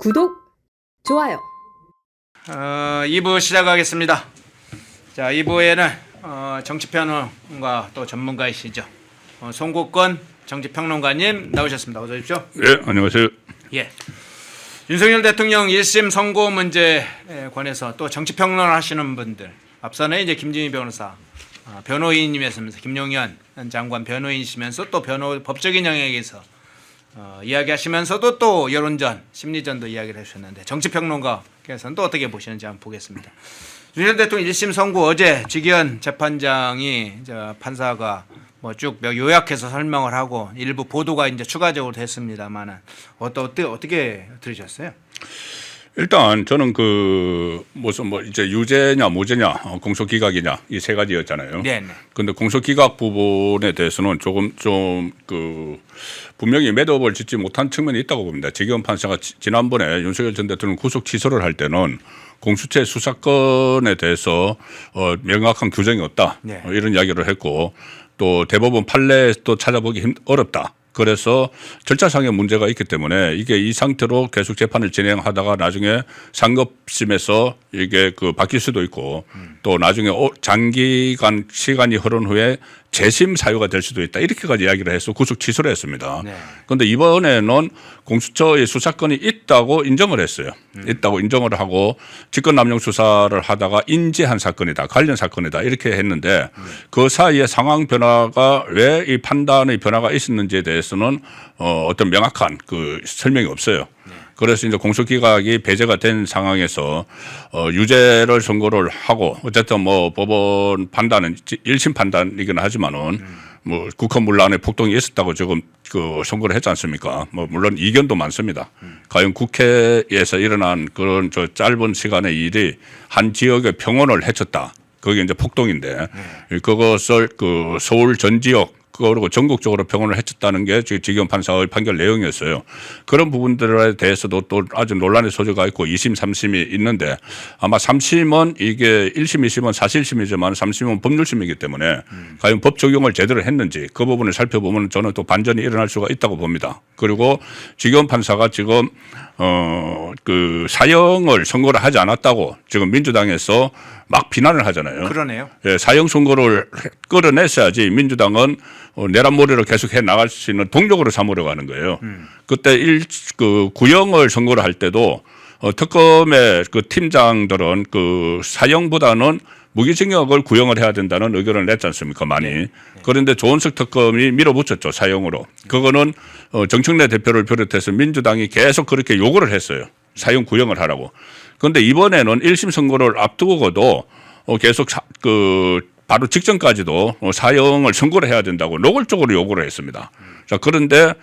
구독, 좋아요. 2부 시작하겠습니다. 자, 2부에는 정치평론가 또 전문가이시죠. 송국건 정치평론가님 나오셨습니다. 어서 오십시오. 네, 안녕하세요. 예. 윤석열 대통령 1심 선고 문제에 관해서 또 정치평론을 하시는 분들, 앞서는 이제 김진희 변호사, 변호인님이었으면서 김용현 장관 변호인이시면서 또 법적인 영역에서 이야기하시면서도 또 여론전, 심리전도 이야기를 해주셨는데 정치평론가께서는 또 어떻게 보시는지 한번 보겠습니다. 윤석열 대통령 1심 선고 어제 지기현 재판장이 판사가 뭐 쭉 요약해서 설명을 하고 일부 보도가 이제 추가적으로 됐습니다만은 어떻게 들으셨어요? 일단 저는 무슨 이제 유죄냐 무죄냐 공소기각이냐 이 세 가지였잖아요. 네. 근데 공소기각 부분에 대해서는 조금 분명히 매듭을 짓지 못한 측면이 있다고 봅니다. 지기현 판사가 지난번에 윤석열 전 대통령 구속 취소를 할 때는 공수처 수사권에 대해서 명확한 규정이 없다. 네. 이런 이야기를 했고 또 대법원 판례도 찾아보기 어렵다. 그래서 절차상의 문제가 있기 때문에 이게 이 상태로 계속 재판을 진행하다가 나중에 상급심에서 이게 바뀔 수도 있고 또 나중에 장기간 시간이 흐른 후에 재심 사유가 될 수도 있다. 이렇게까지 이야기를 해서 구속 취소를 했습니다. 그런데 네. 이번에는 공수처의 수사권이 있다고 인정을 했어요. 있다고 인정을 하고 직권남용 수사를 하다가 인지한 사건이다. 관련 사건이다. 이렇게 했는데 그 사이에 상황 변화가 왜 이 판단의 변화가 있었는지에 대해서는 어떤 명확한 설명이 없어요. 그래서 이제 공소기각이 배제가 된 상황에서 유죄를 선고를 하고 어쨌든 법원 판단은 1심 판단이긴 하지만은 국헌 문란에 폭동이 있었다고 지금 선고를 했지 않습니까? 물론 이견도 많습니다. 과연 국회에서 일어난 그런 짧은 시간의 일이 한 지역의 평온을 해쳤다. 그게 이제 폭동인데 그것을 서울 전 지역 그리고 전국적으로 평온을 해쳤다는 게 지기현 판사의 판결 내용이었어요. 그런 부분들에 대해서도 또 아주 논란의 소지가 있고 2심, 3심이 있는데 아마 3심은 이게 1심, 2심은 사실심이지만 3심은 법률심이기 때문에 과연 법 적용을 제대로 했는지 그 부분을 살펴보면 저는 또 반전이 일어날 수가 있다고 봅니다. 그리고 지기현 판사가 지금 사형을 선고를 하지 않았다고 지금 민주당에서 막 비난을 하잖아요. 그러네요. 예, 사형 선고를 끌어냈어야지 민주당은 내란몰이를 계속해 나갈 수 있는 동력으로 삼으려고 하는 거예요. 그때 구형을 선고를 할 때도 특검의 팀장들은 사형보다는 무기징역을 구형을 해야 된다는 의견을 냈지 않습니까? 많이. 그런데 조은석 특검이 밀어붙였죠. 사형으로. 그거는 정청래 대표를 비롯해서 민주당이 계속 그렇게 요구를 했어요. 사형 구형을 하라고. 그런데 이번에는 1심 선고를 앞두고도 계속 바로 직전까지도 사형을 선고를 해야 된다고 노골적으로 요구를 했습니다. 자, 그런데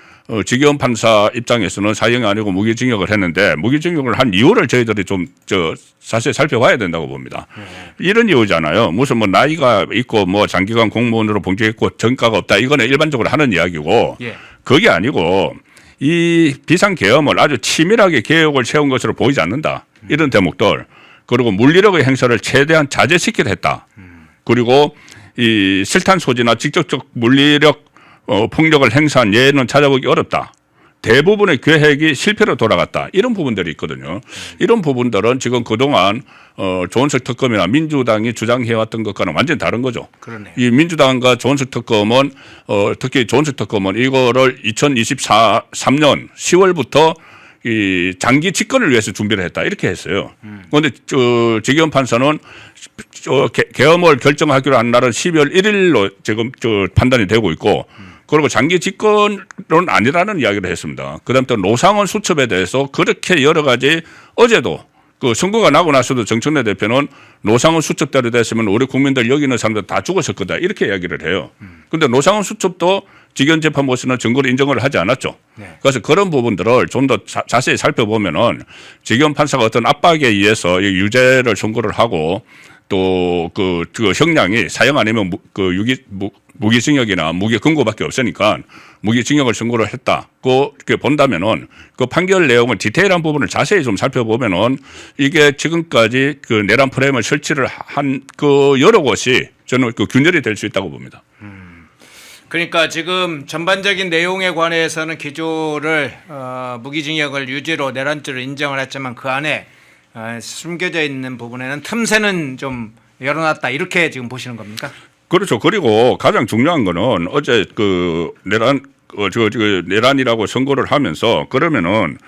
지기현 판사 입장에서는 사형이 아니고 무기징역을 했는데 무기징역을 한 이유를 저희들이 좀 자세히 살펴봐야 된다고 봅니다. 이런 이유잖아요. 무슨 나이가 있고 장기간 공무원으로 봉직했고 전과가 없다. 이거는 일반적으로 하는 이야기고 그게 아니고 이 비상계엄을 아주 치밀하게 계획을 세운 것으로 보이지 않는다. 이런 대목들. 그리고 물리력의 행사를 최대한 자제시키려 했다. 그리고 이 실탄 소지나 직접적 물리력 폭력을 행사한 예는 찾아보기 어렵다. 대부분의 계획이 실패로 돌아갔다. 이런 부분들이 있거든요. 이런 부분들은 지금 그동안 조은석 특검이나 민주당이 주장해왔던 것과는 완전히 다른 거죠. 그러네요. 이 민주당과 조은석 특검은 특히 조은석 특검은 이거를 2023년 10월부터 이 장기 집권을 위해서 준비를 했다. 이렇게 했어요. 그런데 지기현 판사는 계엄을 결정하기로 한 날은 12월 1일로 지금 판단이 되고 있고 그리고 장기 집권은 아니라는 이야기를 했습니다. 그다음 또 노상원 수첩에 대해서 그렇게 여러 가지 어제도 선거가 나고 나서도 정청래 대표는 노상원 수첩대로 됐으면 우리 국민들 여기 있는 사람들 다 죽었을 거다. 이렇게 이야기를 해요. 그런데 노상원 수첩도 지기현 재판부에서는 증거를 인정을 하지 않았죠. 그래서 그런 부분들을 좀 더 자세히 살펴보면은 지기현 판사가 어떤 압박에 의해서 유죄를 선고를 하고 또 형량이 사형 아니면 무기징역이나 무기 금고밖에 없으니까 무기징역을 선고를 했다고 이렇게 본다면은 그 판결 내용은 디테일한 부분을 자세히 좀 살펴보면은 이게 지금까지 내란 프레임을 설치를 한 여러 곳이 저는 균열이 될 수 있다고 봅니다. 그러니까 지금 전반적인 내용에 관해서는 기조를 무기징역을 유죄로 내란죄로 인정을 했지만 그 안에 숨겨져 있는 부분에는 틈새는 좀 열어놨다 이렇게 지금 보시는 겁니까? 그렇죠. 그리고 가장 중요한 거는 어제 그 내란이라고 선고를 하면서 그러면은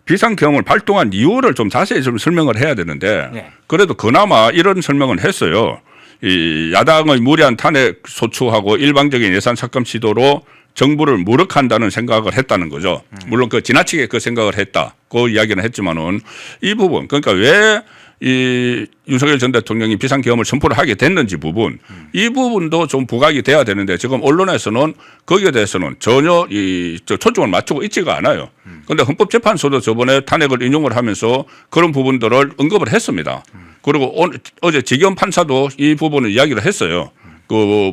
비상계엄을 발동한 이유를 좀 자세히 좀 설명을 해야 되는데 네. 그래도 그나마 이런 설명은 했어요. 이 야당의 무리한 탄핵 소추하고 일방적인 예산 삭감 시도로 정부를 무력한다는 생각을 했다는 거죠. 물론 그 지나치게 그 생각을 했다. 그 이야기는 했지만은 이 부분 그러니까 왜 이 윤석열 전 대통령이 비상계엄을 선포를 하게 됐는지 부분 이 부분도 좀 부각이 돼야 되는데 지금 언론에서는 거기에 대해서는 전혀 초점을 맞추고 있지가 않아요. 그런데 헌법재판소도 저번에 탄핵을 인용을 하면서 그런 부분들을 언급을 했습니다. 그리고 어제 지기현 판사도 이 부분을 이야기를 했어요. 그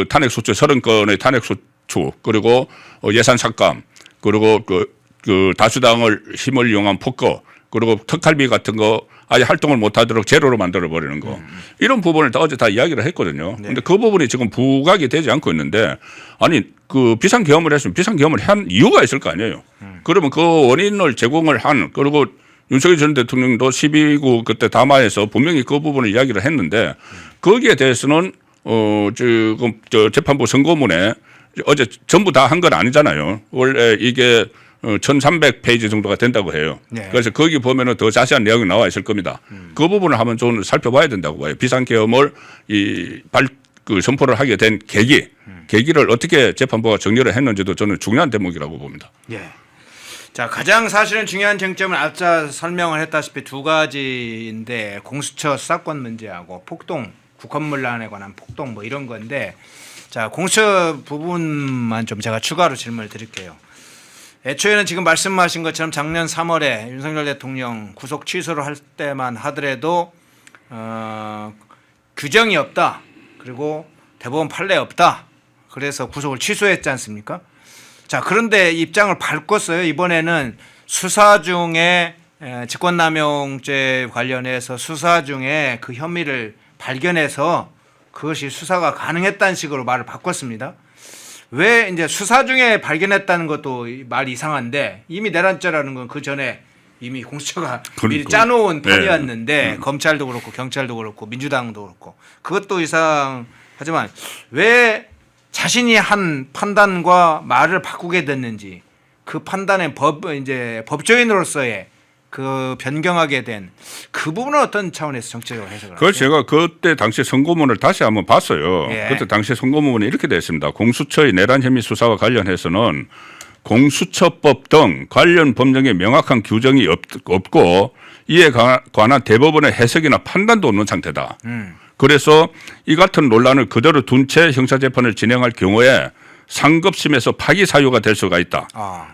탄핵 소추 30건의 탄핵 소추 그리고 예산 삭감 그리고 그 다수당을 힘을 이용한 폭거 그리고 특활비 같은 거 아예 활동을 못하도록 제로로 만들어 버리는 거 이런 부분을 어제 다 이야기를 했거든요. 그런데 그 부분이 지금 부각이 되지 않고 있는데 아니 그 비상계엄을 했으면 비상계엄을 한 이유가 있을 거 아니에요. 그러면 그 원인을 제공을 한 그리고 윤석열 전 대통령도 12구 그때 담화에서 분명히 그 부분을 이야기를 했는데 거기에 대해서는 지금 재판부 선고문에 어제 전부 다 한 건 아니잖아요. 원래 이게 1,300페이지 정도가 된다고 해요. 네. 그래서 거기 보면은 더 자세한 내용이 나와 있을 겁니다. 그 부분을 한번 좀 살펴봐야 된다고 봐요. 비상계엄을 선포를 하게 된 계기를 어떻게 재판부가 정리를 했는지도 저는 중요한 대목이라고 봅니다. 예. 자, 가장 사실은 중요한 쟁점은 앞서 설명을 했다시피 두 가지인데 공수처 수사권 문제하고 폭동, 국헌문란에 관한 폭동 뭐 이런 건데 자, 공수처 부분만 좀 제가 추가로 질문을 드릴게요. 애초에는 지금 말씀하신 것처럼 작년 3월에 윤석열 대통령 구속 취소를 할 때만 하더라도 규정이 없다. 그리고 대법원 판례 없다. 그래서 구속을 취소했지 않습니까? 자, 그런데 입장을 바꿨어요. 이번에는 수사 중에 직권남용죄 관련해서 수사 중에 그 혐의를 발견해서 그것이 수사가 가능했다는 식으로 말을 바꿨습니다. 왜 이제 수사 중에 발견했다는 것도 말 이상한데 이미 내란죄라는 건 그 전에 이미 공수처가 미리 짜놓은 판이었는데 검찰도 그렇고 경찰도 그렇고 민주당도 그렇고 그것도 이상하지만 왜 자신이 한 판단과 말을 바꾸게 됐는지 그 판단의 법조인으로서의 그 변경하게 된 그 부분은 어떤 차원에서 정치적으로 해석을 그걸 제가 그때 당시 선고문을 다시 한번 봤어요. 예. 그때 당시 선고문이 이렇게 되어 있습니다. 공수처의 내란 혐의 수사와 관련해서는 공수처법 등 관련 법령에 명확한 규정이 없고 이에 관한 대법원의 해석이나 판단도 없는 상태다. 그래서 이 같은 논란을 그대로 둔 채 형사재판을 진행할 경우에 상급심에서 파기 사유가 될 수가 있다.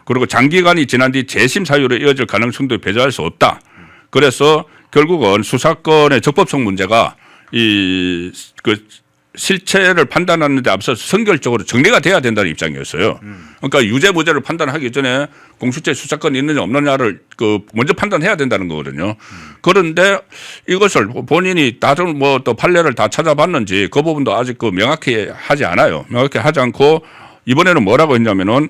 그리고 장기간이 지난 뒤 재심 사유로 이어질 가능성도 배제할 수 없다. 그래서 결국은 수사권의 적법성 문제가 실체를 판단하는 데 앞서 선결적으로 정리가 돼야 된다는 입장이었어요. 그러니까 유죄 무죄를 판단하기 전에 공수처에 수사권이 있느냐 없느냐를 먼저 판단해야 된다는 거거든요. 그런데 이것을 본인이 다른 또 판례를 다 찾아봤는지 그 부분도 아직 명확히 하지 않아요. 명확히 하지 않고 이번에는 뭐라고 했냐면은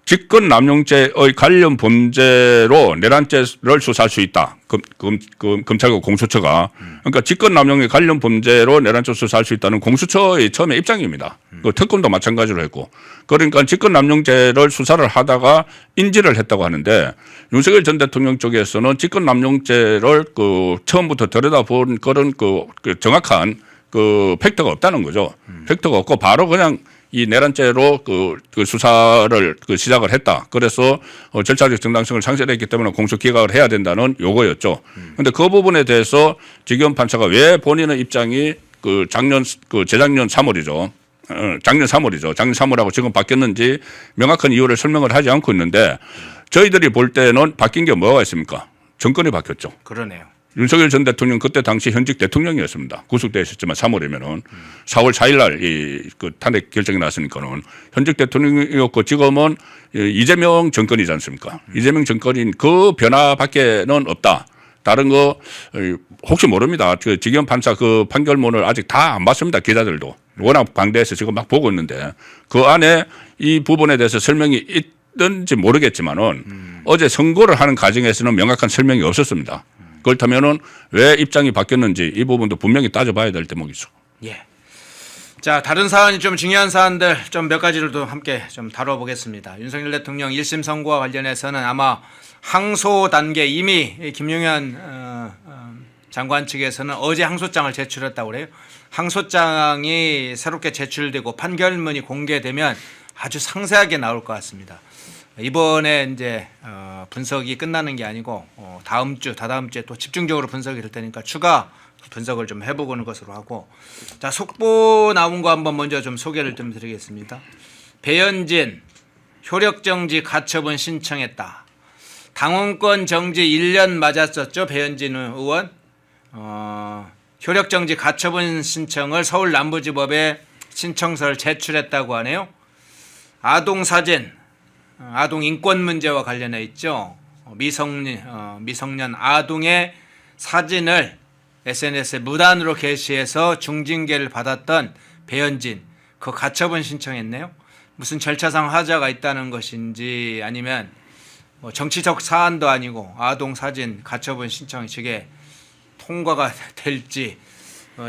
직권남용죄의 관련 범죄로 내란죄를 수사할 수 있다. 검찰과 공수처가. 그러니까 직권남용의 관련 범죄로 내란죄 수사할 수 있다는 공수처의 처음에 입장입니다. 특검도 마찬가지로 했고. 그러니까 직권남용죄를 수사를 하다가 인지를 했다고 하는데 윤석열 전 대통령 쪽에서는 직권남용죄를 처음부터 들여다본 그런 정확한 팩트가 없다는 거죠. 팩트가 없고 바로 그냥 이 내란죄로 수사를 시작을 했다. 그래서 절차적 정당성을 상실했기 때문에 공소 기각을 해야 된다는 요거였죠. 그런데 그 부분에 대해서 지기현 판사가 왜 본인의 입장이 재작년 3월이죠. 작년 3월하고 지금 바뀌었는지 명확한 이유를 설명을 하지 않고 있는데 저희들이 볼 때는 바뀐 게 뭐가 있습니까? 정권이 바뀌었죠. 그러네요. 윤석열 전 대통령 그때 당시 현직 대통령이었습니다. 구속되셨지만 3월이면은 4월 4일 날 탄핵 결정이 났으니까는 현직 대통령이었고 지금은 이재명 정권이지 않습니까? 이재명 정권인 그 변화밖에는 없다. 다른 거 혹시 모릅니다. 그 지경 판사 그 판결문을 아직 다 안 봤습니다. 기자들도 워낙 방대해서 지금 막 보고 있는데 그 안에 이 부분에 대해서 설명이 있든지 모르겠지만은 어제 선고를 하는 과정에서는 명확한 설명이 없었습니다. 그렇다면은 왜 입장이 바뀌었는지 이 부분도 분명히 따져봐야 될 대목이죠. 예. 자, 다른 사안이 좀 중요한 사안들 좀 몇 가지를 또 함께 좀 다뤄보겠습니다. 윤석열 대통령 1심 선고와 관련해서는 아마 항소 단계 이미 김용현 장관 측에서는 어제 항소장을 제출했다고 그래요. 항소장이 새롭게 제출되고 판결문이 공개되면 아주 상세하게 나올 것 같습니다. 이번에 이제 분석이 끝나는 게 아니고 다음 주, 다다음 주에 또 집중적으로 분석이 될 테니까 추가 분석을 좀 해보는 것으로 하고, 자, 속보 나온 거 한번 먼저 좀 소개를 좀 드리겠습니다. 배현진 효력정지 가처분 신청했다. 당원권 정지 1년 맞았었죠. 배현진 의원 효력정지 가처분 신청을 서울 남부지법에 신청서를 제출했다고 하네요. 아동사진, 아동 인권 문제와 관련해 있죠. 미성년 아동의 사진을 SNS에 무단으로 게시해서 중징계를 받았던 배현진, 그 가처분 신청했네요. 무슨 절차상 하자가 있다는 것인지 아니면 뭐 정치적 사안도 아니고 아동 사진 가처분 신청이 저게 통과가 될지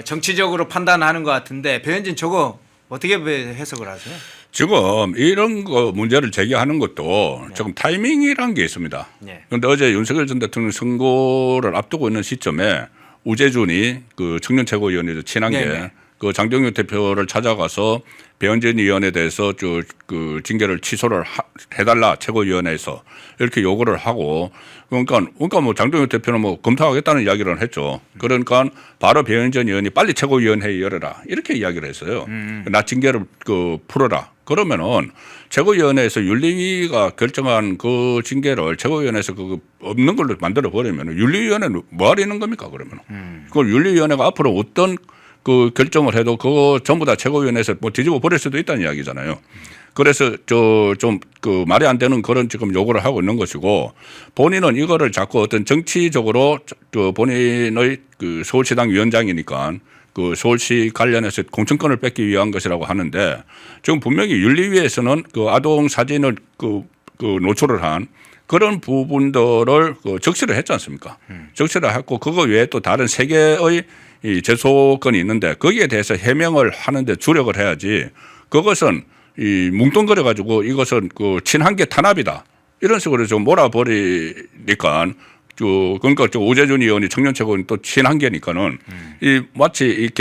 정치적으로 판단하는 것 같은데, 배현진 저거 어떻게 해석을 하세요? 지금 이런 거 문제를 제기하는 것도 조금 타이밍이라는 게 있습니다. 그런데 어제 윤석열 전 대통령 선고를 앞두고 있는 시점에 우재준이 그 청년 최고위원회에서 친한계 그 장동혁 대표를 찾아가서 배현진 의원에 대해서 그 징계를 취소를 해달라 최고위원회에서 이렇게 요구를 하고, 그러니까 뭐 장동혁 대표는 뭐 검토하겠다는 이야기를 했죠. 그러니까 바로 배현진 의원이 빨리 최고위원회 열어라 이렇게 이야기를 했어요. 나 징계를 그 풀어라. 그러면은 최고위원회에서 윤리위가 결정한 그 징계를 최고위원회에서 그 없는 걸로 만들어 버리면 윤리위원회는 뭐 하려는 겁니까 그러면? 그걸 윤리위원회가 앞으로 어떤 그 결정을 해도 그거 전부 다 최고위원회에서 뭐 뒤집어 버릴 수도 있다는 이야기잖아요. 그래서 좀 그 말이 안 되는 그런 지금 요구를 하고 있는 것이고, 본인은 이거를 자꾸 어떤 정치적으로 본인의 그 서울시당 위원장이니까 그 서울시 관련해서 공천권을 뺏기 위한 것이라고 하는데, 지금 분명히 윤리위에서는 그 아동 사진을 그 노출을 한 그런 부분들을 그 적시를 했지 않습니까? 적시를 했고 그거 외에 또 다른 세 개의 이 제소건이 있는데 거기에 대해서 해명을 하는데 주력을 해야지, 그것은 이 뭉뚱그려 가지고 이것은 그 친한계 탄압이다 이런 식으로 좀 몰아버리니까 그러니까 우재준 의원이 청년 최고는 또 친한계니까는 이 마치 이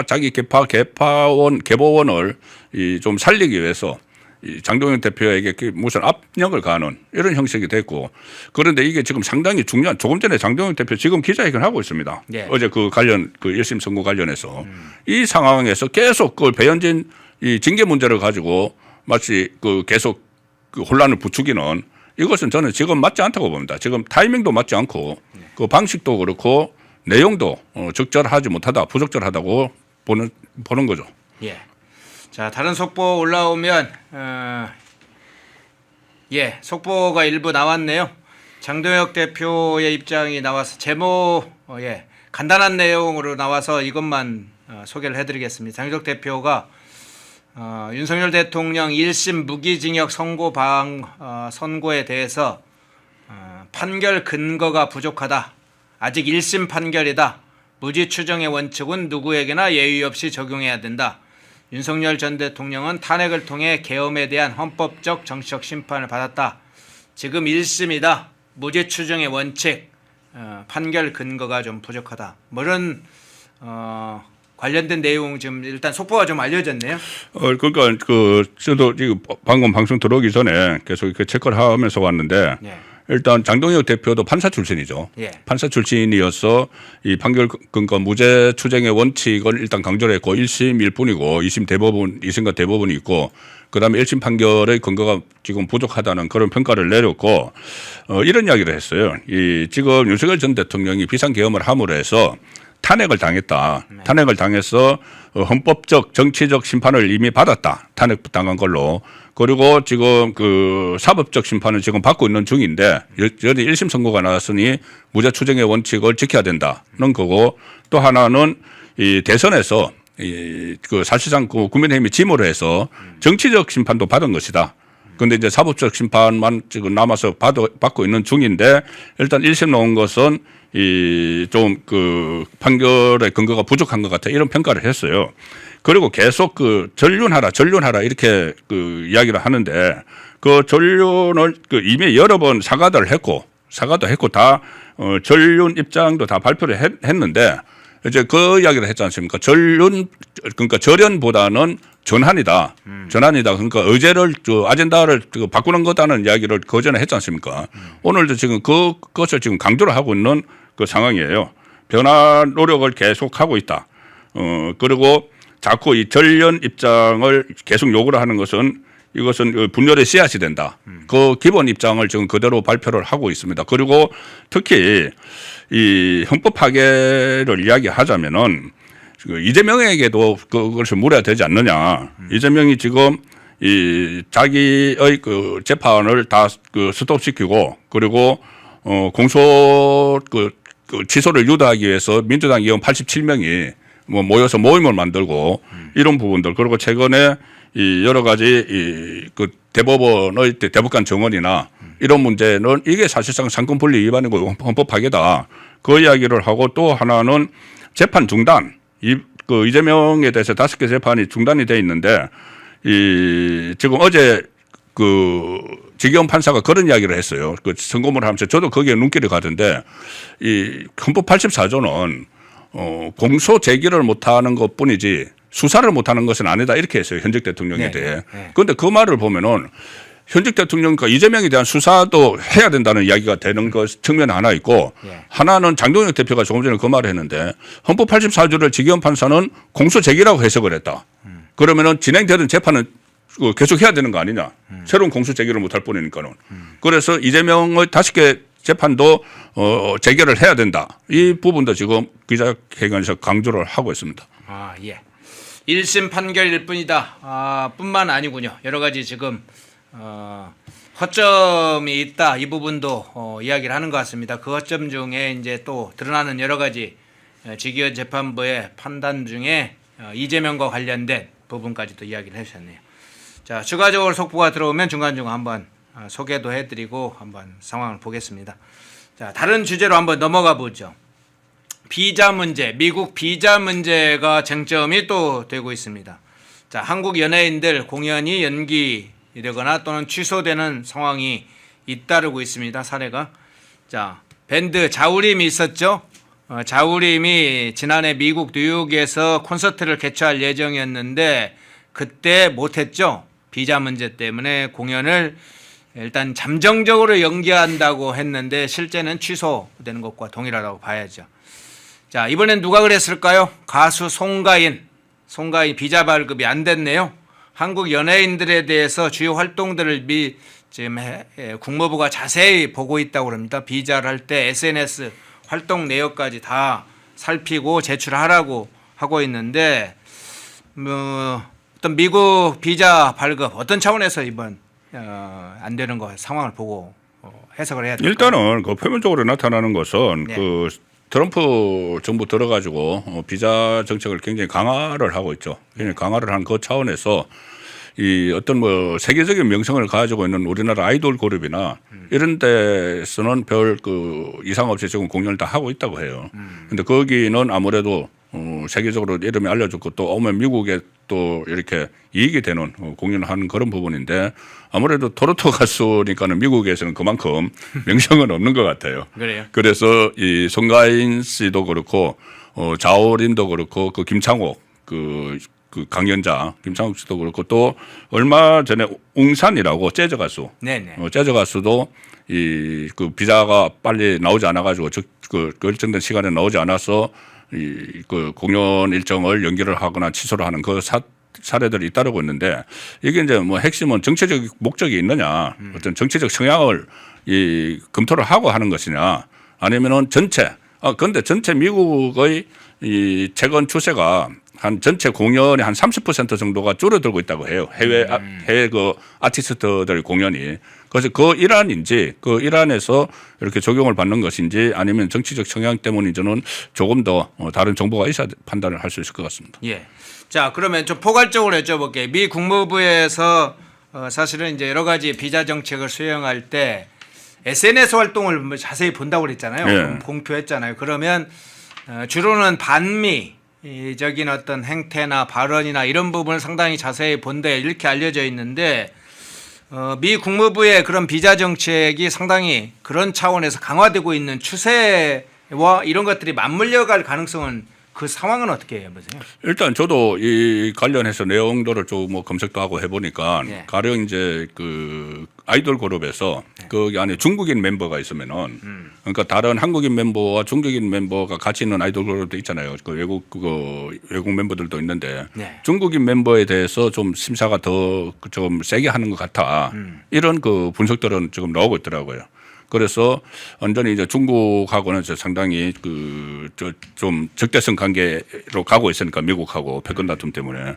자기 개보원을 이 좀 살리기 위해서 이 장동영 대표에게 무슨 압력을 가하는 이런 형식이 됐고, 그런데 이게 지금 상당히 중요한, 조금 전에 장동영 대표 지금 기자회견 하고 있습니다. 어제 그 관련 그 1심 선고 관련해서 이 상황에서 계속 그 배현진 이 징계 문제를 가지고 마치 그 계속 그 혼란을 부추기는, 이것은 저는 지금 맞지 않다고 봅니다. 지금 타이밍도 맞지 않고 그 방식도 그렇고 내용도 적절하지 못하다, 부적절하다고 보는 거죠. 예. 자, 다른 속보 올라오면 속보가 일부 나왔네요. 장동혁 대표의 입장이 나와서 제목 간단한 내용으로 나와서 이것만 소개를 해드리겠습니다. 장동혁 대표가 윤석열 대통령 1심 무기징역 선고에 대해서 판결 근거가 부족하다. 아직 1심 판결이다. 무죄 추정의 원칙은 누구에게나 예의 없이 적용해야 된다. 윤석열 전 대통령은 탄핵을 통해 계엄에 대한 헌법적 정치적 심판을 받았다. 지금 1심이다. 무죄 추정의 원칙, 판결 근거가 좀 부족하다. 뭐 이런 관련된 내용 지금 일단 속보가 좀 알려졌네요. 그러니까 저도 지금 방금 방송 들어오기 전에 계속 그 체크를 하면서 왔는데 일단 장동혁 대표도 판사 출신이죠. 판사 출신이어서 이 판결 근거 무죄 추정의 원칙을 일단 강조를 했고 1심일 뿐이고 2심과 대법원이 있고 그다음에 1심 판결의 근거가 지금 부족하다는 그런 평가를 내렸고 이런 이야기를 했어요. 지금 윤석열 전 대통령이 비상계엄을 함으로 해서 탄핵을 당했다. 탄핵을 당해서 헌법적 정치적 심판을 이미 받았다. 탄핵 당한 걸로. 그리고 지금 그 사법적 심판을 지금 받고 있는 중인데 여전히 1심 선고가 나왔으니 무죄 추정의 원칙을 지켜야 된다는 거고 또 하나는 이 대선에서 그 사실상 그 국민의힘이 지모를 해서 정치적 심판도 받은 것이다. 그런데 이제 사법적 심판만 지금 남아서 받고 있는 중인데 일단 1심 나온 것은 이 좀 그 판결의 근거가 부족한 것 같아 이런 평가를 했어요. 그리고 계속 그 전륜하라 이렇게 그 이야기를 하는데 그 전륜을 그 이미 여러 번 사과도 했고 다 전륜 입장도 다 발표를 했는데 이제 그 이야기를 했지 않습니까? 그러니까 절연보다는 전환이다. 그러니까 의제를 아젠다를 바꾸는 거다는 이야기를 그 전에 했지 않습니까? 오늘도 지금 그것을 지금 강조를 하고 있는 그 상황이에요. 변화 노력을 계속 하고 있다. 그리고 자꾸 이 전련 입장을 계속 요구를 하는 것은 이것은 분열의 씨앗이 된다. 그 기본 입장을 지금 그대로 발표를 하고 있습니다. 그리고 특히 이 헌법 파괴를 이야기하자면은 이재명에게도 그것을 물어야 되지 않느냐. 이재명이 지금 이 자기의 그 재판을 다 그 스톱시키고 그리고 공소 그 취소를 유도하기 위해서 민주당 의원 87명이 뭐 모여서 모임을 만들고 이런 부분들 그리고 최근에 이 여러 가지 이 그 대법원의 대법관 정원이나 이런 문제는 이게 사실상 상권 분리 위반이고 헌법 파괴다. 그 이야기를 하고 또 하나는 재판 중단. 그 이재명에 대해서 5개 재판이 중단이 돼 있는데 이 지금 어제 그 지기현 판사가 그런 이야기를 했어요. 그 선고문을 하면서 저도 거기에 눈길이 가던데 이 헌법 84조는 공소 제기를 못하는 것뿐이지 수사를 못하는 것은 아니다 이렇게 했어요. 현직 대통령에 대해. 그런데 그 말을 보면은 현직 대통령과 이재명에 대한 수사도 해야 된다는 이야기가 되는 것 측면 하나 있고 하나는 장동혁 대표가 조금 전에 그 말을 했는데 헌법 84조를 지기현 판사는 공소 제기라고 해석을 했다. 그러면은 진행되는 재판은 계속 해야 되는 거 아니냐. 새로운 공소 제기를 못할 뿐이니까는. 그래서 이재명의 5개 재판도 재결을 해야 된다. 이 부분도 지금 기자회견에서 강조를 하고 있습니다. 아, 예. 1심 판결일 뿐이다. 뿐만 아니군요. 여러 가지 지금 허점이 있다. 이 부분도 이야기를 하는 것 같습니다. 그 허점 중에 이제 또 드러나는 여러 가지 지기현 재판부의 판단 중에 이재명과 관련된 부분까지도 이야기를 해주셨네요. 자, 추가적으로 속보가 들어오면 중간중간 한번 소개도 해드리고 한번 상황을 보겠습니다. 자, 다른 주제로 한번 넘어가 보죠. 비자 문제, 미국 비자 문제가 쟁점이 또 되고 있습니다. 자, 한국 연예인들 공연이 연기되거나 또는 취소되는 상황이 잇따르고 있습니다. 사례가. 자, 밴드 자우림이 있었죠. 자우림이 지난해 미국 뉴욕에서 콘서트를 개최할 예정이었는데 그때 못했죠. 비자 문제 때문에 공연을 일단 잠정적으로 연기한다고 했는데 실제는 취소되는 것과 동일하다고 봐야죠. 자, 이번엔 누가 그랬을까요? 가수 송가인 비자 발급이 안 됐네요. 한국 연예인들에 대해서 주요 활동들을 지금 국무부가 자세히 보고 있다고 합니다. 비자를 할 때 SNS 활동 내역까지 다 살피고 제출하라고 하고 있는데 어떤 미국 비자 발급 어떤 차원에서 이번 안 되는 거 상황을 보고 해석을 해야 될까요? 일단은 그 표면적으로 나타나는 것은 네. 그 트럼프 정부 들어가지고 비자 정책을 굉장히 강화를 하고 있죠. 굉장히 강화를 한 그 차원에서 이 어떤 뭐 세계적인 명성을 가지고 있는 우리나라 아이돌 그룹이나 이런 데서는 별 그 이상 없이 지금 공연을 다 하고 있다고 해요. 근데 거기는 아무래도 세계적으로 이름이 알려졌고 또 오면 미국에 또 이렇게 이익이 되는 공연을 하는 그런 부분인데 아무래도 토로토 가수니까는 미국에서는 그만큼 명성은 없는 것 같아요. 그래요. 그래서 이 송가인 씨도 그렇고 자오린도 그렇고 그 김창옥 그 강연자 김창욱 씨도 그렇고 또 얼마 전에 웅산이라고 재즈 가수, 네네. 재즈 가수도 이 그 비자가 빨리 나오지 않아 가지고 그 결정된 시간에 나오지 않아서 이 그 공연 일정을 연기를 하거나 취소를 하는 그 사례들이 잇따르고 있는데 이게 이제 뭐 핵심은 정치적 목적이 있느냐, 어떤 정치적 성향을 이 검토를 하고 하는 것이냐, 아니면은 전체 그런데 전체 미국의 이 채권 추세가 한 전체 공연의 한 30% 정도가 줄어들고 있다고 해요. 해외 그 아티스트들 공연이. 그래서 그 일환인지 그 일환에서 이렇게 적용을 받는 것인지 아니면 정치적 성향 때문인지는 조금 더 다른 정보가 있어야 판단을 할 수 있을 것 같습니다. 예. 자, 그러면 좀 포괄적으로 여쭤볼게요. 미 국무부에서 사실은 이제 여러 가지 비자 정책을 수행할 때 SNS 활동을 뭐 자세히 본다고 그랬잖아요. 예. 공표했잖아요. 그러면 주로는 반미적인 어떤 행태나 발언이나 이런 부분을 상당히 자세히 본다 이렇게 알려져 있는데 미 국무부의 그런 비자 정책이 상당히 그런 차원에서 강화되고 있는 추세와 이런 것들이 맞물려갈 가능성은 그 상황은 어떻게 보세요? 일단 저도 이 관련해서 내용들을 좀 뭐 검색도 하고 해보니까 네. 가령 이제 그 아이돌 그룹에서 거기 안에 중국인 멤버가 있으면은 그러니까 다른 한국인 멤버와 중국인 멤버가 같이 있는 아이돌 그룹도 있잖아요. 그 외국 멤버들도 있는데 네. 중국인 멤버에 대해서 좀 심사가 더 좀 세게 하는 것 같아. 이런 그 분석들은 지금 나오고 있더라고요. 그래서 완전히 이제 중국하고는 상당히 좀 적대성 관계로 가고 있으니까 미국하고 패권 다툼 때문에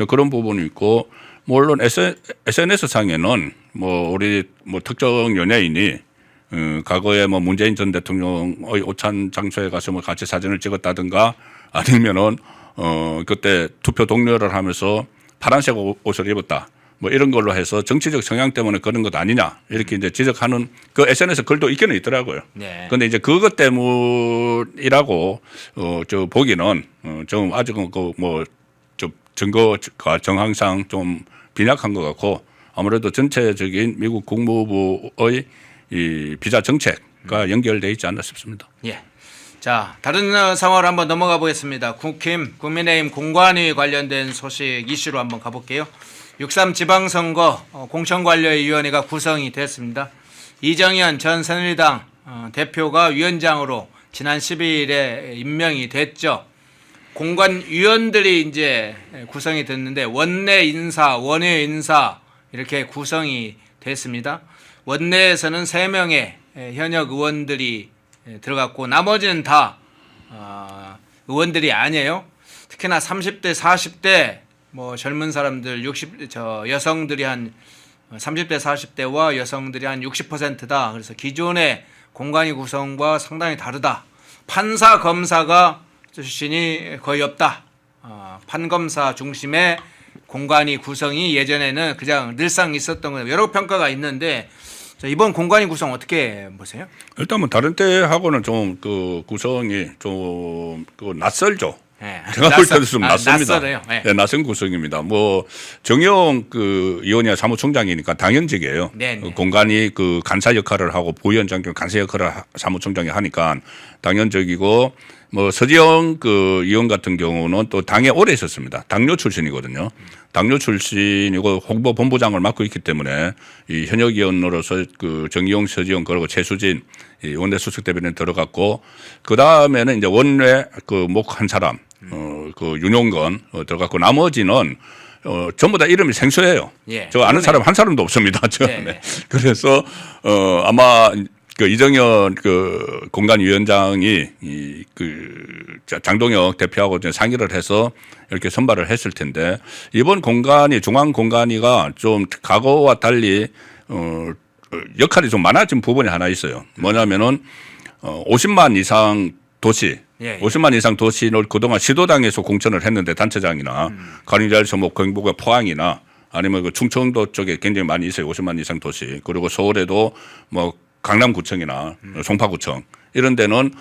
그런 부분이 있고 물론 SNS 상에는 뭐 우리 뭐 특정 연예인이 과거에 뭐 문재인 전 대통령의 오찬 장소에 가서 뭐 같이 사진을 찍었다든가 아니면은 그때 투표 동료를 하면서 파란색 옷을 입었다. 뭐 이런 걸로 해서 정치적 성향 때문에 그런 것 아니냐 이렇게 이제 지적하는 그 SNS 글도 있기는 있더라고요. 네. 그런데 이제 그것 때문이라고 저 보기는 좀 아직 좀 증거가 정황상 좀 빈약한 것 같고 아무래도 전체적인 미국 국무부의 이 비자 정책과 연결돼 있지 않나 싶습니다. 예. 자, 다른 상황으로 한번 넘어가 보겠습니다. 국민의힘 공관위 관련된 소식 이슈로 한번 가볼게요. 6.3 지방선거 공천관리위원회가 구성이 됐습니다. 이정현 전 새누리당 대표가 위원장으로 지난 12일에 임명이 됐죠. 공관위원들이 이제 구성이 됐는데 원내 인사, 원외 인사 이렇게 구성이 됐습니다. 원내에서는 3명의 현역 의원들이 들어갔고 나머지는 다 의원들이 아니에요. 특히나 30대, 40대 뭐 젊은 사람들 여성들이 한 30대 40대와 여성들이 한 60%다. 그래서 기존의 공관위 구성과 상당히 다르다. 판사 검사가 출신이 거의 없다. 판검사 중심의 공관위 구성이 예전에는 그냥 늘상 있었던 거예요. 여러 평가가 있는데 이번 공관위 구성 어떻게 보세요? 일단 뭐 다른 때하고는 좀 그 구성이 좀 낯설죠. 네. 제가 볼 때도 좀 낯섭니다. 낯설어요. 네. 네, 낯선 구성입니다. 뭐 정영 그 의원이 사무총장이니까 당연직이에요. 네네. 공간이 그 간사 역할을 하고 부위원장 중 간사 역할을 사무총장이 하니까 당연적이고 뭐 서지영 그 의원 같은 경우는 또 당에 오래 있었습니다. 당뇨 출신이거든요. 당뇨 출신이고 홍보본부장을 맡고 있기 때문에 이 현역 의원으로서 그 정의용, 서지영 그리고 최수진 이 원내 수석 대변인 들어갔고 그 다음에는 이제 원내 그 목 한 사람 그 윤용건 들어갔고 나머지는 전부 다 이름이 생소해요. 예, 저 아는 사람 한 사람도 없습니다. 네. 그래서 아마 그 이정현 그 공관위원장이 장동혁 대표하고 상의를 해서 이렇게 선발을 했을 텐데 이번 공관위 중앙 공관위가 좀 과거와 달리 역할이 좀 많아진 부분이 하나 있어요. 뭐냐면은 50만 이상 도시, 50만 이상 도시를 그동안 시도당에서 공천을 했는데 단체장이나 가령자에서 뭐 경북의 포항이나 아니면 그 충청도 쪽에 굉장히 많이 있어요. 50만 이상 도시. 그리고 서울에도 뭐 강남구청이나 송파구청 이런 데는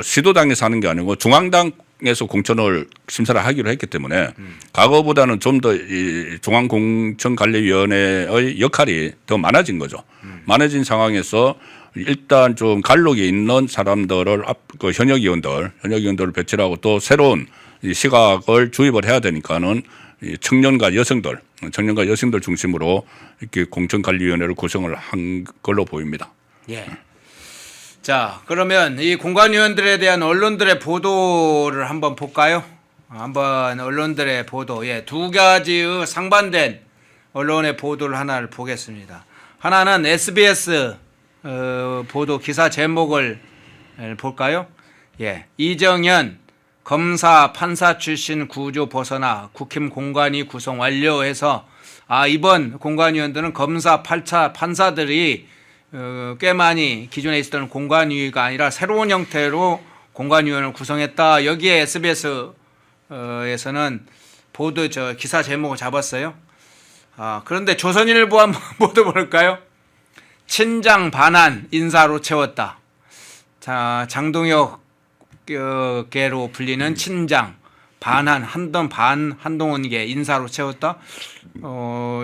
시도당에서 하는 게 아니고 중앙당에서 공천을 심사를 하기로 했기 때문에 과거보다는 좀 더 이 중앙공천관리위원회의 역할이 더 많아진 거죠. 많아진 상황에서 일단 좀 간록이 있는 사람들을 그 현역 의원들을 배치하고 또 새로운 이 시각을 주입을 해야 되니까는 이 청년과 여성들 중심으로 이렇게 공천관리위원회를 구성을 한 걸로 보입니다. 예. 자, 그러면 이 공관위원들에 대한 언론들의 보도를 한번 볼까요? 한번 언론들의 보도, 두 가지의 상반된 언론의 보도를 하나를 보겠습니다. 하나는 SBS 보도 기사 제목을 볼까요? 예, 이정현 검사 판사 출신 구조 벗어나 국힘 공관위 구성 완료해서 이번 공관위원들은 검사 판사들이 꽤 많이 기존에 있었던 공관위가 아니라 새로운 형태로 공관위원을 구성했다. 여기에 SBS에서는 보도 기사 제목을 잡았어요. 그런데 조선일보 한번 보도 볼까요? 친장 반한 인사로 채웠다. 자, 장동혁 계로 불리는 친장 반한 한동훈계 인사로 채웠다.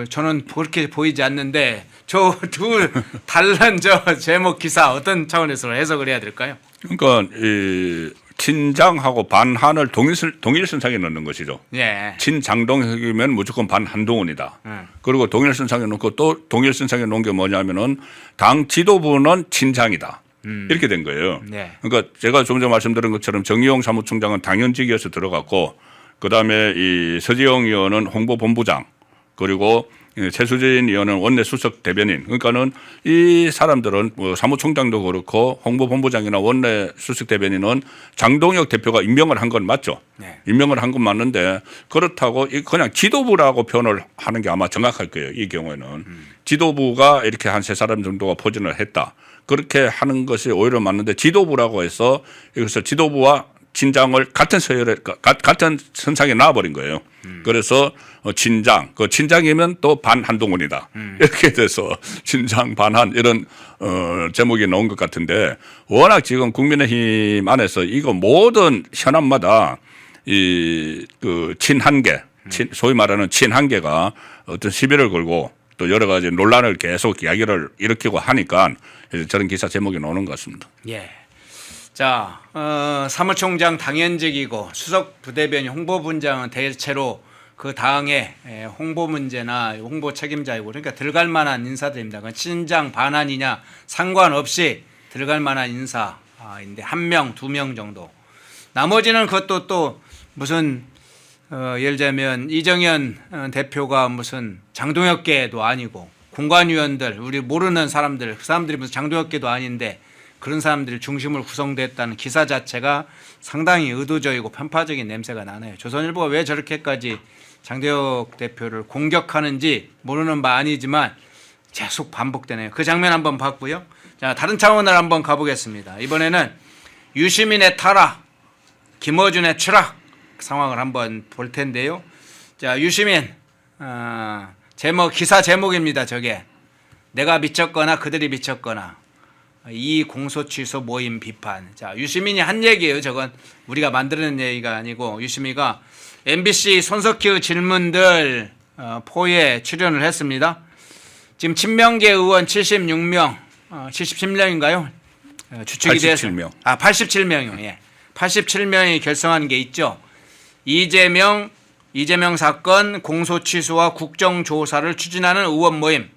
저는 그렇게 보이지 않는데 저 둘 다른 제목 기사 어떤 차원에서 해석을 해야 될까요? 그러니까 이 친장하고 반한을 동일선상에 넣는 것이죠. 예. 친장동혁이면 무조건 반한동훈이다. 그리고 동일선상에 놓고 또 동일선상에 놓은 게 뭐냐면은 당 지도부는 친장이다. 이렇게 된 거예요. 네. 그러니까 제가 좀 전에 말씀드린 것처럼 정의용 사무총장은 당연직이어서 들어갔고, 그다음에 이 서지영 의원은 홍보본부장, 그리고 최수진 의원은 원내수석 대변인. 그러니까는 이 사람들은 뭐 사무총장도 그렇고 홍보본부장이나 원내수석 대변인은 장동혁 대표가 임명을 한 건 맞죠. 네. 임명을 한 건 맞는데 그렇다고 그냥 지도부라고 표현을 하는 게 아마 정확할 거예요. 이 경우에는 지도부가 이렇게 한 세 사람 정도가 포진을 했다. 그렇게 하는 것이 오히려 맞는데 지도부라고 해서 여기서 지도부와 친장을 같은 서열에 같은 선상에 놔버린 거예요. 그래서 친장, 그 친장이면 또 반한동훈이다. 이렇게 돼서 친장 반한 이런 제목이 나온 것 같은데, 워낙 지금 국민의힘 안에서 이거 모든 현안마다 이 그 친한계, 소위 말하는 친한계가 어떤 시비를 걸고 또 여러 가지 논란을 계속 이야기를 일으키고 하니까 저런 기사 제목이 나오는 것 같습니다. 예. 자, 사무총장 당연직이고 수석 부대변인 홍보분장은 대체로 그 당의 홍보 문제나 홍보 책임자이고, 그러니까 들어갈 만한 인사들입니다. 친장 반환이냐 상관없이 들어갈 만한 인사인데 1명, 2명 정도. 나머지는 그것도 또 무슨 예를 들면 이정현 대표가 무슨 장동혁계도 아니고 공관위원들, 우리 모르는 사람들, 그 사람들이 무슨 장동혁계도 아닌데 그런 사람들이 중심으로 구성됐다는 기사 자체가 상당히 의도적이고 편파적인 냄새가 나네요. 조선일보가 왜 저렇게까지 장동혁 대표를 공격하는지 모르는 바 아니지만 계속 반복되네요. 그 장면 한번 봤고요. 자, 다른 차원을 한번 가보겠습니다. 이번에는 유시민의 타락, 김어준의 추락 상황을 한번 볼 텐데요. 자, 유시민 제목, 기사 제목입니다. 저게 내가 미쳤거나 그들이 미쳤거나 이 공소 취소 모임 비판. 자, 유시민이 한 얘기예요. 저건 우리가 만드는 얘기가 아니고 유시민이가 MBC 손석희 질문들 포에 출연을 했습니다. 지금 친명계 의원 76명, 77명인가요? 주축이 돼서 87명. 87명이요. 예. 87명이 결성한 게 있죠. 이재명 사건 공소 취소와 국정조사를 추진하는 의원 모임.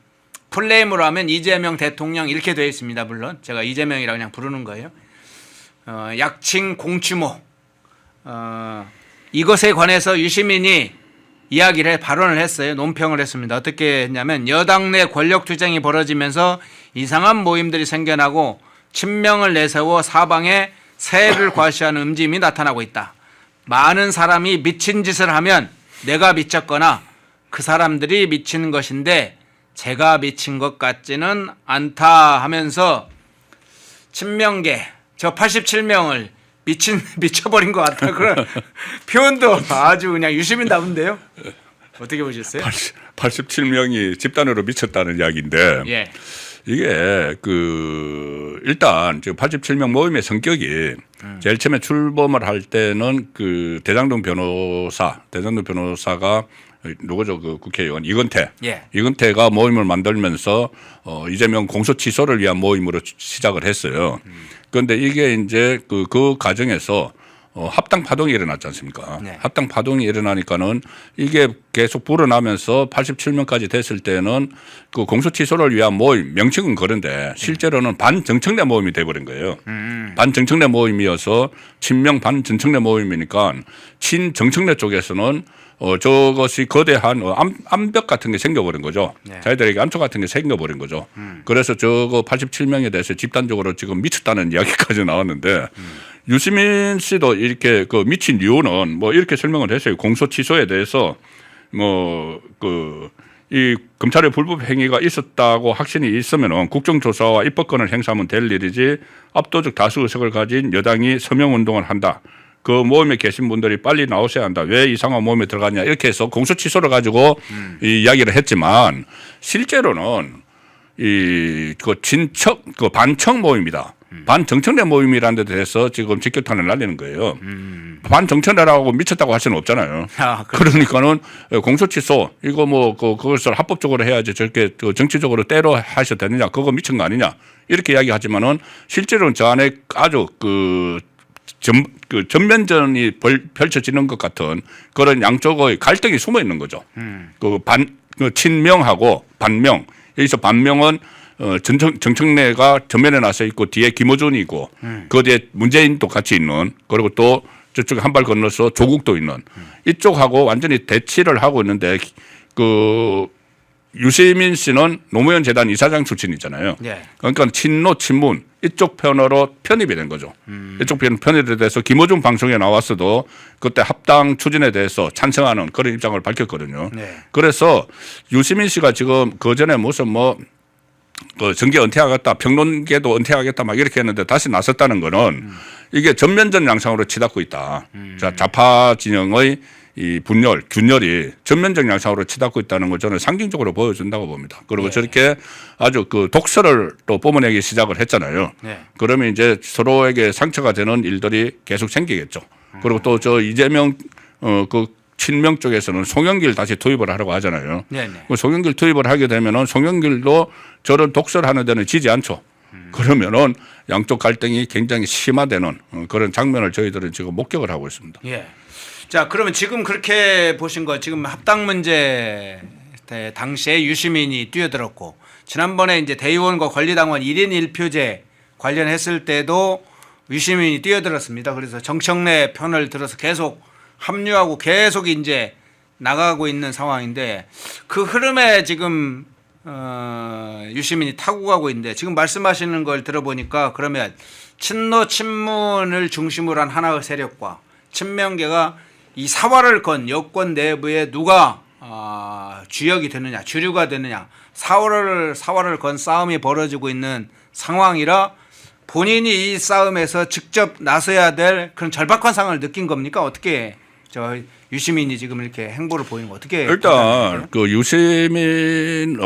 플레임으로 하면 이재명 대통령 이렇게 되어 있습니다. 물론 제가 이재명이라고 그냥 부르는 거예요. 약칭 공추모. 이것에 관해서 유시민이 발언을 했어요. 논평을 했습니다. 어떻게 했냐면 여당 내 권력투쟁이 벌어지면서 이상한 모임들이 생겨나고 친명을 내세워 사방에 세를 과시하는 움직임이 나타나고 있다. 많은 사람이 미친 짓을 하면 내가 미쳤거나 그 사람들이 미친 것인데 제가 미친 것 같지는 않다 하면서 친명계 저 87명을 미쳐버린 것 같다. 그런 표현도 아주 그냥 유시민다운데요. 어떻게 보셨어요? 87명이 집단으로 미쳤다는 이야기인데, 예. 이게 일단 지금 87명 모임의 성격이 제일 처음에 출범을 할 때는 대장동 변호사가 누구죠? 그 국회의원 이건태. 예. 이건태가 모임을 만들면서 이재명 공소 취소를 위한 모임으로 시작을 했어요. 그런데 이게 이제 그 과정에서 합당 파동이 일어났지 않습니까? 네. 합당 파동이 일어나니까는 이게 계속 불어나면서 87명까지 됐을 때는 그 공소 취소를 위한 모임, 명칭은 그런데 실제로는 반정청래 모임이 돼버린 거예요. 반정청래 모임이어서 친명 반정청래 모임이니까 친정청래 쪽에서는 저것이 거대한 암벽 같은 게 생겨버린 거죠. 네. 자기들에게 암초 같은 게 생겨버린 거죠. 그래서 저거 87명에 대해서 집단적으로 지금 미쳤다는 이야기까지 나왔는데 유시민 씨도 이렇게 그 미친 이유는 뭐 이렇게 설명을 했어요. 공소 취소에 대해서 뭐 이 검찰의 불법 행위가 있었다고 확신이 있으면은 국정조사와 입법권을 행사하면 될 일이지 압도적 다수 의석을 가진 여당이 서명 운동을 한다. 그 모임에 계신 분들이 빨리 나오셔야 한다. 왜 이상한 모임에 들어가냐 이렇게 해서 공소 취소를 가지고 이 이야기를 했지만 실제로는 그 친척 그 반청 모임이다. 반정청래 모임이라는 데 대해서 지금 직격탄을 날리는 거예요. 반정청래라고 미쳤다고 할 수는 없잖아요. 그러니까는 공소 취소 이거 뭐 그것을 합법적으로 해야지 저렇게 정치적으로 때로 하셔도 되느냐 그거 미친 거 아니냐 이렇게 이야기하지만은 실제로는 저 안에 아주 전면전이 펼쳐지는 것 같은 그런 양쪽의 갈등이 숨어 있는 거죠. 그 친명하고 반명 여기서 반명은 정청래가 전면에 나서 있고 뒤에 김어준이고 그 뒤에 문재인도 같이 있는 그리고 또 저쪽에 한 발 건너서 조국도 있는 이쪽하고 완전히 대치를 하고 있는데 그 유시민 씨는 노무현 재단 이사장 출신이잖아요. 네. 그러니까 친노 친문 이쪽 편으로 편입이 된 거죠. 이쪽 편입이 돼서 김어준 방송에 나왔어도 그때 합당 추진에 대해서 찬성하는 그런 입장을 밝혔거든요. 네. 그래서 유시민 씨가 지금 그 전에 무슨 그 정계 은퇴하겠다, 평론계도 은퇴하겠다 막 이렇게 했는데 다시 나섰다는 거는 이게 전면전 양상으로 치닫고 있다. 자, 좌파 진영의 이 분열, 균열이 전면적 양상으로 치닫고 있다는 걸 저는 상징적으로 보여준다고 봅니다. 그리고 네. 저렇게 아주 그 독설을 또 뿜어내기 시작을 했잖아요. 네. 그러면 이제 서로에게 상처가 되는 일들이 계속 생기겠죠. 그리고 또 저 이재명 그 친명 쪽에서는 송영길 다시 투입을 하려고 하잖아요. 네. 그 송영길 투입을 하게 되면은 송영길도 저런 독설하는 데는 지지 않죠. 그러면은 양쪽 갈등이 굉장히 심화되는 그런 장면을 저희들은 지금 목격을 하고 있습니다. 예. 자, 그러면 지금 그렇게 보신 거 지금 합당 문제 당시에 유시민이 뛰어들었고 지난번에 이제 대의원과 권리당원 1인 1표제 관련했을 때도 유시민이 뛰어들었습니다. 그래서 정청래 편을 들어서 계속 합류하고 계속 이제 나가고 있는 상황인데 그 흐름에 지금 유시민이 타고 가고 있는데 지금 말씀하시는 걸 들어보니까 그러면 친노 친문을 중심으로 한 하나의 세력과 친명계가 이 사활을 건 여권 내부에 누가 주역이 되느냐 주류가 되느냐 사활을 건 싸움이 벌어지고 있는 상황이라 본인이 이 싸움에서 직접 나서야 될 그런 절박한 상황을 느낀 겁니까? 어떻게 저 유시민이 지금 이렇게 행보를 보이는 거 어떻게 일단 그 유시민은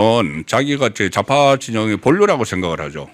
자기가 좌파 진영의 본류라고 생각을 하죠.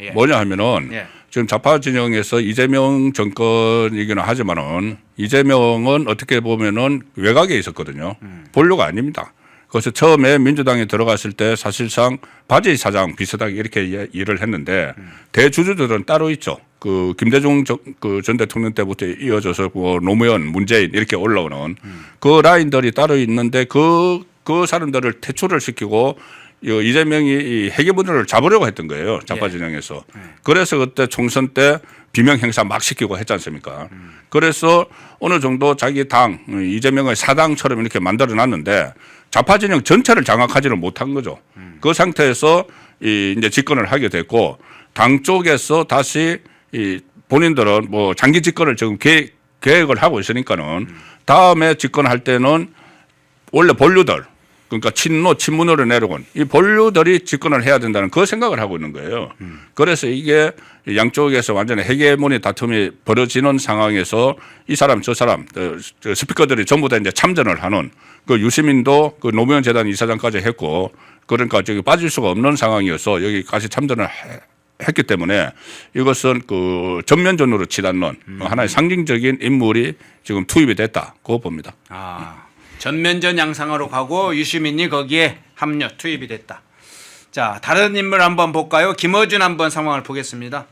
예. 뭐냐 하면은 예. 지금 좌파 진영에서 이재명 정권이기는 하지만은 이재명은 어떻게 보면은 외곽에 있었거든요. 본류가 아닙니다. 그래서 처음에 민주당에 들어갔을 때 사실상 바지 사장 비슷하게 이렇게 일을 했는데 대주주들은 따로 있죠. 그 김대중 전 대통령 때부터 이어져서 뭐 노무현, 문재인 이렇게 올라오는 그 라인들이 따로 있는데 그 사람들을 퇴출을 시키고 이재명이 이 회계분들을 잡으려고 했던 거예요. 좌파 진영에서. 그래서 그때 총선 때 비명 행사 막 시키고 했지 않습니까? 그래서 어느 정도 자기 당 이재명의 사당처럼 이렇게 만들어 놨는데 좌파 진영 전체를 장악하지는 못한 거죠. 그 상태에서 이제 집권을 하게 됐고 당 쪽에서 다시 이 본인들은 뭐 장기 집권을 지금 계획을 하고 있으니까는 다음에 집권할 때는 원래 본류들 그러니까 친노 친문으로 내려온 이 본류들이 집권을 해야 된다는 그 생각을 하고 있는 거예요. 그래서 이게 양쪽에서 완전히 헤게모니 다툼이 벌어지는 상황에서 이 사람 저 사람 스피커들이 전부 다 이제 참전을 하는 그 유시민도 그 노무현 재단 이사장까지 했고 그러니까 저기 빠질 수가 없는 상황이어서 여기까지 참전을 했기 때문에 이것은 그 전면전으로 치닫는 하나의 상징적인 인물이 지금 투입이 됐다고 봅니다. 전면전 양상으로 가고 유시민이 거기에 합류 투입이 됐다. 자, 다른 인물 한번 볼까요? 김어준 한번 상황을 보겠습니다.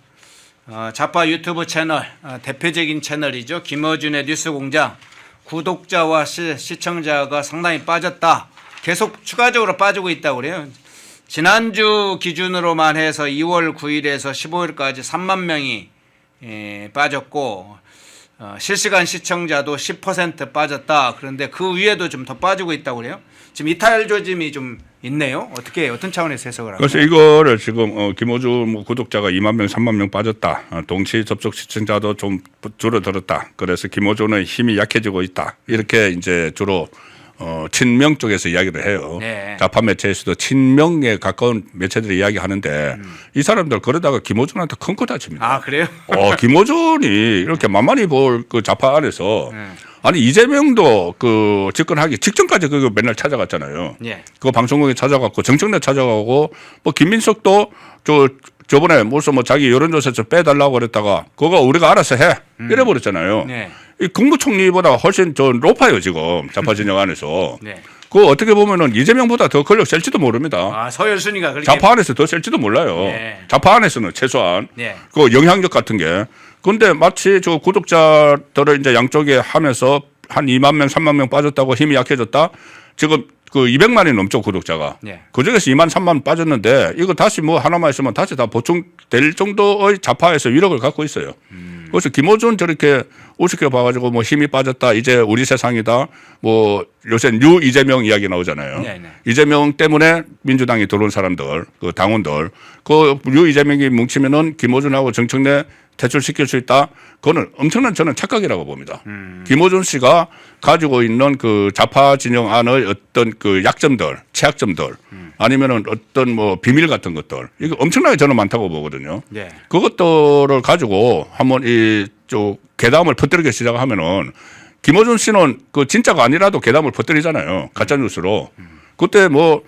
좌파 유튜브 채널 대표적인 채널이죠. 김어준의 뉴스공장 구독자와 시청자가 상당히 빠졌다. 계속 추가적으로 빠지고 있다고 그래요. 지난주 기준으로만 해서 2월 9일에서 15일까지 3만 명이 빠졌고 실시간 시청자도 10% 빠졌다. 그런데 그 위에도 좀 더 빠지고 있다고 그래요. 지금 이탈 조짐이 좀 있네요. 어떤 차원에서 해석을 하고? 그래서 이거를 지금 김호주 뭐 구독자가 2만 명, 3만 명 빠졌다. 동시 접속 시청자도 좀 줄어들었다. 그래서 김호주는 힘이 약해지고 있다. 이렇게 이제 주로 친명 쪽에서 이야기를 해요. 네. 좌파 매체에서도 친명에 가까운 매체들이 이야기하는데 이 사람들 그러다가 김호준한테 큰 거 다칩니다. 아 그래요? 김호준이 이렇게 만만히 볼 그 좌파 안에서 아니 이재명도 그 집권하기 직전까지 그거 맨날 찾아갔잖아요. 예. 그거 방송국에 찾아갔고 정청래 찾아가고 뭐 김민석도 저번에 무슨 뭐 자기 여론조사에서 빼달라고 그랬다가 그거 우리가 알아서 해 이래버렸잖아요. 네. 이 국무총리보다 훨씬 저 높아요 지금 좌파 진영 안에서. 네. 그 어떻게 보면은 이재명보다 더 권력 셀지도 모릅니다. 아 서열순위가 그렇게. 좌파 안에서 더 셀지도 몰라요. 네. 좌파 안에서는 최소한 네. 그 영향력 같은 게. 근데 마치 저 구독자들을 이제 양쪽에 하면서 한 2만 명, 3만 명 빠졌다고 힘이 약해졌다. 지금 그 200만이 넘죠 구독자가. 네. 그 중에서 2만, 3만 빠졌는데 이거 다시 뭐 하나만 있으면 다시 다 보충될 정도의 좌파에서 위력을 갖고 있어요. 그래서 김호준 저렇게 우습게 봐가지고 뭐 힘이 빠졌다. 이제 우리 세상이다. 뭐 요새 뉴 이재명 이야기 나오잖아요. 네네. 이재명 때문에 민주당이 들어온 사람들, 그 당원들, 그 뉴 이재명이 뭉치면은 김호준하고 정청래 퇴출시킬 수 있다. 그거는 엄청난 저는 착각이라고 봅니다. 김호준 씨가 가지고 있는 그 좌파 진영 안의 어떤 그 약점들, 취약점들, 아니면은 어떤 뭐 비밀 같은 것들, 이거 엄청나게 저는 많다고 보거든요. 네. 그것들을 가지고 한번 저 괴담을 퍼뜨리기 시작하면은 김호준 씨는 그 진짜가 아니라도 괴담을 퍼뜨리잖아요. 가짜 뉴스로. 그때 뭐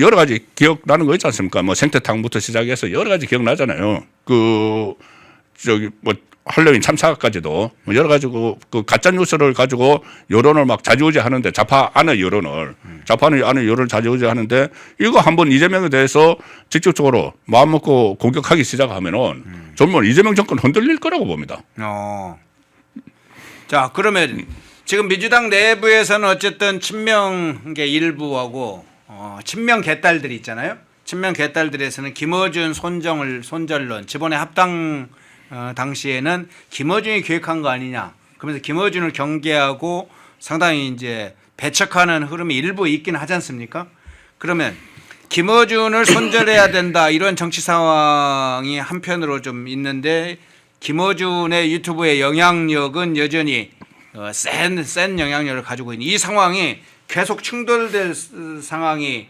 여러 가지 기억나는 거 있지 않습니까? 뭐 생태탕부터 시작해서 여러 가지 기억나잖아요. 뭐 할로윈 참사까지도 뭐 여러 가지 그 가짜 뉴스를 가지고 여론을 막 좌지우지하는데 좌파 안의 여론을 좌파 안의 여론을 좌지우지하는데 이거 한번 이재명에 대해서 직접적으로 마음 먹고 공격하기 시작하면은 정말 이재명 정권 흔들릴 거라고 봅니다. 자 그러면 지금 민주당 내부에서는 어쨌든 친명계 일부하고 친명 개딸들이 있잖아요. 친명 개딸들에서는 김어준 손절론 지번에 합당 당시에는 김어준이 기획한 거 아니냐. 그러면서 김어준을 경계하고 상당히 이제 배척하는 흐름이 일부 있긴 하지 않습니까? 그러면 김어준을 손절해야 된다 이런 정치 상황이 한편으로 좀 있는데 김어준의 유튜브의 영향력은 여전히 센 영향력을 가지고 있는 이 상황이 계속 충돌될 상황이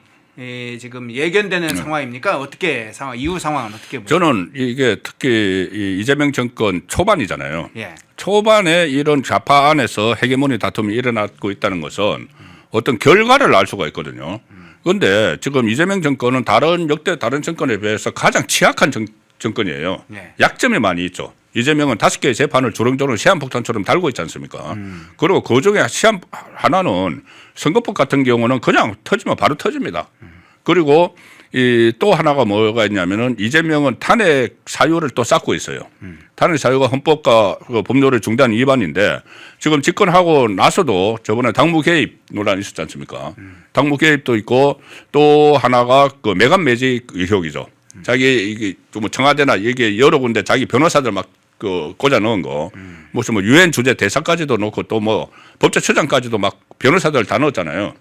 지금 예견되는 상황입니까? 어떻게 이후 상황은 어떻게 보세요? 저는 이게 특히 이재명 정권 초반이잖아요. 예. 초반에 이런 좌파 안에서 헤게모니 다툼이 일어나고 있다는 것은 어떤 결과를 알 수가 있거든요. 그런데 지금 이재명 정권은 역대 다른 정권에 비해서 가장 취약한 정권이에요. 예. 약점이 많이 있죠. 이재명은 5개의 재판을 주렁주렁 시한폭탄처럼 달고 있지 않습니까? 그리고 그 중에 시한 하나는 선거법 같은 경우는 그냥 터지면 바로 터집니다. 그리고 또 하나가 뭐가 있냐면은 이재명은 탄핵 사유를 또 쌓고 있어요. 탄핵 사유가 헌법과 그 법률의 중대한 위반인데 지금 집권하고 나서도 저번에 당무 개입 논란이 있었지 않습니까? 당무 개입도 있고 또 하나가 그 매각 매직 의혹이죠. 자기 이게 뭐 청와대나 이게 여러 군데 자기 변호사들 막 꽂아 넣은 거, 무슨 뭐 유엔 주재 대사까지도 넣고 또 뭐 법제처장까지도 막 변호사들 다 넣었잖아요.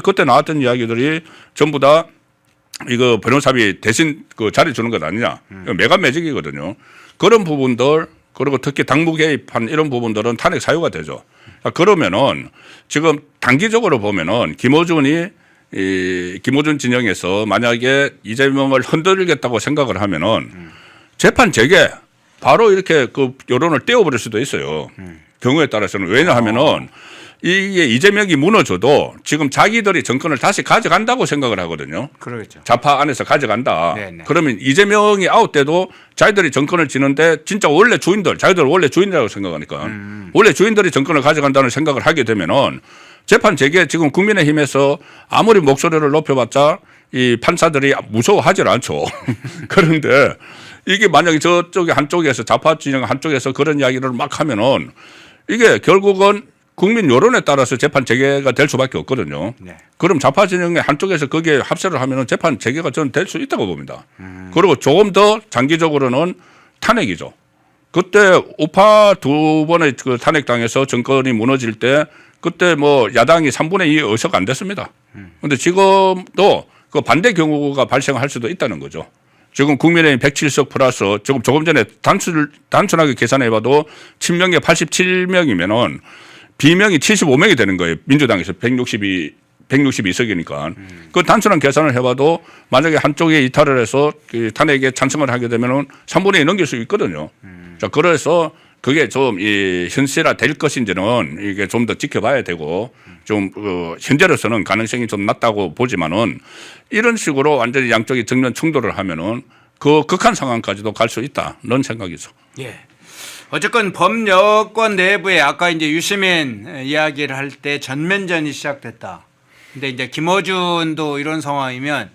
그때 나왔던 이야기들이 전부 다 이거 변호사비 대신 그 자리 주는 것 아니냐. 매각 매직이거든요. 그런 부분들 그리고 특히 당무 개입한 이런 부분들은 탄핵 사유가 되죠. 그러면은 지금 단기적으로 보면은 김어준 진영에서 만약에 이재명을 흔들겠다고 생각을 하면은 재판 재개 바로 이렇게 그 여론을 떼어버릴 수도 있어요. 경우에 따라서는. 왜냐하면은 이게 이재명이 무너져도 지금 자기들이 정권을 다시 가져간다고 생각을 하거든요. 그러겠죠. 좌파 안에서 가져간다. 네네. 그러면 이재명이 아웃돼도 자기들이 정권을 지는데 진짜 원래 자기들 원래 주인이라고 생각하니까 원래 주인들이 정권을 가져간다는 생각을 하게 되면은 재판 재개 지금 국민의힘에서 아무리 목소리를 높여봤자 이 판사들이 무서워하질 않죠. 그런데 이게 만약에 저쪽에 한쪽에서 좌파 진영 한쪽에서 그런 이야기를 막 하면은 이게 결국은 국민 여론에 따라서 재판 재개가 될 수밖에 없거든요. 네. 그럼 좌파 진영의 한쪽에서 거기에 합세를 하면은 재판 재개가 저는 될 수 있다고 봅니다. 그리고 조금 더 장기적으로는 탄핵이죠. 그때 우파 두 번의 그 탄핵당해서 정권이 무너질 때 그때 뭐 야당이 3분의 2 의석 안 됐습니다. 그런데 지금도 그 반대 경우가 발생할 수도 있다는 거죠. 지금 국민의힘 107석 플러스 조금 전에 단순하게 계산해봐도 친명이 87명이면은 비명이 75명이 되는 거예요. 민주당에서 162석이니까. 그 단순한 계산을 해봐도 만약에 한쪽에 이탈을 해서 그 탄핵에 찬성을 하게 되면은 3분의 2 넘길 수 있거든요. 자, 그래서 그게 좀 이 현실화 될 것인지는 이게 좀 더 지켜봐야 되고 좀 현재로서는 가능성이 좀 낮다고 보지만은 이런 식으로 완전히 양쪽이 정면 충돌을 하면은 그 극한 상황까지도 갈 수 있다는 생각이죠. 예. 어쨌건 범여권 내부에 아까 이제 유시민 이야기를 할 때 전면전이 시작됐다. 근데 이제 김어준도 이런 상황이면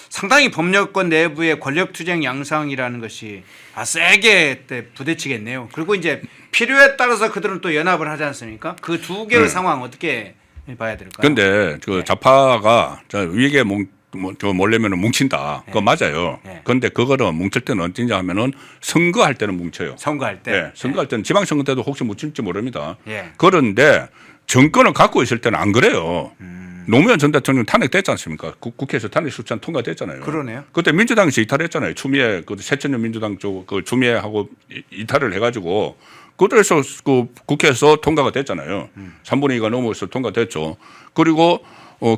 상당히 법여권 내부의 권력투쟁 양상이라는 것이 세게 부딪히겠네요. 그리고 이제 필요에 따라서 그들은 또 연합을 하지 않습니까? 그 두 개의 상황 어떻게 봐야 될까요? 그런데 그 좌파가 위에 몰려면 뭉친다. 그거 맞아요. 그런데 그거는 뭉칠 때는 언제냐 하면은 선거할 때는 뭉쳐요. 선거할 때. 네, 선거할 때는 지방선거 때도 혹시 뭉칠지 모릅니다. 예. 그런데 정권을 갖고 있을 때는 안 그래요. 노무현 전 대통령 탄핵됐지 않습니까? 국회에서 탄핵 소추안 통과됐잖아요. 그러네요. 그때 민주당에서 이탈했잖아요. 추미애 그 새천년 민주당 쪽 그 추미애하고 이탈을 해가지고 그래서 그 국회에서 통과가 됐잖아요. 3분의 2가 넘어서 통과됐죠. 그리고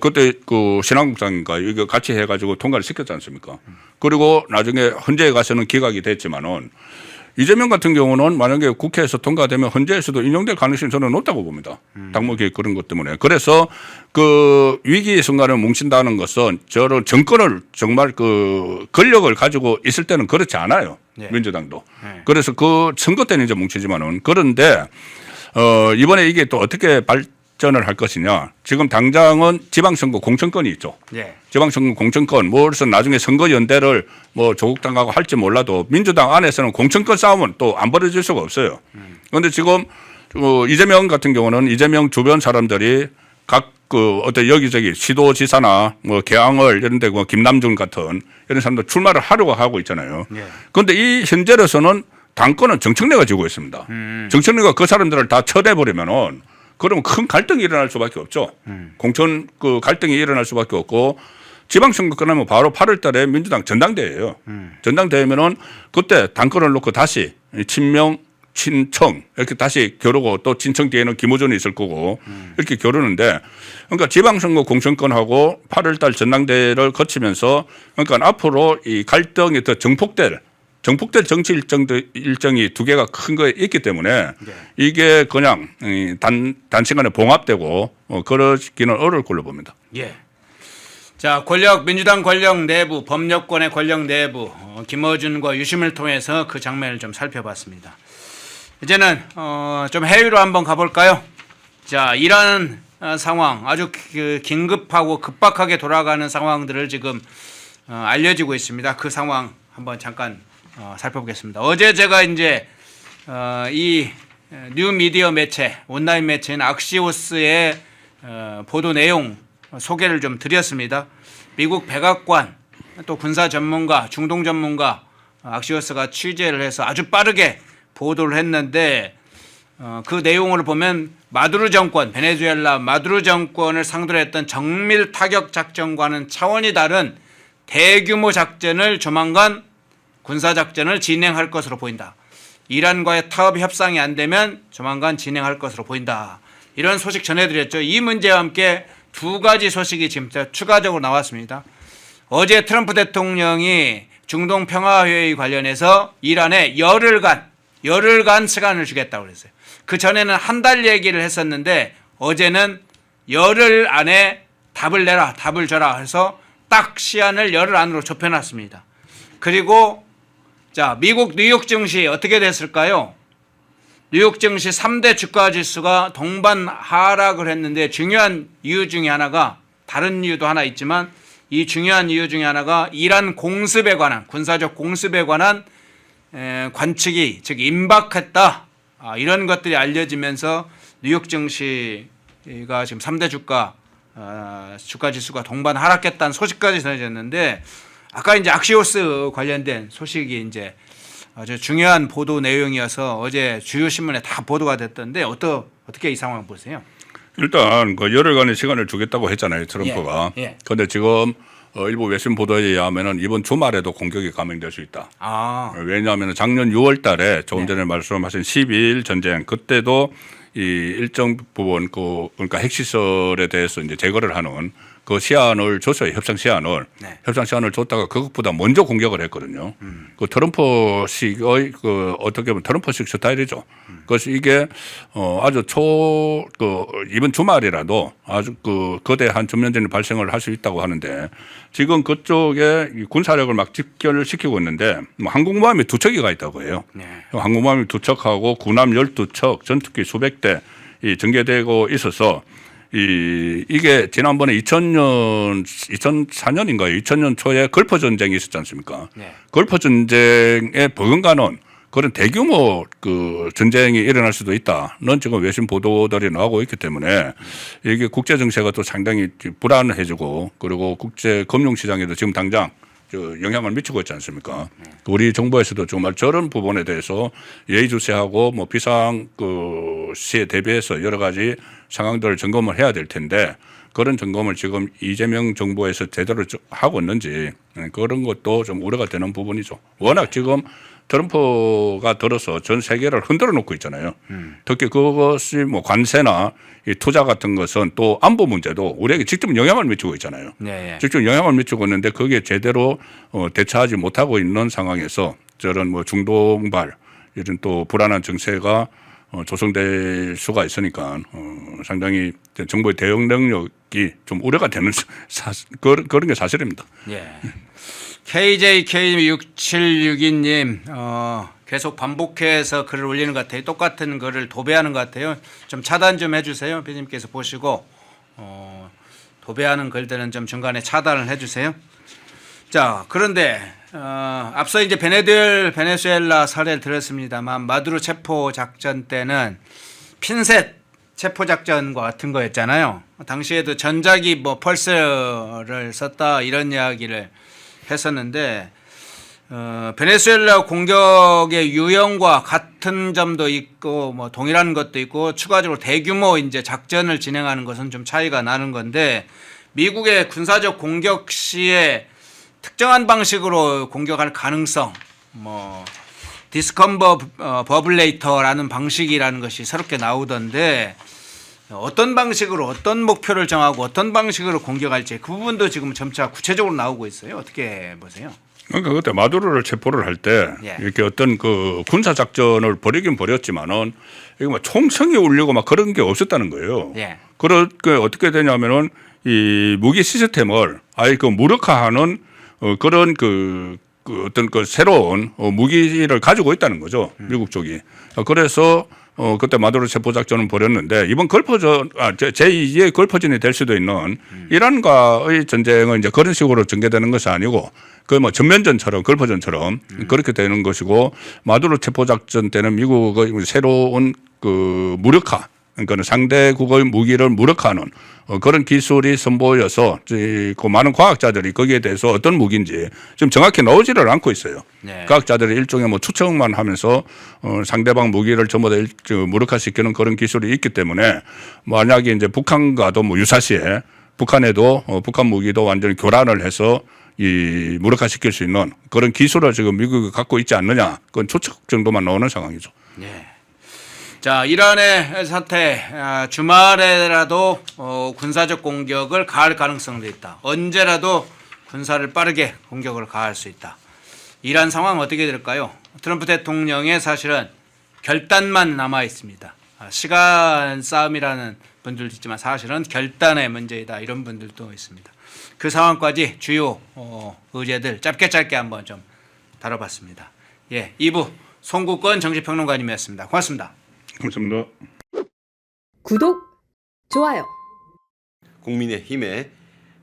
그때 그 신한국당인가 이거 같이 해가지고 통과를 시켰지 않습니까? 그리고 나중에 헌재에 가서는 기각이 됐지만은 이재명 같은 경우는 만약에 국회에서 통과되면 헌재에서도 인용될 가능성이 저는 높다고 봅니다. 당무개혁 그런 것 때문에. 그래서 그 위기의 순간을 뭉친다는 것은 저런 정권을 정말 그 권력을 가지고 있을 때는 그렇지 않아요. 네. 민주당도. 네. 그래서 그 선거 때는 이제 뭉치지만은 그런데 이번에 이게 또 어떻게 발전을 할 것이냐. 지금 당장은 지방선거 공천권이 있죠. 예. 지방선거 공천권, 그래서 나중에 선거연대를 뭐 조국당하고 할지 몰라도 민주당 안에서는 공천권 싸움은 또 안 벌어질 수가 없어요. 그런데 지금 이재명 같은 경우는 이재명 주변 사람들이 각 그 어떤 여기저기 시도지사나 뭐 계양을 이런 데 뭐 김남준 같은 이런 사람들 출마를 하려고 하고 있잖아요. 그런데 이 현재로서는 당권은 정청래가 쥐고 있습니다. 정청래가 그 사람들을 다 쳐내버리면은 그러면 큰 갈등이 일어날 수밖에 없죠. 공천 그 갈등이 일어날 수밖에 없고 지방선거 끝나면 바로 8월 달에 민주당 전당대회예요. 전당대회면은 그때 당권을 놓고 다시 친명, 친청 이렇게 다시 겨루고 또 친청 뒤에는 김어준이 있을 거고 이렇게 겨루는데 그러니까 지방선거 공천권하고 8월 달 전당대회를 거치면서 그러니까 앞으로 이 갈등이 더 정폭될 정치 일정이 두 개가 큰 거에 있기 때문에 이게 그냥 단시간에 봉합되고 그러기는 어려울 걸로 봅니다. 예. 자, 민주당 권력 내부, 범여권의 권력 내부, 김어준과 유심을 통해서 그 장면을 좀 살펴봤습니다. 이제는 좀 해외로 한번 가볼까요? 자, 이란 상황, 아주 긴급하고 급박하게 돌아가는 상황들을 지금 알려지고 있습니다. 그 상황 한번 잠깐 살펴보겠습니다. 어제 제가 이제 이 뉴미디어 매체, 온라인 매체인 악시오스의 보도 내용 소개를 좀 드렸습니다. 미국 백악관 또 군사 전문가, 중동 전문가 악시오스가 취재를 해서 아주 빠르게 보도를 했는데 그 내용을 보면 마두로 정권, 베네수엘라 마두로 정권을 상대로 했던 정밀 타격 작전과는 차원이 다른 대규모 작전을 조만간 군사작전을 진행할 것으로 보인다. 이란과의 타협 협상이 안 되면 조만간 진행할 것으로 보인다. 이런 소식 전해드렸죠. 이 문제와 함께 두 가지 소식이 지금 추가적으로 나왔습니다. 어제 트럼프 대통령이 중동 평화회의 관련해서 이란에 열흘간 시간을 주겠다고 그랬어요. 그 전에는 한 달 얘기를 했었는데 어제는 열흘 안에 답을 내라, 답을 줘라 해서 딱 시한을 열흘 안으로 좁혀놨습니다. 그리고 자, 미국 뉴욕 증시 어떻게 됐을까요? 뉴욕 증시 3대 주가 지수가 동반 하락을 했는데 중요한 이유 중에 하나가 다른 이유도 하나 있지만 이 중요한 이유 중에 하나가 이란 공습에 관한 군사적 공습에 관한 관측이 즉 임박했다. 이런 것들이 알려지면서 뉴욕 증시가 지금 3대 주가 지수가 동반 하락했다는 소식까지 전해졌는데 아까 이제 악시오스 관련된 소식이 이제 아주 중요한 보도 내용이어서 어제 주요 신문에 다 보도가 됐던데 어떻게 이 상황 보세요? 일단 그 열흘간의 시간을 주겠다고 했잖아요, 트럼프가. 예. 그런데 지금 일부 외신 보도에 의하면은 이번 주말에도 공격이 감행될 수 있다. 아, 왜냐하면 작년 6월 달에 조금 전에 말씀하신 12일 전쟁 그때도 이 일정 부분 그러니까 핵시설에 대해서 이제 제거를 하는 그 시한을 줬어요. 협상 시한을. 네. 협상 시한을 줬다가 그것보다 먼저 공격을 했거든요. 그 트럼프식의 그 어떻게 보면 트럼프식 스타일이죠. 그래서 이게 아주 이번 주말이라도 아주 그 거대한 전면전이 발생을 할 수 있다고 하는데 지금 그쪽에 이 군사력을 막 집결을 시키고 있는데 뭐 항공모함이 2척이 있다고 해요. 네. 항공모함이 2척하고 군함 12척, 전투기 수백 대 이 전개되고 있어서 이게 지난번에 2004년인가요? 2000년 초에 걸프 전쟁이 있었지 않습니까? 네. 걸프 전쟁에 버금가는 그런 대규모 그 전쟁이 일어날 수도 있다는 지금 외신 보도들이 나오고 있기 때문에 이게 국제 정세가 또 상당히 불안해지고 그리고 국제 금융 시장에도 지금 당장 영향을 미치고 있지 않습니까? 우리 정부에서도 정말 저런 부분에 대해서 예의주시하고 뭐 비상 그 시에 대비해서 여러 가지 상황들을 점검을 해야 될 텐데 그런 점검을 지금 이재명 정부에서 제대로 하고 있는지 그런 것도 좀 우려가 되는 부분이죠. 워낙 지금 트럼프가 들어서 전 세계를 흔들어 놓고 있잖아요. 특히 그것이 뭐 관세나 이 투자 같은 것은 또 안보 문제도 우리에게 직접 영향을 미치고 있잖아요. 네. 직접 영향을 미치고 있는데 거기에 제대로 대처하지 못하고 있는 상황에서 저런 뭐 중동발 이런 또 불안한 정세가 조성될 수가 있으니까 상당히 정부의 대응 능력이 좀 우려가 되는 그런 게 사실입니다. 예. KJK6762님 계속 반복해서 글을 올리는 것 같아요. 똑같은 글을 도배하는 것 같아요. 좀 차단 좀 해주세요. PD님께서 보시고 도배하는 글들은 좀 중간에 차단을 해주세요. 자, 그런데 앞서 이제 베네수엘라 사례를 들었습니다만 마두로 체포 작전 때는 핀셋 체포 작전과 같은 거였잖아요. 당시에도 전자기 뭐 펄스를 썼다 이런 이야기를 했었는데 베네수엘라 공격의 유형과 같은 점도 있고 뭐 동일한 것도 있고 추가적으로 대규모 이제 작전을 진행하는 것은 좀 차이가 나는 건데 미국의 군사적 공격 시에 특정한 방식으로 공격할 가능성 뭐 디스컴버 버블레이터라는 방식이라는 것이 새롭게 나오던데 어떤 방식으로 어떤 목표를 정하고 어떤 방식으로 공격할지 그 부분도 지금 점차 구체적으로 나오고 있어요. 어떻게 보세요? 그러니까 그때 마두로를 체포를 할 때 예. 이렇게 어떤 그 군사 작전을 벌이긴 벌였지만은 이게 막 총성이 울리고 막 그런 게 없었다는 거예요. 예. 그렇게 어떻게 되냐면은 이 무기 시스템을 아예 그 무력화하는 그런 그 어떤 그 새로운 무기를 가지고 있다는 거죠. 미국 쪽이. 그래서 그때 마두로 체포 작전을 벌였는데 이번 제2의 걸퍼전이 될 수도 있는 이란과의 전쟁은 이제 그런 식으로 전개되는 것이 아니고 그 뭐 전면전처럼 걸퍼전처럼 그렇게 되는 것이고 마두로 체포 작전 때는 미국의 새로운 그 무력화 그러니까 상대국의 무기를 무력화하는 그런 기술이 선보여서 그 많은 과학자들이 거기에 대해서 어떤 무기인지 지금 정확히 나오지를 않고 있어요. 네. 과학자들이 일종의 뭐 추측만 하면서 상대방 무기를 전부 다 무력화시키는 그런 기술이 있기 때문에 만약에 이제 북한과도 뭐 유사시에 북한에도 북한 무기도 완전히 교란을 해서 이 무력화시킬 수 있는 그런 기술을 지금 미국이 갖고 있지 않느냐 그건 추측 정도만 나오는 상황이죠. 네. 자, 이란의 사태 주말에라도 군사적 공격을 가할 가능성도 있다. 언제라도 군사를 빠르게 공격을 가할 수 있다. 이란 상황 어떻게 될까요? 트럼프 대통령의 사실은 결단만 남아 있습니다. 시간 싸움이라는 분들도 있지만 사실은 결단의 문제이다. 이런 분들도 있습니다. 그 상황까지 주요 의제들 짧게 한번 좀 다뤄봤습니다. 예, 2부 송국권 정치평론가님이었습니다. 고맙습니다. 감사합니다. 구독, 좋아요. 국민의힘의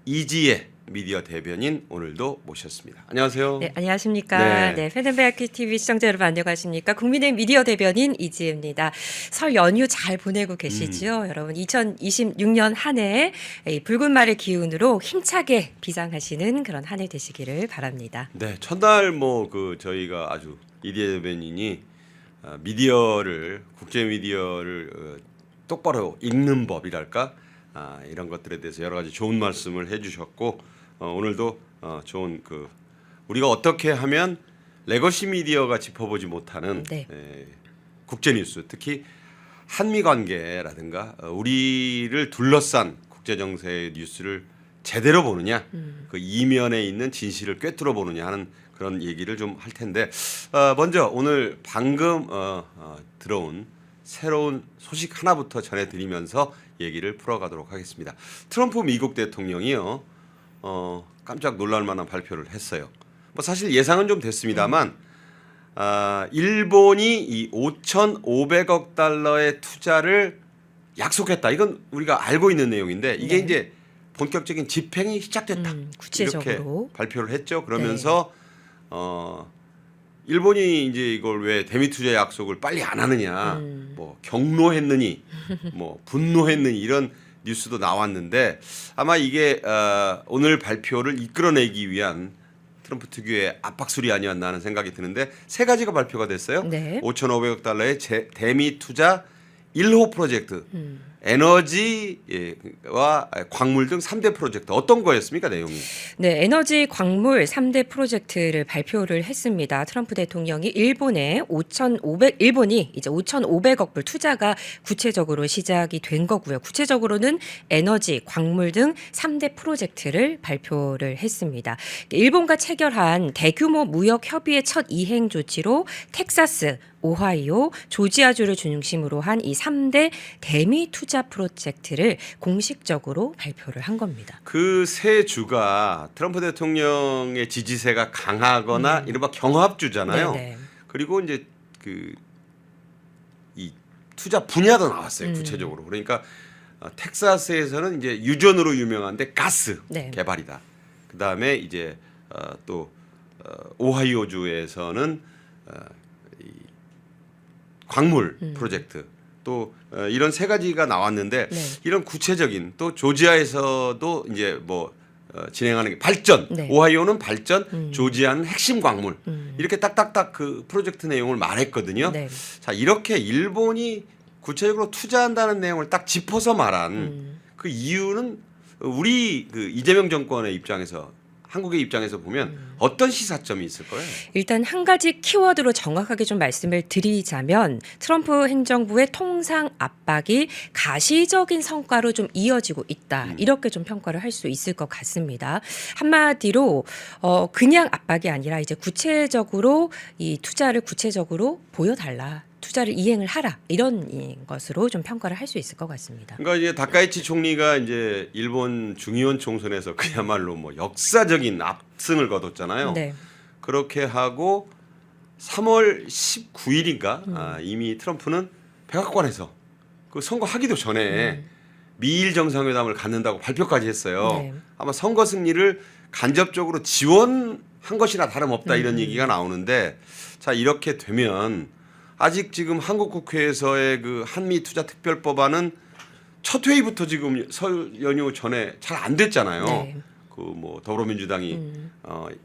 이지혜 미디어 대변인 오늘도 모셨습니다. 안녕하세요. 네, 안녕하십니까. 네, 페덴베아키 TV 시청자 여러분 안녕하십니까. 국민의 미디어 대변인 이지혜입니다. 설 연휴 잘 보내고 계시죠? 여러분 2026년 한 해 붉은 말의 기운으로 힘차게 비상하시는 그런 한 해 되시기를 바랍니다. 네, 첫날 저희가 아주 이디에 대변인이 미디어를 국제 미디어를 똑바로 읽는 법이랄까 이런 것들에 대해서 여러 가지 좋은 말씀을 해주셨고 오늘도 좋은 우리가 어떻게 하면 레거시 미디어가 짚어보지 못하는 네. 국제 뉴스 특히 한미 관계라든가 우리를 둘러싼 국제 정세의 뉴스를 제대로 보느냐 그 이면에 있는 진실을 꿰뚫어 보느냐 하는 그런 얘기를 좀 할 텐데 먼저 오늘 방금 들어온 새로운 소식 하나부터 전해드리면서 얘기를 풀어가도록 하겠습니다. 트럼프 미국 대통령이요 깜짝 놀랄 만한 발표를 했어요. 뭐 사실 예상은 좀 됐습니다만 일본이 이 5,500억 달러의 투자를 약속했다. 이건 우리가 알고 있는 내용인데 이게 네. 이제 본격적인 집행이 시작됐다. 구체적으로 이렇게 발표를 했죠. 그러면서 일본이 이제 이걸 왜 대미 투자 약속을 빨리 안 하느냐, 뭐 경로했느니, 뭐 분노했느니 이런 뉴스도 나왔는데 아마 이게 오늘 발표를 이끌어내기 위한 트럼프 특유의 압박술이 아니었나 하는 생각이 드는데 세 가지가 발표가 됐어요. 네. 5,500억 달러의 대미 투자 1호 프로젝트 에너지와 광물 등 3대 프로젝트 어떤 거였습니까 내용이? 네, 에너지 광물 3대 프로젝트를 발표를 했습니다. 트럼프 대통령이 일본이 이제 5,500억 불 투자가 구체적으로 시작이 된 거고요. 구체적으로는 에너지, 광물 등 3대 프로젝트를 발표를 했습니다. 일본과 체결한 대규모 무역 협의의 첫 이행 조치로 텍사스, 오하이오, 조지아주를 중심으로 한 이 3대 대미 투자 프로젝트를 공식적으로 발표를 한 겁니다. 그 세 주가 트럼프 대통령의 지지세가 강하거나 이른바 경합주잖아요. 네네. 그리고 이제 이 투자 분야도 나왔어요. 구체적으로. 그러니까 텍사스에서는 이제 유전으로 유명한데 가스 네. 개발이다. 그다음에 이제 또 오하이오주에서는 이 광물 프로젝트 또 이런 세 가지가 나왔는데 네. 이런 구체적인 또 조지아에서도 이제 뭐 진행하는 게 발전, 네. 오하이오는 발전, 조지아는 핵심 광물 이렇게 딱딱딱 그 프로젝트 내용을 말했거든요. 네. 자 이렇게 일본이 구체적으로 투자한다는 내용을 딱 짚어서 말한 그 이유는 우리 그 이재명 정권의 입장에서 한국의 입장에서 보면 어떤 시사점이 있을 거예요? 일단 한 가지 키워드로 정확하게 좀 말씀을 드리자면 트럼프 행정부의 통상 압박이 가시적인 성과로 좀 이어지고 있다. 이렇게 좀 평가를 할 수 있을 것 같습니다. 한마디로 그냥 압박이 아니라 이제 구체적으로 이 투자를 구체적으로 보여달라. 투자를 이행을 하라 이런 것으로 좀 평가를 할 수 있을 것 같습니다. 그러니까 이제 다카이치 총리가 이제 일본 중의원 총선에서 그야말로 뭐 역사적인 압승을 거뒀잖아요. 네. 그렇게 하고 3월 19일인가 이미 트럼프는 백악관에서 그 선거하기도 전에 미일 정상회담을 갖는다고 발표까지 했어요. 네. 아마 선거 승리를 간접적으로 지원한 것이나 다름없다 이런 얘기가 나오는데 자 이렇게 되면 아직 지금 한국 국회에서의 그 한미 투자 특별법안은 첫 회의부터 지금 설 연휴 전에 잘 안 됐잖아요. 네. 그 뭐 더불어민주당이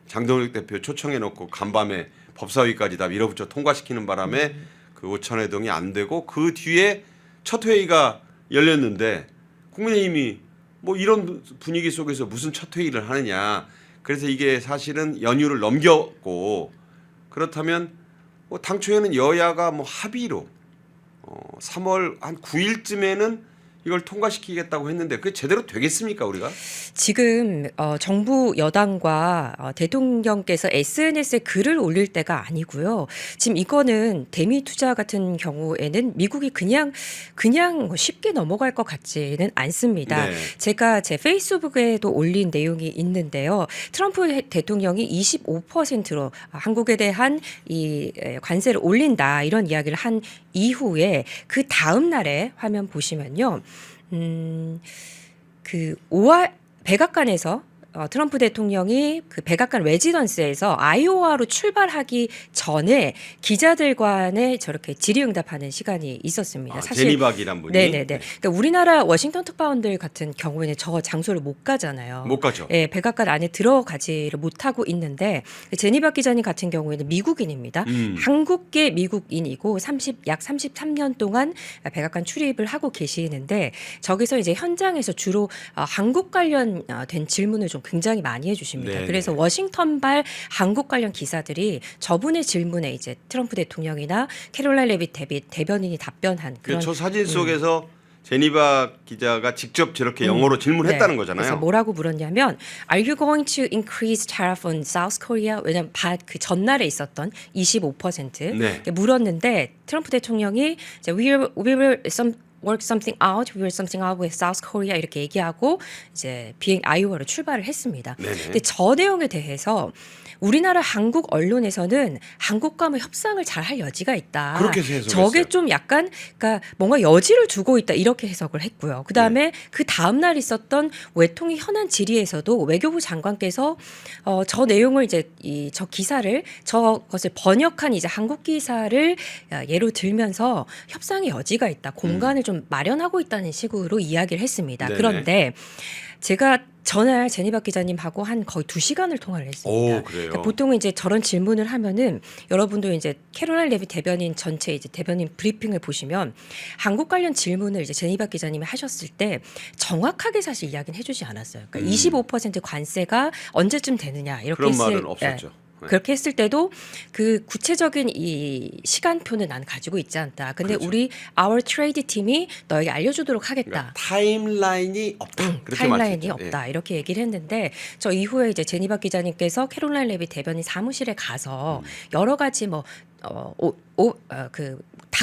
장동혁 대표 초청해 놓고 간밤에 법사위까지 다 밀어붙여 통과시키는 바람에 그 5,000회동이 안 되고 그 뒤에 첫 회의가 열렸는데 국민의힘이 뭐 이런 분위기 속에서 무슨 첫 회의를 하느냐. 그래서 이게 사실은 연휴를 넘겼고 그렇다면 뭐 당초에는 여야가 뭐 합의로 3월 한 9일쯤에는 이걸 통과시키겠다고 했는데 그게 제대로 되겠습니까 우리가? 지금 정부 여당과 대통령께서 SNS에 글을 올릴 때가 아니고요. 지금 이거는 대미 투자 같은 경우에는 미국이 그냥 쉽게 넘어갈 것 같지는 않습니다. 네. 제가 제 페이스북에도 올린 내용이 있는데요. 트럼프 대통령이 25%로 한국에 대한 이 관세를 올린다 이런 이야기를 한 이후에 그 다음 날에 화면 보시면요. 백악관에서 트럼프 대통령이 그 백악관 레지던스에서 아이오와로 출발하기 전에 기자들 간에 저렇게 질의응답하는 시간이 있었습니다. 제니박이란 분이. 네네네. 그러니까 우리나라 워싱턴 특파원들 같은 경우에는 저 장소를 못 가잖아요. 못 가죠. 예, 백악관 안에 들어가지를 못하고 있는데 제니박 기자님 같은 경우에는 미국인입니다. 한국계 미국인이고 약 33년 동안 백악관 출입을 하고 계시는데 저기서 이제 현장에서 주로 한국 관련된 질문을 좀 굉장히 많이 해주십니다. 네네. 그래서 워싱턴발 한국 관련 기사들이 저분의 질문에 이제 트럼프 대통령이나 캐롤라인 레빗 대변인이 답변한 그런 저 사진 속에서 제니박 기자가 직접 저렇게 영어로 질문했다는 네. 거잖아요. 그래서 뭐라고 물었냐면 Are you going to increase tariff on South Korea? 왜냐면 그 전날에 있었던 25% 네. 물었는데 트럼프 대통령이 이제 we will work something out, we will something out with South Korea 이렇게 얘기하고 이제 비행 아이오와로 출발을 했습니다. 네네. 근데 저 내용에 대해서 우리나라 한국 언론에서는 한국과 뭐 협상을 잘 할 여지가 있다. 그렇게 해석했어요. 저게 좀 약간 그러니까 뭔가 여지를 두고 있다 이렇게 해석을 했고요. 그다음에 그 다음 날 있었던 외통위 현안 질의에서도 외교부 장관께서 저 내용을 이제 저 기사를 저것을 번역한 이제 한국 기사를 예로 들면서 협상의 여지가 있다. 공간을 좀 마련하고 있다는 식으로 이야기를 했습니다. 네네. 그런데 제가 전날 제니박 기자님하고 한 거의 2시간을 통화를 했습니다. 오, 그래요? 그러니까 보통 이제 저런 질문을 하면은 여러분도 이제 캐롤라인 레빗 대변인 전체 이제 대변인 브리핑을 보시면 한국 관련 질문을 이제 제니박 기자님이 하셨을 때 정확하게 사실 이야기는 해주지 않았어요. 그러니까 25% 관세가 언제쯤 되느냐 이렇게 그런 했을 말은 없었죠. 네. 그렇게 했을 때도 그 구체적인 이 시간표는 난 가지고 있지 않다. 근데 그렇죠. 우리 our trade 팀이 너에게 알려주도록 하겠다. 그러니까 타임라인이 없다. 그렇게 타임라인이 말씀했죠. 없다 이렇게 얘기를 했는데 저 이후에 이제 제니박 기자님께서 캐롤라인 레빗 대변인 사무실에 가서 여러 가지 다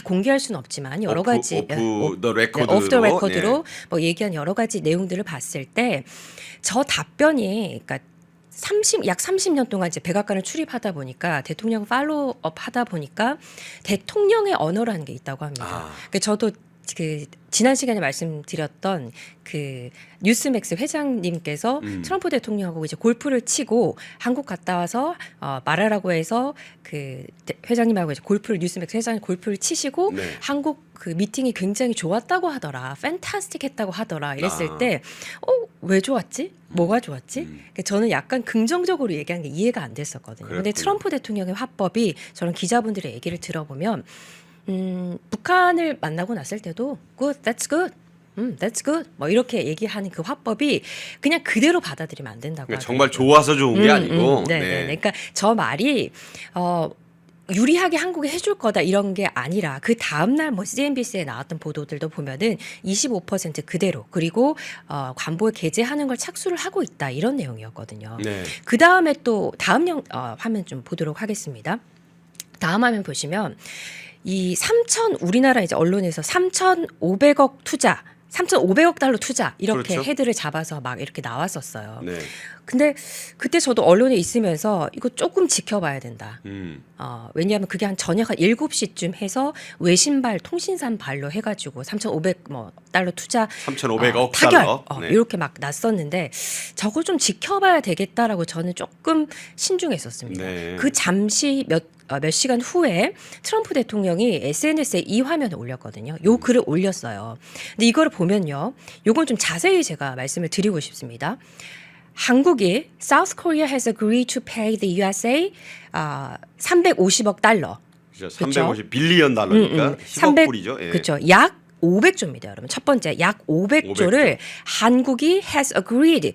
공개할 수는 없지만 여러 가지 오프 더 레코드로, 오프 더 레코드로 뭐 얘기한 여러 가지 내용들을 봤을 때 저 답변이 그러니까 약 30년 동안 이제 백악관을 출입하다 보니까 대통령 팔로우업 하다 보니까 대통령의 언어라는 게 있다고 합니다. 그러니까 저도 그 지난 시간에 말씀드렸던 그 뉴스맥스 회장님께서 트럼프 대통령하고 이제 골프를 치고 한국 갔다 와서 말하라고 해서 그 회장님하고 이제 뉴스맥스 회장님 골프를 치시고 네. 한국 그 미팅이 굉장히 좋았다고 하더라, 팬타스틱했다고 하더라 이랬을 때 왜 좋았지? 뭐가 좋았지? 그러니까 저는 약간 긍정적으로 얘기한 게 이해가 안 됐었거든요. 근데 그랬군요. 트럼프 대통령의 화법이 저런 기자분들의 얘기를 들어보면 북한을 만나고 났을 때도 good, that's good. That's good. 뭐 이렇게 얘기하는 그 화법이 그냥 그대로 받아들이면 안 된다고. 그러니까 하더라고요. 정말 좋아서 좋은 게 아니고. 네. 그러니까 저 말이 유리하게 한국에 해줄 거다 이런 게 아니라 그 다음 날 뭐 CNBC에 나왔던 보도들도 보면은 25% 그대로 그리고 관보에 게재하는 걸 착수를 하고 있다 이런 내용이었거든요. 네. 그 다음에 또 다음 화면 좀 보도록 하겠습니다. 다음 화면 보시면 이 우리나라 이제 언론에서 3,500억 투자. 3,500억 달러 투자 이렇게 그렇죠. 헤드를 잡아서 막 이렇게 나왔었어요. 네. 근데 그때 저도 언론에 있으면서 이거 조금 지켜봐야 된다. 왜냐하면 그게 한 저녁 한 7시쯤 해서 외신발 통신산 발로 해가지고 3,500 달러 투자 3,500억 타결 달러. 네. 이렇게 막 났었는데 저걸 좀 지켜봐야 되겠다라고 저는 조금 신중했었습니다. 네. 그 잠시 몇 시간 후에 트럼프 대통령이 SNS에 이 화면을 올렸거든요. 요 글을 올렸어요. 근데 이거를 보면요. 요건 좀 자세히 제가 말씀을 드리고 싶습니다. 한국이 South Korea has agreed to pay the USA 350억 달러. 그렇죠. 350 빌리언 달러니까 10억 불이죠. 예. 그렇죠. 약 500조입니다, 여러분. 첫 번째 약 500조를 한국이 has agreed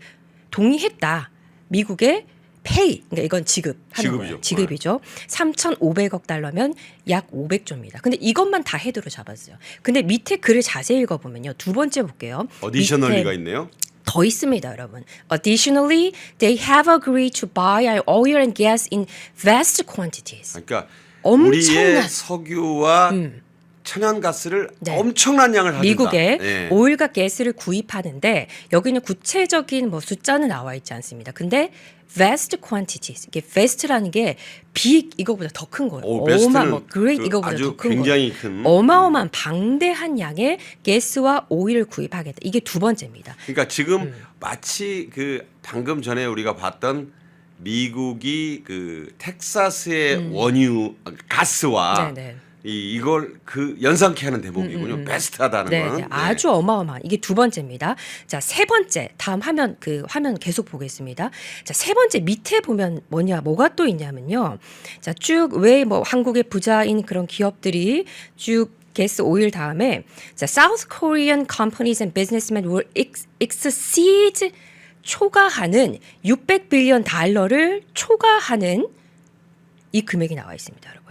동의했다. 미국의 pay, 그러니까 이건 지급하는 거예요. 지급이죠. 3,500억 달러면 약 500조입니다. 근데 이것만 다 헤드로 잡았어요. 근데 밑에 글을 자세히 읽어보면요. 두 번째 볼게요. 어디셔널리가 있네요. 더 있습니다, 여러분. Additionally, they have agreed to buy our oil and gas in vast quantities. 그러니까 엄청난 우리의 석유와 천연가스를 네. 엄청난 양을 가진다. 미국에 네. 오일과 가스를 구입하는데 여기는 구체적인 뭐 숫자는 나와 있지 않습니다. 근데 vast quantities. 이게 vast라는 게 big 이거보다 더 큰 거예요. 베스트는 뭐 great 그 이거보다 아주 더 큰 거예요. 굉장히 큰. 어마어마한 방대한 양의 가스와 오일을 구입하겠다. 이게 두 번째입니다. 그러니까 지금 마치 그 방금 전에 우리가 봤던 미국이 그 텍사스의 원유 가스와 네네. 이걸 그 연상케 하는 대목이군요. 베스트하다는 네, 건. 네, 아주 어마어마한 이게 두 번째입니다. 자, 세 번째 다음 화면 화면 계속 보겠습니다. 자, 세 번째 밑에 보면 뭐가 또 있냐면요. 자, 쭉 왜 뭐 한국의 부자인 그런 기업들이 쭉 가스 오일 다음에 자, South Korean companies and businessmen will exceed 초과하는 600빌리언 달러를 초과하는 이 금액이 나와 있습니다, 여러분.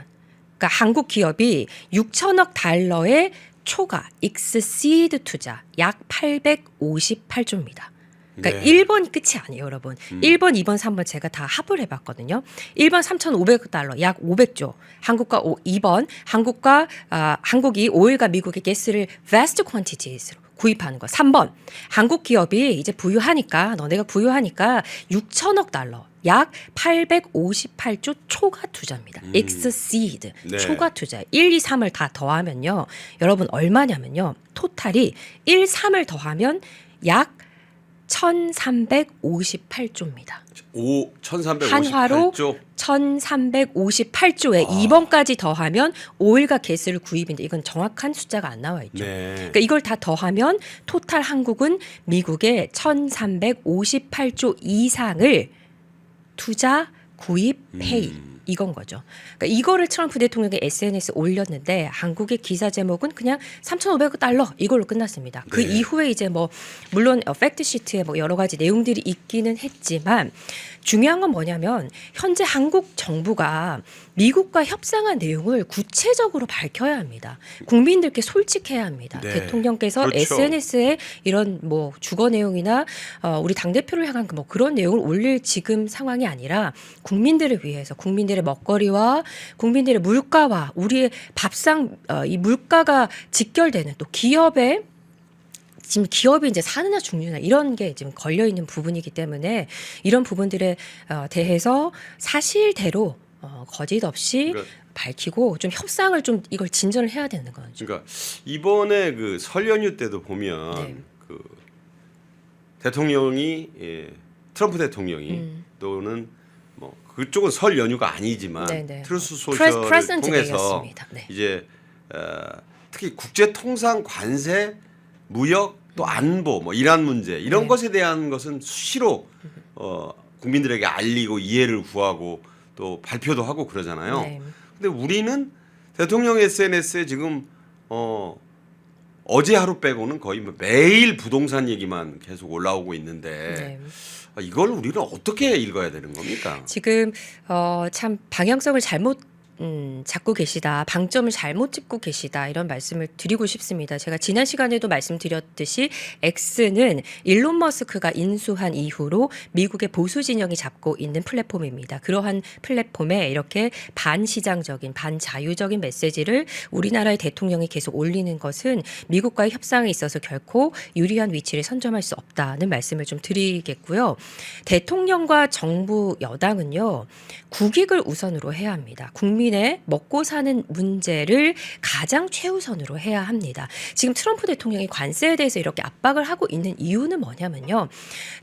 그러니까 한국 기업이 6천억 달러의 초과 exceed 투자 약 858조입니다. 그러니까 네. 1번 끝이 아니에요, 여러분. 1번, 2번, 3번 제가 다 합을 해봤거든요. 1번 3,500달러, 약 500조. 한국과 2번 한국이 오일과 미국의 가스를 vast quantities로 구입하는 거. 3번 한국 기업이 이제 너네가 부유하니까 6천억 달러. 약 858조 초과 투자입니다. exceed 네. 초과 투자. 1, 2, 3을 다 더하면요. 여러분 얼마냐면요. 토탈이 1, 3을 더하면 약 1358조입니다. 1358조. 한화로 1358조에 2번까지 더하면 오일과 가스를 구입인데 이건 정확한 숫자가 안 나와 있죠. 네. 그러니까 이걸 다 더하면 토탈 한국은 미국의 1358조 이상을 투자, 구입, 페이 이건 거죠. 그러니까 이거를 트럼프 대통령이 SNS에 올렸는데 한국의 기사 제목은 그냥 3,500달러 이걸로 끝났습니다. 그 네. 이후에 이제 뭐 물론 팩트 시트에 뭐 여러 가지 내용들이 있기는 했지만 중요한 건 뭐냐면 현재 한국 정부가 미국과 협상한 내용을 구체적으로 밝혀야 합니다. 국민들께 솔직해야 합니다. 네. 대통령께서 그렇죠. SNS에 이런 뭐 주거 내용이나 우리 당대표를 향한 뭐 그런 내용을 올릴 지금 상황이 아니라 국민들을 위해서 국민들의 먹거리와 국민들의 물가와 우리의 밥상 이 물가가 직결되는 또 기업의 지금 기업이 이제 사느냐 죽느냐 이런 게 지금 걸려 있는 부분이기 때문에 이런 부분들에 대해서 사실대로 거짓 없이 그러니까 밝히고 좀 협상을 좀 이걸 진전을 해야 되는 거죠. 그러니까 이번에 그 설 연휴 때도 보면 네. 그 대통령이 트럼프 대통령이 또는 뭐 그쪽은 설 연휴가 아니지만 네네. 트루스 소셜을 프레젠트 통해서 데이였습니다. 네. 이제 특히 국제 통상 관세 무역 또 안보 뭐 이란 문제 이런 네. 것에 대한 것은 수시로 국민들에게 알리고 이해를 구하고 또 발표도 하고 그러잖아요. 네. 근데 우리는 대통령 SNS에 지금 어제 하루 빼고는 거의 뭐 매일 부동산 얘기만 계속 올라오고 있는데 네. 이걸 우리는 어떻게 읽어야 되는 겁니까? 지금 참 방향성을 잘못 잡고 계시다. 방점을 잘못 짚고 계시다. 이런 말씀을 드리고 싶습니다. 제가 지난 시간에도 말씀드렸듯이 X는 일론 머스크가 인수한 이후로 미국의 보수 진영이 잡고 있는 플랫폼입니다. 그러한 플랫폼에 이렇게 반시장적인 반자유적인 메시지를 우리나라의 대통령이 계속 올리는 것은 미국과의 협상에 있어서 결코 유리한 위치를 선점할 수 없다는 말씀을 좀 드리겠고요. 대통령과 정부 여당은요. 국익을 우선으로 해야 합니다. 국민의 먹고 사는 문제를 가장 최우선으로 해야 합니다. 지금 트럼프 대통령이 관세에 대해서 이렇게 압박을 하고 있는 이유는 뭐냐면요.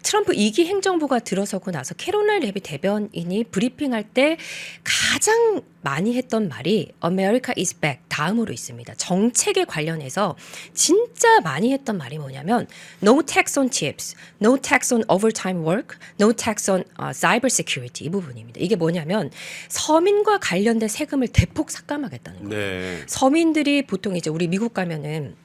트럼프 2기 행정부가 들어서고 나서 캐롤라인 레비 대변인이 브리핑할 때 가장 많이 했던 말이 America is back 다음으로 있습니다. 정책에 관련해서 진짜 많이 했던 말이 뭐냐면 No tax on chips, no tax on overtime work, no tax on cyber security 이 부분입니다. 이게 뭐냐면 서민과 관련된 세금을 대폭 삭감하겠다는 거예요. 네. 서민들이 보통 이제 우리 미국 가면은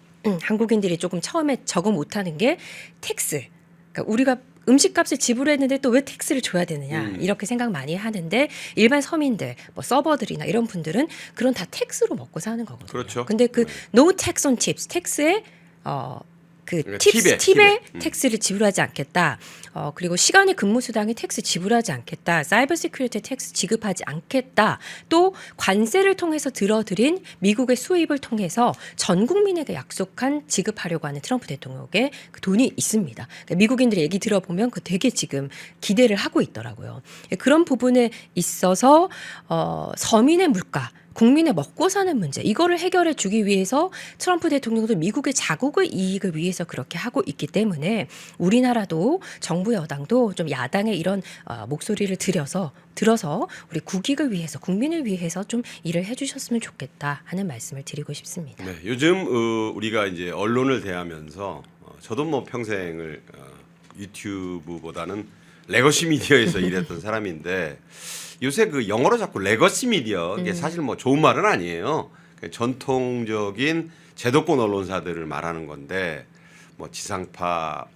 한국인들이 조금 처음에 적응 못하는 게 텍스. 그러니까 우리가 음식값을 지불했는데 또 왜 텍스를 줘야 되느냐 이렇게 생각 많이 하는데 일반 서민들, 뭐 서버들이나 이런 분들은 그런 다 텍스로 먹고 사는 거거든요. 그렇죠. 근데 그 no tax on chips 텍스에 그 그러니까 팁에 팁에. 텍스를 지불하지 않겠다. 그리고 시간의 근무 수당에 텍스 지불하지 않겠다. 사이버 시큐리티 텍스 지급하지 않겠다. 또 관세를 통해서 들어들인 미국의 수입을 통해서 전 국민에게 약속한 지급하려고 하는 트럼프 대통령에게 그 돈이 있습니다. 그러니까 미국인들의 얘기 들어보면 그 되게 지금 기대를 하고 있더라고요. 그런 부분에 있어서 서민의 물가, 국민의 먹고 사는 문제 이거를 해결해 주기 위해서 트럼프 대통령도 미국의 자국의 이익을 위해서 그렇게 하고 있기 때문에 우리나라도 정부 여당도 좀 야당의 이런 목소리를 들어서 우리 국익을 위해서 국민을 위해서 좀 일을 해주셨으면 좋겠다 하는 말씀을 드리고 싶습니다. 네, 요즘 우리가 이제 언론을 대하면서 저도 뭐 평생을 유튜브보다는 레거시 미디어에서 일했던 사람인데 요새 그 영어로 자꾸 레거시 미디어 이게 사실 뭐 좋은 말은 아니에요. 전통적인 제도권 언론사들을 말하는 건데 뭐 지상파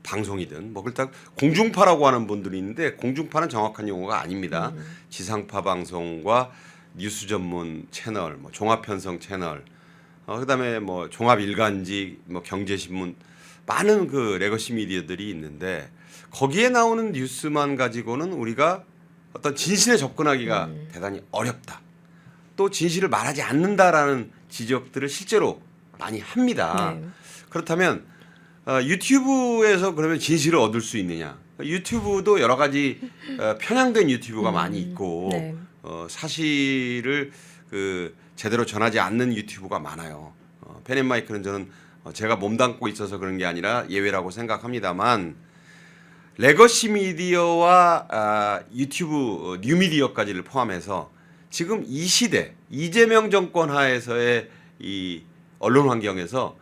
방송이든 뭐 그렇다 공중파라고 하는 분들이 있는데 공중파는 정확한 용어가 아닙니다. 지상파 방송과 뉴스 전문 채널, 뭐 종합 편성 채널, 그다음에 뭐 종합 일간지, 뭐 경제신문 많은 그 레거시 미디어들이 있는데 거기에 나오는 뉴스만 가지고는 우리가 어떤 진실에 접근하기가 대단히 어렵다. 또 진실을 말하지 않는다라는 지적들을 실제로 많이 합니다. 네. 그렇다면 유튜브에서 그러면 진실을 얻을 수 있느냐? 유튜브도 여러 가지 편향된 유튜브가 많이 있고 네. 사실을 그 제대로 전하지 않는 유튜브가 많아요. 펜앤마이크는 저는 제가 몸담고 있어서 그런 게 아니라 예외라고 생각합니다만 레거시 미디어와 유튜브 뉴미디어까지를 포함해서 지금 이 시대 이재명 정권 하에서의 이 언론 환경에서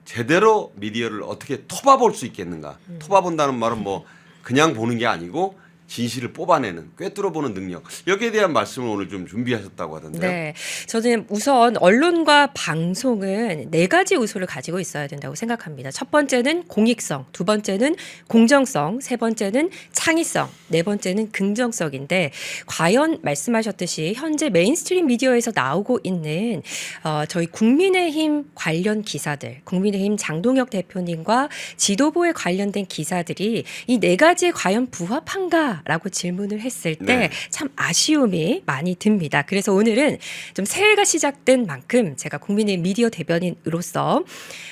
제대로 미디어를 어떻게 터봐볼 수 있겠는가? 터봐본다는 말은 뭐 그냥 보는 게 아니고 진실을 뽑아내는 꿰뚫어보는 능력 여기에 대한 말씀을 오늘 좀 준비하셨다고 하던데요. 네, 저는 우선 언론과 방송은 4가지 요소를 가지고 있어야 된다고 생각합니다. 첫 번째는 공익성, 두 번째는 공정성, 세 번째는 창의성, 네 번째는 긍정성인데 과연 말씀하셨듯이 현재 메인스트림 미디어에서 나오고 있는 저희 국민의힘 관련 기사들, 국민의힘 장동혁 대표님과 지도부에 관련된 기사들이 이 4가지에 과연 부합한가? 라고 질문을 했을 때 참 아쉬움이 많이 듭니다. 그래서 오늘은 좀 새해가 시작된 만큼 제가 국민의 미디어 대변인으로서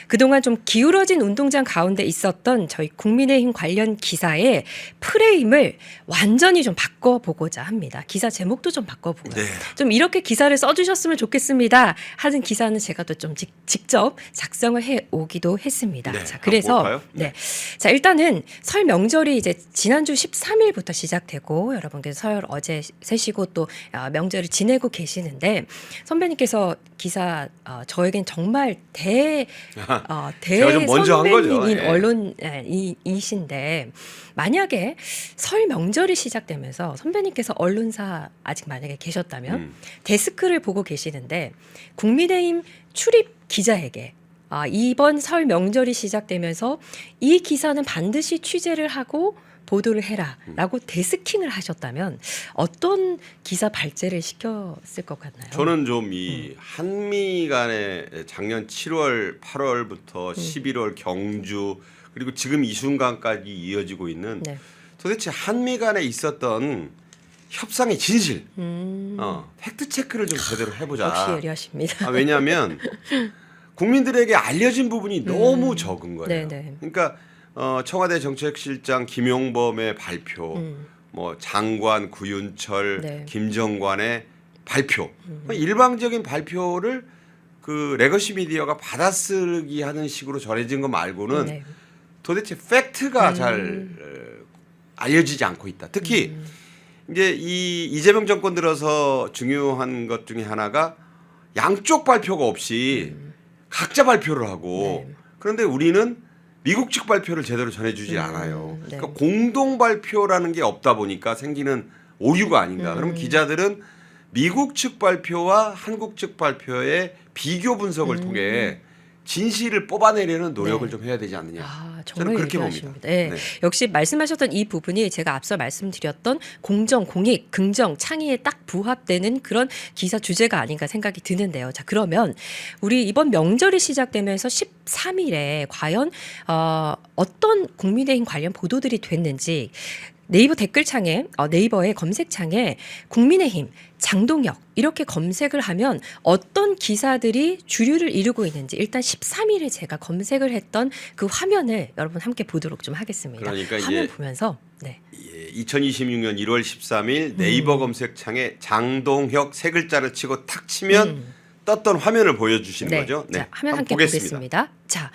그동안 좀 기울어진 운동장 가운데 있었던 저희 국민의힘 관련 기사의 프레임을 완전히 좀 바꿔보고자 합니다. 기사 제목도 좀 바꿔보고요. 네. 좀 이렇게 기사를 써주셨으면 좋겠습니다 하는 기사는 제가 또 좀 직접 작성을 해오기도 했습니다. 네, 자, 그래서 한번 볼까요? 네. 자, 일단은 설 명절이 이제 지난주 13일부터 시작되고 여러분께서 설 어제 세시고 또 명절을 지내고 계시는데 선배님께서 기사 저에겐 정말 제가 좀 먼저 한 거죠. 선배님인 예. 언론이신데 만약에 설 명절이 시작되면서 선배님께서 언론사 아직 만약에 계셨다면 데스크를 보고 계시는데 국민의힘 출입 기자에게 이번 설 명절이 시작되면서 이 기사는 반드시 취재를 하고 보도를 해라라고 데스킹을 하셨다면 어떤 기사 발제를 시켰을 것 같나요? 저는 좀 이 한미 간의 작년 7월, 8월부터 11월 경주 그리고 지금 이 순간까지 이어지고 있는 네. 도대체 한미 간에 있었던 협상의 진실, 팩트 체크를 좀 제대로 해보자. 역시 예리하십니다. 왜냐하면 국민들에게 알려진 부분이 너무 적은 거예요. 네네. 그러니까 청와대 정책실장 김용범의 발표, 뭐 장관 구윤철, 네. 김정관의 발표, 일방적인 발표를 그 레거시 미디어가 받아쓰기 하는 식으로 전해진 거 말고는 네. 도대체 팩트가 잘 알려지지 않고 있다. 특히 이제 이 이재명 정권 들어서 중요한 것 중에 하나가 양쪽 발표가 없이 각자 발표를 하고 네. 그런데 우리는 미국 측 발표를 제대로 전해주지 않아요. 네. 그러니까 공동 발표라는 게 없다 보니까 생기는 오류가 아닌가. 그럼 기자들은 미국 측 발표와 한국 측 발표의 비교 분석을 통해 진실을 뽑아내려는 노력을 네. 좀 해야 되지 않느냐. 아, 저는 정말 그렇게 얘기하십니다. 봅니다. 네. 네. 역시 말씀하셨던 이 부분이 제가 앞서 말씀드렸던 공정, 공익, 긍정, 창의에 딱 부합되는 그런 기사 주제가 아닌가 생각이 드는데요. 자, 그러면 우리 이번 명절이 시작되면서 13일에 과연 어떤 국민의힘 관련 보도들이 됐는지 네이버 댓글창에 네이버의 검색창에 국민의힘 장동혁 이렇게 검색을 하면 어떤 기사들이 주류를 이루고 있는지 일단 13일에 제가 검색을 했던 그 화면을 여러분 함께 보도록 좀 하겠습니다. 그러니까 화면 이제 보면서 네. 2026년 1월 13일 네이버 검색창에 장동혁 세 글자를 치고 탁 치면 떴던 화면을 보여주시는 네. 거죠. 자, 화면 한번 함께 보겠습니다. 자,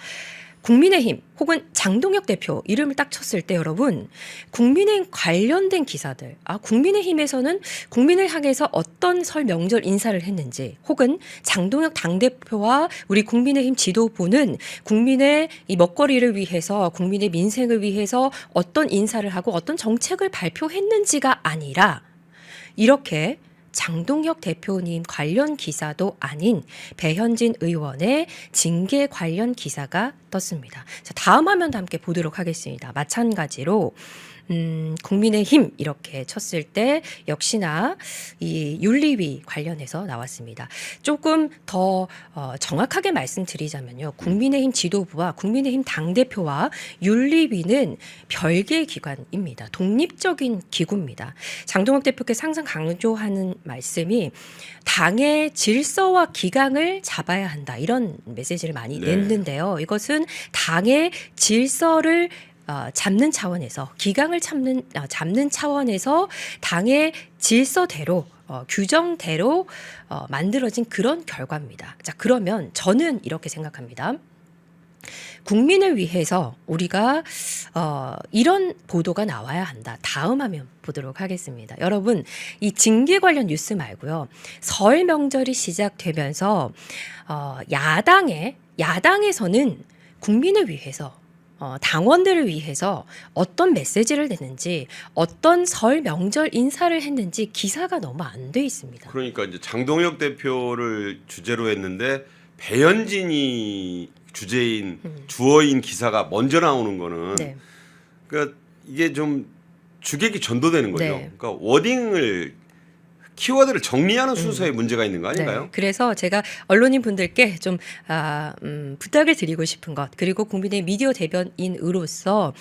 국민의힘 혹은 장동혁 대표 이름을 딱 쳤을 때 여러분 국민의힘 관련된 기사들 국민의힘에서는 국민을 향해서 어떤 설 명절 인사를 했는지 혹은 장동혁 당대표와 우리 국민의힘 지도부는 국민의 이 먹거리를 위해서 국민의 민생을 위해서 어떤 인사를 하고 어떤 정책을 발표했는지가 아니라 이렇게 장동혁 대표님 관련 기사도 아닌 배현진 의원의 징계 관련 기사가 떴습니다. 자, 다음 화면도 함께 보도록 하겠습니다. 마찬가지로 국민의힘 이렇게 쳤을 때 역시나 이 윤리위 관련해서 나왔습니다. 조금 더 정확하게 말씀드리자면요. 국민의힘 지도부와 국민의힘 당대표와 윤리위는 별개의 기관입니다. 독립적인 기구입니다. 장동혁 대표께서 항상 강조하는 말씀이 당의 질서와 기강을 잡아야 한다. 이런 메시지를 많이 냈는데요. 이것은 당의 질서를 잡는 차원에서 기강을 잡는 차원에서 당의 질서대로 규정대로 만들어진 그런 결과입니다. 자, 그러면 저는 이렇게 생각합니다. 국민을 위해서 우리가 이런 보도가 나와야 한다. 다음 화면 보도록 하겠습니다. 여러분, 이 징계 관련 뉴스 말고요. 설 명절이 시작되면서 야당에서는 국민을 위해서 당원들을 위해서 어떤 메시지를 냈는지 어떤 설 명절 인사를 했는지 기사가 너무 안 돼 있습니다. 그러니까 이제 장동혁 대표를 주제로 했는데 배현진이 주제인 주어인 기사가 먼저 나오는 거는 네. 그러니까 이게 좀 주객이 전도되는 거죠. 네. 그러니까 워딩을 키워드를 정리하는 순서에 문제가 있는 거 아닌가요? 네, 그래서 제가 언론인 분들께 좀 부탁을 드리고 싶은 것 그리고 국민의 미디어 대변인으로서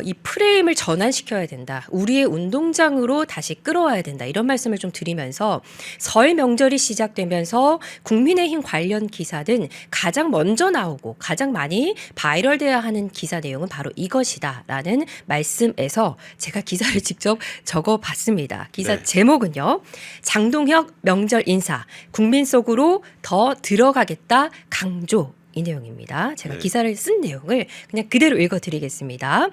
이 프레임을 전환시켜야 된다. 우리의 운동장으로 다시 끌어와야 된다. 이런 말씀을 좀 드리면서 설 명절이 시작되면서 국민의힘 관련 기사든 가장 먼저 나오고 가장 많이 바이럴돼야 하는 기사 내용은 바로 이것이다라는 말씀에서 제가 기사를 직접 적어봤습니다. 기사 네. 제목은요. 장동혁 명절 인사 국민 속으로 더 들어가겠다 강조 이 내용입니다. 제가 네. 기사를 쓴 내용을 그냥 그대로 읽어드리겠습니다.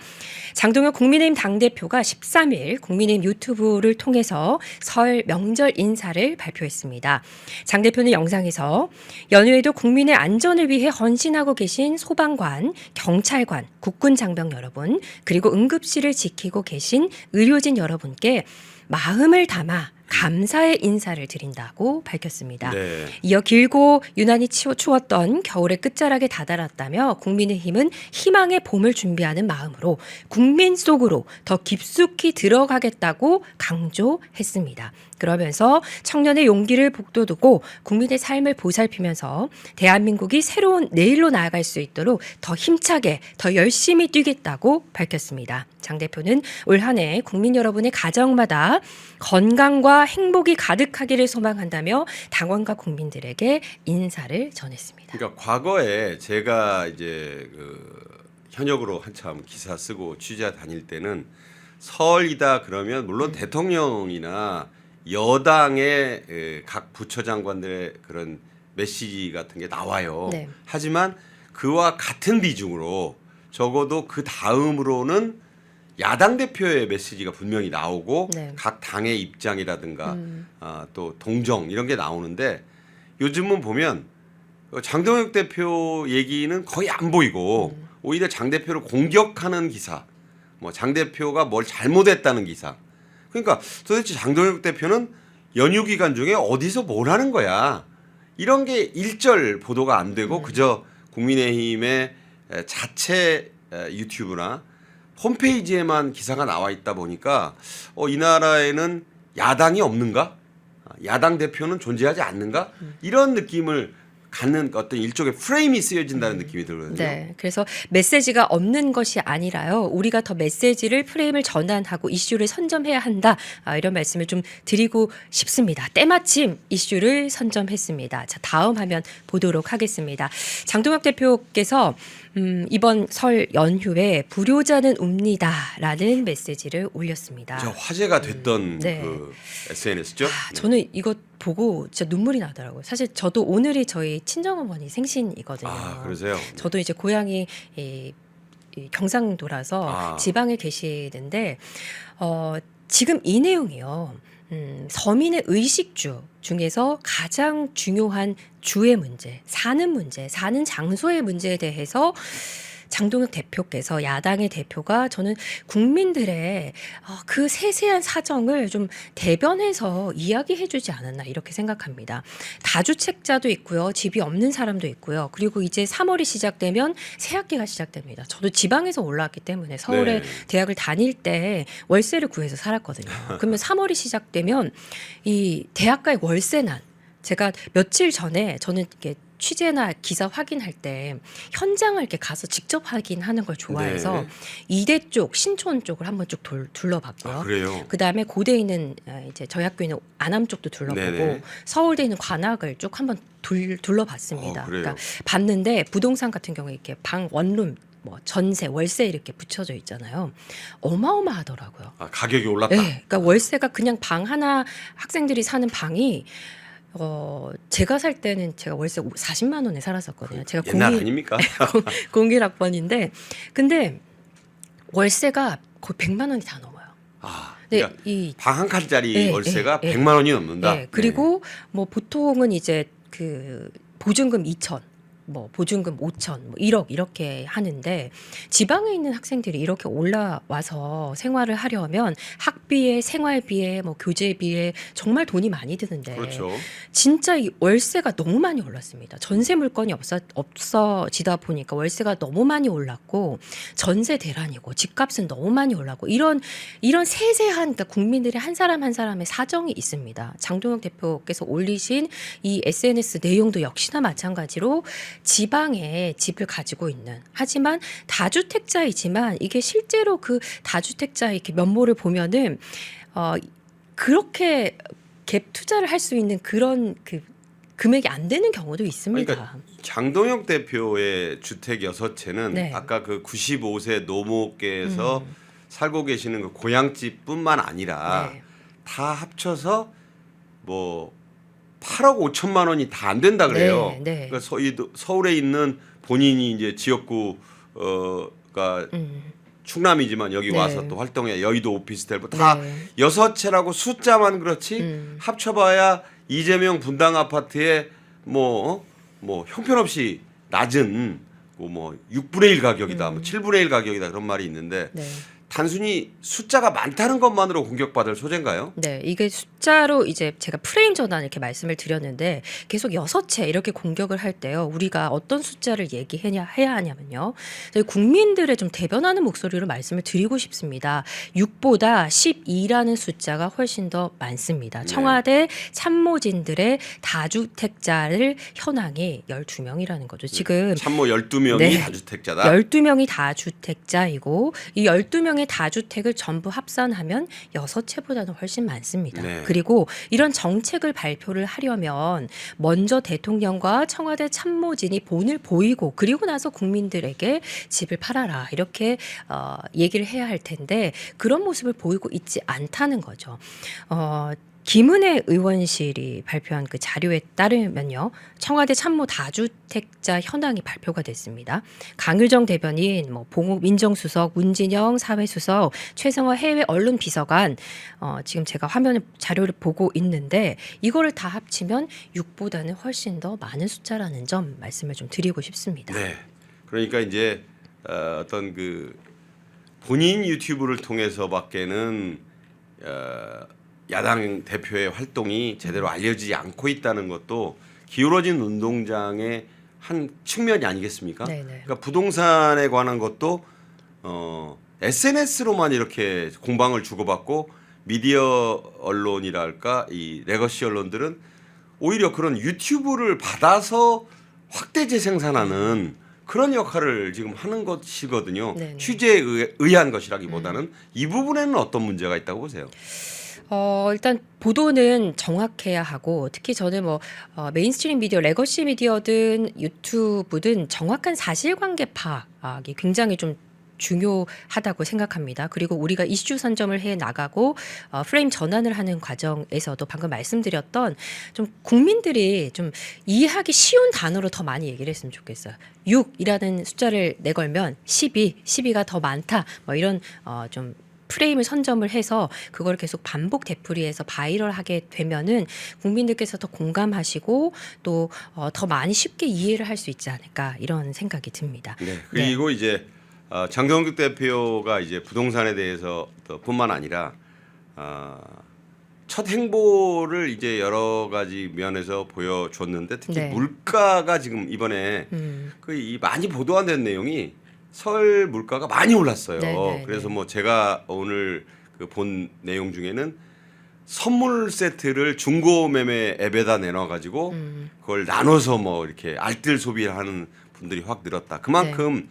장동혁 국민의힘 당대표가 13일 국민의힘 유튜브를 통해서 설 명절 인사를 발표했습니다. 장 대표는 영상에서 연휴에도 국민의 안전을 위해 헌신하고 계신 소방관, 경찰관, 국군 장병 여러분 그리고 응급실을 지키고 계신 의료진 여러분께 마음을 담아 감사의 인사를 드린다고 밝혔습니다. 네. 이어 길고 유난히 추웠던 겨울의 끝자락에 다다랐다며 국민의힘은 희망의 봄을 준비하는 마음으로 국민 속으로 더 깊숙이 들어가겠다고 강조했습니다. 그러면서 청년의 용기를 북돋우고 국민의 삶을 보살피면서 대한민국이 새로운 내일로 나아갈 수 있도록 더 힘차게 더 열심히 뛰겠다고 밝혔습니다. 장 대표는 올 한 해 국민 여러분의 가정마다 건강과 행복이 가득하기를 소망한다며 당원과 국민들에게 인사를 전했습니다. 그러니까 과거에 제가 이제 현역으로 한참 기사 쓰고 취재 다닐 때는 설이다 그러면 물론 대통령이나 여당의 각 부처 장관들의 그런 메시지 같은 게 나와요. 네. 하지만 그와 같은 비중으로 적어도 그 다음으로는 야당 대표의 메시지가 분명히 나오고 네. 각 당의 입장이라든가 또 동정 이런 게 나오는데 요즘은 보면 장동혁 대표 얘기는 거의 안 보이고 오히려 장 대표를 공격하는 기사, 뭐 장 대표가 뭘 잘못했다는 기사. 그러니까 도대체 장동혁 대표는 연휴 기간 중에 어디서 뭘 하는 거야? 이런 게 일절 보도가 안 되고 그저 국민의힘의 자체 유튜브나 홈페이지에만 기사가 나와 있다 보니까 이 나라에는 야당이 없는가? 야당 대표는 존재하지 않는가? 이런 느낌을 갖는 어떤 일종의 프레임이 쓰여진다는 느낌이 들거든요. 네, 그래서 메시지가 없는 것이 아니라요. 우리가 더 메시지를 프레임을 전환하고 이슈를 선점해야 한다. 이런 말씀을 좀 드리고 싶습니다. 때마침 이슈를 선점했습니다. 자, 다음 화면 보도록 하겠습니다. 장동혁 대표께서 이번 설 연휴에 불효자는 웁니다라는 메시지를 올렸습니다. 저 화제가 됐던 네. 그 SNS죠. 저는 이거 보고 진짜 눈물이 나더라고요. 사실 저도 오늘이 저희 친정어머니 생신이거든요. 그러세요? 저도 이제 고향이 이 경상도라서 지방에 계시는데 지금 이 내용이요. 서민의 의식주 중에서 가장 중요한 주의 문제, 사는 장소의 문제에 대해서 장동혁 대표께서 야당의 대표가 저는 국민들의 그 세세한 사정을 좀 대변해서 이야기해주지 않았나 이렇게 생각합니다. 다주택자도 있고요. 집이 없는 사람도 있고요. 그리고 이제 3월이 시작되면 새학기가 시작됩니다. 저도 지방에서 올라왔기 때문에 서울에 네. 대학을 다닐 때 월세를 구해서 살았거든요. 그러면 3월이 시작되면 이 대학가의 월세난 제가 며칠 전에 저는 이렇게 취재나 기사 확인할 때 현장을 이렇게 가서 직접 확인하는 걸 좋아해서 네. 이대 쪽, 신촌 쪽을 한번 쭉 둘러봤고요. 그래요. 그다음에 고대에 있는 이제 저희 학교에 있는 안암 쪽도 둘러보고 네네. 서울대에 있는 관악을 쭉 한번 둘러봤습니다. 그래요? 그러니까 봤는데 부동산 같은 경우에 이렇게 방 원룸 뭐 전세, 월세 이렇게 붙여져 있잖아요. 어마어마하더라고요. 가격이 올랐다. 네, 그러니까 월세가 그냥 방 하나 학생들이 사는 방이 제가 살 때는 제가 월세 40만 원에 살았었거든요. 제가 옛날 아닙니까? 01학번인데 근데 월세가 거의 100만 원이 다 넘어요. 그러니까 이 방 한 칸짜리 네, 월세가 네, 100만 원이 넘는다. 네, 그리고 뭐 보통은 이제 그 보증금 2천 뭐 보증금 5천 뭐 1억 이렇게 하는데 지방에 있는 학생들이 이렇게 올라와서 생활을 하려면 학비에 생활비에 뭐 교재비에 정말 돈이 많이 드는데 그렇죠. 진짜 이 월세가 너무 많이 올랐습니다. 전세 물건이 없어지다 보니까 월세가 너무 많이 올랐고 전세 대란이고 집값은 너무 많이 올랐고 이런 세세한 그러니까 국민들의 한 사람 한 사람의 사정이 있습니다. 장동혁 대표께서 올리신 이 SNS 내용도 역시나 마찬가지로 지방에 집을 가지고 있는 하지만 다주택자이지만 이게 실제로 그 다주택자의 이렇게 면모를 보면은 그렇게 갭 투자를 할 수 있는 그런 그 금액이 안 되는 경우도 있습니다. 그러니까 장동혁 대표의 주택 6채는 네. 아까 그 95세 노모께서 살고 계시는 그 고향집뿐만 아니라 네. 다 합쳐서 뭐 8억 5천만 원이 다 안 된다 그래요. 네, 네. 그러니까 서울에 있는 본인이 이제 지역구가 충남이지만 여기 네. 와서 또 활동해 여의도 오피스텔 다 네. 6채라고 숫자만 그렇지 합쳐봐야 이재명 분당 아파트에 뭐 형편없이 낮은 뭐 6분의 1 가격이다, 뭐 7분의 1 가격이다 그런 말이 있는데 네. 단순히 숫자가 많다는 것만으로 공격받을 소재인가요? 네, 이게 숫자로 이제 제가 프레임 전환 이렇게 말씀을 드렸는데 계속 6채 이렇게 공격을 할 때요. 우리가 어떤 숫자를 해야 하냐면요. 저희 국민들의 좀 대변하는 목소리로 말씀을 드리고 싶습니다. 6보다 12라는 숫자가 훨씬 더 많습니다. 청와대 참모진들의 다주택자를 현황이 12명이라는 거죠. 지금 참모 12명이 네. 다주택자다. 12명이 다주택자이고 이 12명의 다주택을 전부 합산하면 6채보다는 훨씬 많습니다. 네. 그리고 이런 정책을 발표를 하려면 먼저 대통령과 청와대 참모진이 본을 보이고 그리고 나서 국민들에게 집을 팔아라 이렇게 얘기를 해야 할 텐데 그런 모습을 보이고 있지 않다는 거죠. 김은혜 의원실이 발표한 그 자료에 따르면요. 청와대 참모 다주택자 현황이 발표가 됐습니다. 강유정 대변인, 봉욱 민정수석, 문진영 사회수석, 최성호 해외 언론 비서관 지금 제가 화면에 자료를 보고 있는데 이거를 다 합치면 6보다는 훨씬 더 많은 숫자라는 점 말씀을 좀 드리고 싶습니다. 네. 그러니까 이제 어떤 그 본인 유튜브를 통해서밖에는 야당 대표의 활동이 제대로 알려지지 않고 있다는 것도 기울어진 운동장의 한 측면이 아니겠습니까? 네네. 그러니까 부동산에 관한 것도 SNS로만 이렇게 공방을 주고받고 미디어 언론이랄까 이 레거시 언론들은 오히려 그런 유튜브를 받아서 확대 재생산하는 그런 역할을 지금 하는 것이거든요. 네네. 취재에 의한 것이라기보다는 이 부분에는 어떤 문제가 있다고 보세요? 일단 보도는 정확해야 하고 특히 저는 메인스트림 미디어, 레거시 미디어든 유튜브든 정확한 사실관계 파악이 굉장히 좀 중요하다고 생각합니다. 그리고 우리가 이슈 선점을 해 나가고 프레임 전환을 하는 과정에서도 방금 말씀드렸던 좀 국민들이 좀 이해하기 쉬운 단어로 더 많이 얘기를 했으면 좋겠어요. 6이라는 숫자를 내걸면 12가 더 많다. 이런 좀 프레임을 선점을 해서 그걸 계속 반복 되풀이해서 바이럴하게 되면은 국민들께서 더 공감하시고 또 더 많이 쉽게 이해를 할 수 있지 않을까 이런 생각이 듭니다. 네. 그리고 이제 장동혁 대표가 이제 부동산에 대해서 뿐만 아니라 첫 행보를 이제 여러 가지 면에서 보여줬는데 특히 네. 물가가 지금 이번에 이 많이 보도 안 된 내용이 설 물가가 많이 올랐어요. 네. 그래서 뭐 제가 오늘 본 내용 중에는 선물 세트를 중고 매매 앱에다 내놔 가지고 그걸 나눠서 뭐 이렇게 알뜰 소비를 하는 분들이 확 늘었다. 그만큼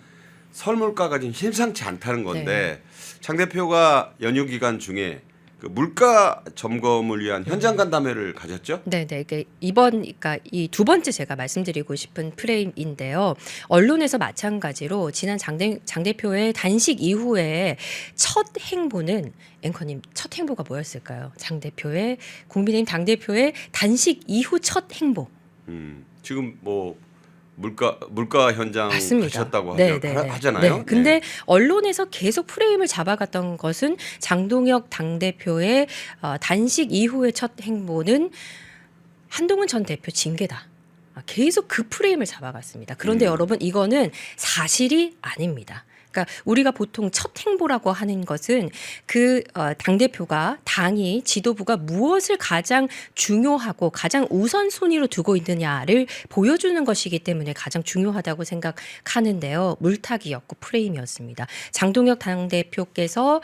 설 물가가 지금 심상치 않다는 건데 장 대표가 연휴 기간 중에 그 물가 점검을 위한 현장 간담회를 가졌죠? 네네. 그러니까 이 두 번째 제가 말씀드리고 싶은 프레임인데요. 언론에서 마찬가지로 지난 장 대표의 단식 이후에 첫 행보는 앵커님 첫 행보가 뭐였을까요? 장 대표의 국민의힘 당 대표의 단식 이후 첫 행보. 지금 뭐 물가 현장 맞습니다. 가셨다고 네네네. 하잖아요. 네. 근데 언론에서 계속 프레임을 잡아갔던 것은 장동혁 당대표의 단식 이후의 첫 행보는 한동훈 전 대표 징계다. 계속 그 프레임을 잡아갔습니다. 그런데 여러분 이거는 사실이 아닙니다. 그러니까 우리가 보통 첫 행보라고 하는 것은 그 당대표가 당이 지도부가 무엇을 가장 중요하고 가장 우선순위로 두고 있느냐를 보여주는 것이기 때문에 가장 중요하다고 생각하는데요. 물타기였고 프레임이었습니다. 장동혁 당대표께서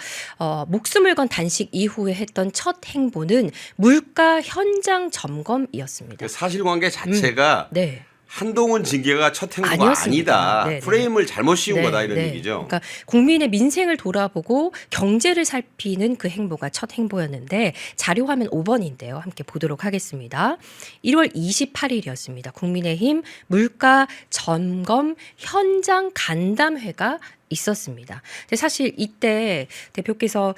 목숨을 건 단식 이후에 했던 첫 행보는 물가 현장 점검이었습니다. 그 사실관계 자체가 네. 한동훈 징계가 첫 행보가 아니었습니다. 아니다. 네네. 프레임을 잘못 씌운 네, 거다 이런 네. 얘기죠. 그러니까 국민의 민생을 돌아보고 경제를 살피는 그 행보가 첫 행보였는데 자료 화면 5번인데요. 함께 보도록 하겠습니다. 1월 28일이었습니다. 국민의힘 물가 점검 현장 간담회가 있었습니다. 근데 사실 이때 대표께서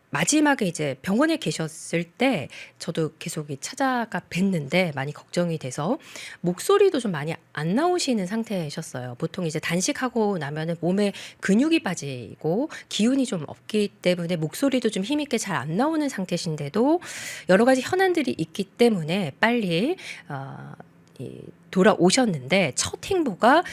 마지막에 이제 병원에 계셨을 때 저도 계속 찾아가 뵀는데 많이 걱정이 돼서 목소리도 좀 많이 안 나오시는 상태셨어요. 보통 이제 단식하고 나면은 몸에 근육이 빠지고 기운이 좀 없기 때문에 목소리도 좀 힘있게 잘 안 나오는 상태신데도 여러 가지 현안들이 있기 때문에 빨리 돌아오셨는데 첫 행보가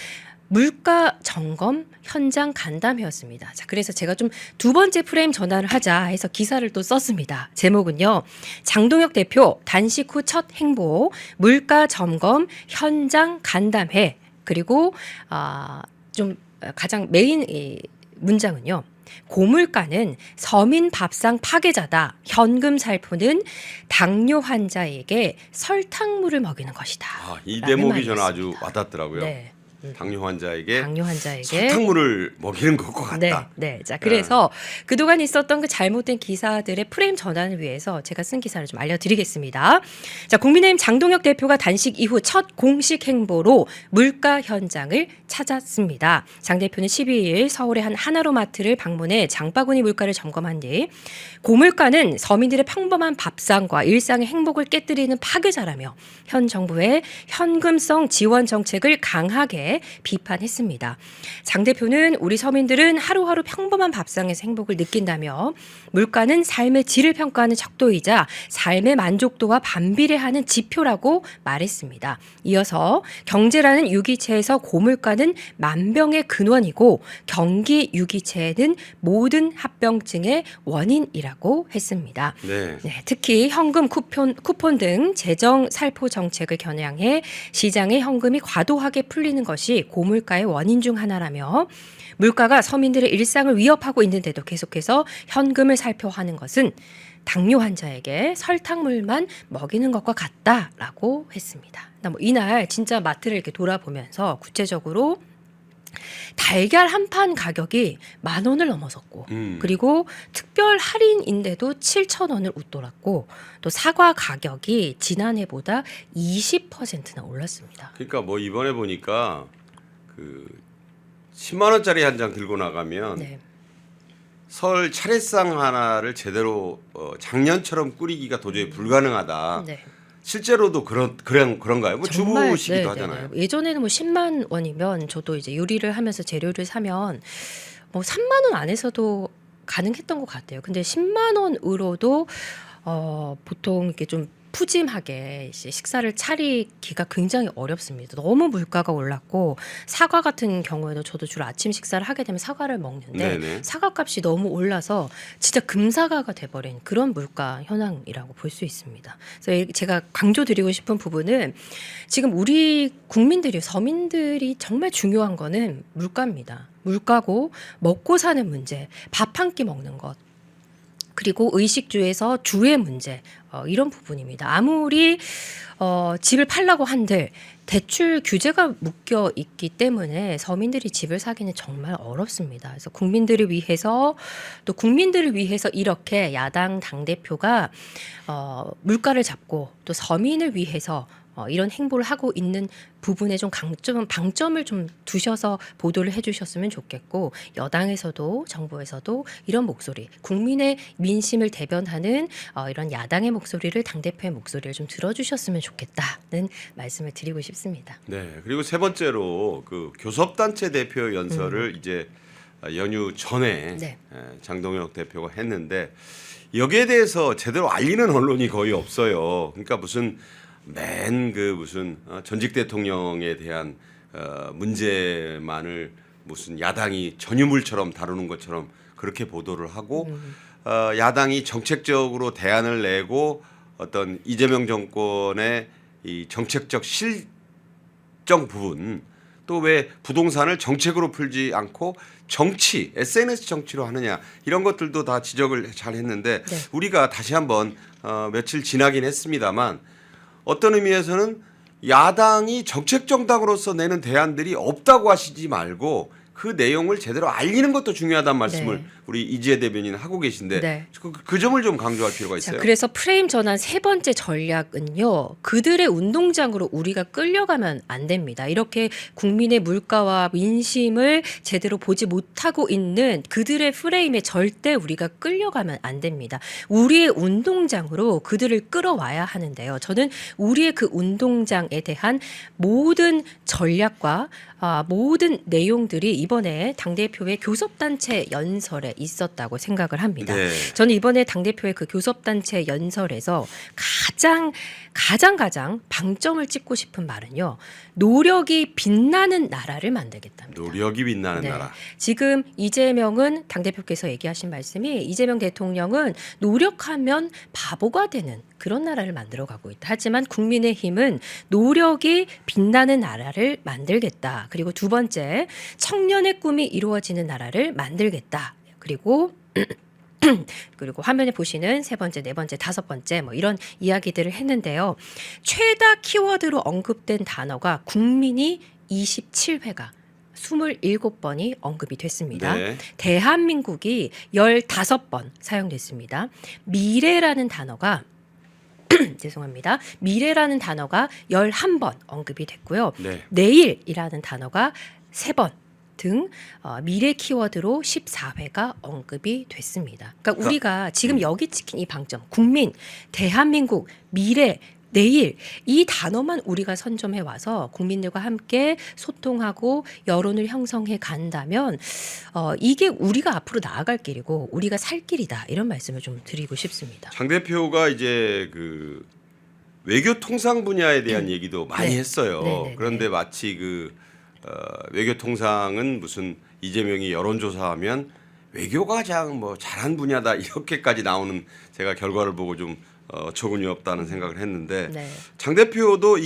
물가 점검 현장 간담회였습니다. 자, 그래서 제가 좀 두 번째 프레임 전환을 하자 해서 기사를 또 썼습니다. 제목은요. 장동혁 대표 단식 후 첫 행보 물가 점검 현장 간담회. 그리고 좀 가장 메인 문장은요. 고물가는 서민 밥상 파괴자다. 현금 살포는 당뇨 환자에게 설탕물을 먹이는 것이다. 이 대목이 저는 말이었습니다. 아주 와닿더라고요. 네. 당뇨 환자에게 설탕물을 먹이는 것과 같다. 네. 자, 그래서 그동안 있었던 그 잘못된 기사들의 프레임 전환을 위해서 제가 쓴 기사를 좀 알려드리겠습니다. 자, 국민의힘 장동혁 대표가 단식 이후 첫 공식 행보로 물가 현장을 찾았습니다. 장 대표는 12일 서울의 한 하나로마트를 방문해 장바구니 물가를 점검한 뒤 고물가는 서민들의 평범한 밥상과 일상의 행복을 깨뜨리는 파괴자라며 현 정부의 현금성 지원 정책을 강하게 강하게 비판했습니다. 장 대표는 우리 서민들은 하루하루 평범한 밥상에서 행복을 느낀다며 물가는 삶의 질을 평가하는 척도이자 삶의 만족도와 반비례하는 지표라고 말했습니다. 이어서 경제라는 유기체에서 고물가는 만병의 근원이고 경기 유기체는 모든 합병증의 원인이라고 했습니다. 네. 네, 특히 현금 쿠폰 등 재정 살포 정책을 겨냥해 시장에 현금이 과도하게 풀리는 것이 고물가의 원인 중 하나라며 물가가 서민들의 일상을 위협하고 있는데도 계속해서 현금을 살포하는 것은 당뇨 환자에게 설탕물만 먹이는 것과 같다라고 했습니다. 이날 진짜 마트를 이렇게 돌아보면서 구체적으로 달걀 한 판 가격이 10,000원을 넘어섰고 그리고 특별 할인인데도 7,000원을 웃돌았고 또 사과 가격이 지난해보다 20%나 올랐습니다. 그러니까 뭐 이번에 보니까 그 10만 원짜리 한 장 들고 나가면 네. 설 차례상 하나를 제대로 작년처럼 꾸리기가 도저히 불가능하다. 네. 실제로도 그런가요? 뭐 정말, 주부시기도 네, 하잖아요. 네. 예전에는 뭐 10만 원이면 저도 이제 요리를 하면서 재료를 사면 뭐 3만 원 안에서도 가능했던 것 같아요. 근데 10만 원으로도 보통 이렇게 좀 푸짐하게 이제 식사를 차리기가 굉장히 어렵습니다. 너무 물가가 올랐고 사과 같은 경우에도 저도 주로 아침 식사를 하게 되면 사과를 먹는데 네네. 사과값이 너무 올라서 진짜 금사과가 돼버린 그런 물가 현황이라고 볼 수 있습니다. 그래서 제가 강조드리고 싶은 부분은 지금 우리 국민들이 서민들이 정말 중요한 거는 물가입니다. 물가고 먹고 사는 문제, 밥 한 끼 먹는 것. 그리고 의식주에서 주의 문제 이런 부분입니다. 아무리 집을 팔라고 한들 대출 규제가 묶여 있기 때문에 서민들이 집을 사기는 정말 어렵습니다. 그래서 국민들을 위해서 이렇게 야당 당대표가 물가를 잡고 또 서민을 위해서 이런 행보를 하고 있는 부분에 좀 방점을 좀 두셔서 보도를 해주셨으면 좋겠고 여당에서도 정부에서도 이런 목소리, 국민의 민심을 대변하는 이런 야당의 목소리를 당대표의 목소리를 좀 들어주셨으면 좋겠다는 말씀을 드리고 싶습니다. 네. 그리고 세 번째로 그 교섭단체 대표 연설을 이제 연휴 전에 네. 장동혁 대표가 했는데 여기에 대해서 제대로 알리는 언론이 거의 없어요. 그러니까 무슨 전직 대통령에 대한 문제만을 무슨 야당이 전유물처럼 다루는 것처럼 그렇게 보도를 하고 야당이 정책적으로 대안을 내고 어떤 이재명 정권의 이 정책적 실정 부분 또 왜 부동산을 정책으로 풀지 않고 SNS 정치로 하느냐 이런 것들도 다 지적을 잘 했는데 네. 우리가 다시 한번 며칠 지나긴 했습니다만 어떤 의미에서는 야당이 정책 정당으로서 내는 대안들이 없다고 하시지 말고 그 내용을 제대로 알리는 것도 중요하다는 말씀을 네. 우리 이지혜 대변인 하고 계신데 네. 그 점을 좀 강조할 필요가 자, 있어요. 그래서 프레임 전환 세 번째 전략은요. 그들의 운동장으로 우리가 끌려가면 안 됩니다. 이렇게 국민의 물가와 민심을 제대로 보지 못하고 있는 그들의 프레임에 절대 우리가 끌려가면 안 됩니다. 우리의 운동장으로 그들을 끌어와야 하는데요. 저는 우리의 그 운동장에 대한 모든 전략과 모든 내용들이 이번에 당대표의 교섭단체 연설에 있었다고 생각을 합니다. 네. 저는 이번에 당대표의 그 교섭단체 연설에서 가장 방점을 찍고 싶은 말은요. 노력이 빛나는 나라를 만들겠답니다. 노력이 빛나는 네. 나라. 지금 이재명은 당대표께서 얘기하신 말씀이 이재명 대통령은 노력하면 바보가 되는 그런 나라를 만들어가고 있다. 하지만 국민의힘은 노력이 빛나는 나라를 만들겠다. 그리고 두 번째, 청년의 꿈이 이루어지는 나라를 만들겠다. 그리고 화면에 보시는 세 번째, 네 번째, 다섯 번째 뭐 이런 이야기들을 했는데요. 최다 키워드로 언급된 단어가 국민이 27회가 27번이 언급이 됐습니다. 네. 대한민국이 15번 사용됐습니다. 미래라는 단어가 죄송합니다. 미래라는 단어가 11번 언급이 됐고요. 네. 내일이라는 단어가 3번 등 미래 키워드로 14회가 언급이 됐습니다. 그러니까 우리가 지금 여기 찍힌 이 방점, 국민, 대한민국, 미래 내일 이 단어만 우리가 선점해 와서 국민들과 함께 소통하고 여론을 형성해 간다면 이게 우리가 앞으로 나아갈 길이고 우리가 살 길이다 이런 말씀을 좀 드리고 싶습니다. 장 대표가 이제 그 외교 통상 분야에 대한 얘기도 많이 네. 했어요. 네네네. 그런데 마치 외교 통상은 무슨 이재명이 여론조사하면 외교가 가장 뭐 잘한 분야다 이렇게까지 나오는 제가 결과를 보고 좀 어처구니 없다는 생각을 했는데 네. 장 대표도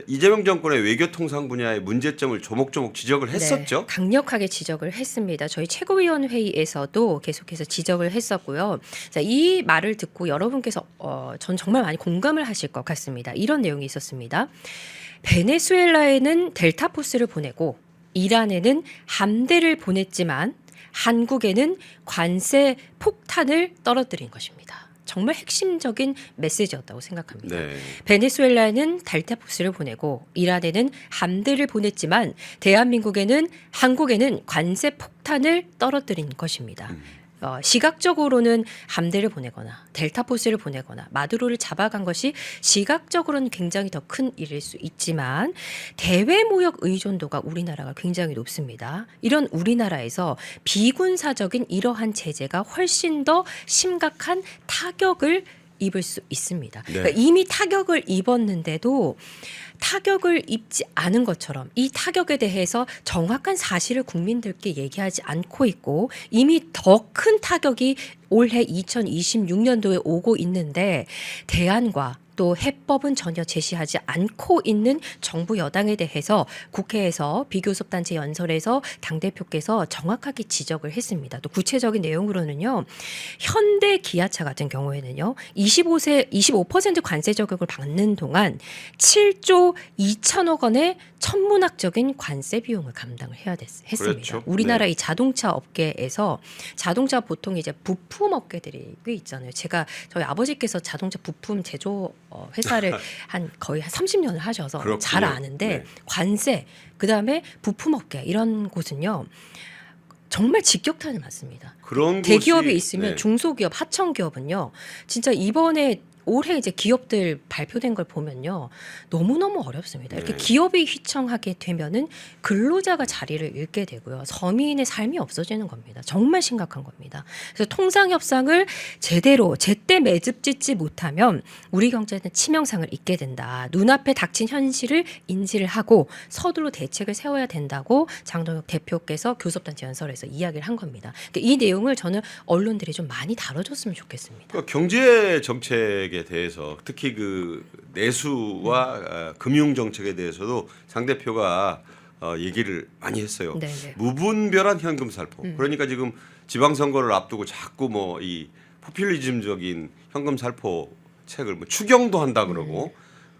이재명 정권의 외교 통상 분야의 문제점을 조목조목 지적을 했었죠. 네, 강력하게 지적을 했습니다. 저희 최고위원회의에서도 계속해서 지적을 했었고요. 자, 이 말을 듣고 여러분께서 전 정말 많이 공감을 하실 것 같습니다. 이런 내용이 있었습니다. 베네수엘라에는 델타포스를 보내고 이란에는 함대를 보냈지만 한국에는 관세 폭탄을 떨어뜨린 것입니다. 정말 핵심적인 메시지였다고 생각합니다. 네. 베네수엘라에는 델타포스를 보내고 이란에는 함대를 보냈지만 대한민국에는 한국에는 관세 폭탄을 떨어뜨린 것입니다. 시각적으로는 함대를 보내거나 델타포스를 보내거나 마두로를 잡아간 것이 시각적으로는 굉장히 더 큰 일일 수 있지만 대외 무역 의존도가 우리나라가 굉장히 높습니다. 이런 우리나라에서 비군사적인 이러한 제재가 훨씬 더 심각한 타격을 입을 수 있습니다. 네. 그러니까 이미 타격을 입었는데도 타격을 입지 않은 것처럼 이 타격에 대해서 정확한 사실을 국민들께 얘기하지 않고 있고 이미 더 큰 타격이 올해 2026년도에 오고 있는데 대안과 또 해법은 전혀 제시하지 않고 있는 정부 여당에 대해서 국회에서 비교섭단체 연설에서 당대표께서 정확하게 지적을 했습니다. 또 구체적인 내용으로는요. 현대 기아차 같은 경우에는요. 25% 관세 저격을 받는 동안 7조 2천억 원의 천문학적인 관세 비용을 감당을 해야 했습니다. 그렇죠. 우리나라 네. 이 자동차 업계에서 자동차 보통 이제 부품 업계들이 꽤 있잖아요. 저희 아버지께서 자동차 부품 제조 회사를 거의 한 30년을 하셔서 그렇군요. 잘 아는데 네. 관세 그다음에 부품 업계 이런 곳은요. 정말 직격탄을 맞습니다. 그런 대기업이 곳이, 있으면 네. 중소기업, 하청기업은요. 진짜 이번에 올해 이제 기업들 발표된 걸 보면요. 너무너무 어렵습니다. 이렇게 네. 기업이 휘청하게 되면은 근로자가 자리를 잃게 되고요. 서민의 삶이 없어지는 겁니다. 정말 심각한 겁니다. 그래서 통상협상을 제때 매듭짓지 못하면 우리 경제는 치명상을 입게 된다. 눈앞에 닥친 현실을 인지를 하고 서둘러 대책을 세워야 된다고 장동혁 대표께서 교섭단체 연설에서 이야기를 한 겁니다. 그러니까 이 내용을 저는 언론들이 좀 많이 다뤄줬으면 좋겠습니다. 그러니까 경제 정책에 대해서 특히 그 내수와 금융 정책에 대해서도 장 대표가 얘기를 많이 했어요. 네네. 무분별한 현금 살포. 그러니까 지금 지방선거를 앞두고 자꾸 뭐 이 포퓰리즘적인 현금 살포 책을 뭐 추경도 한다 그러고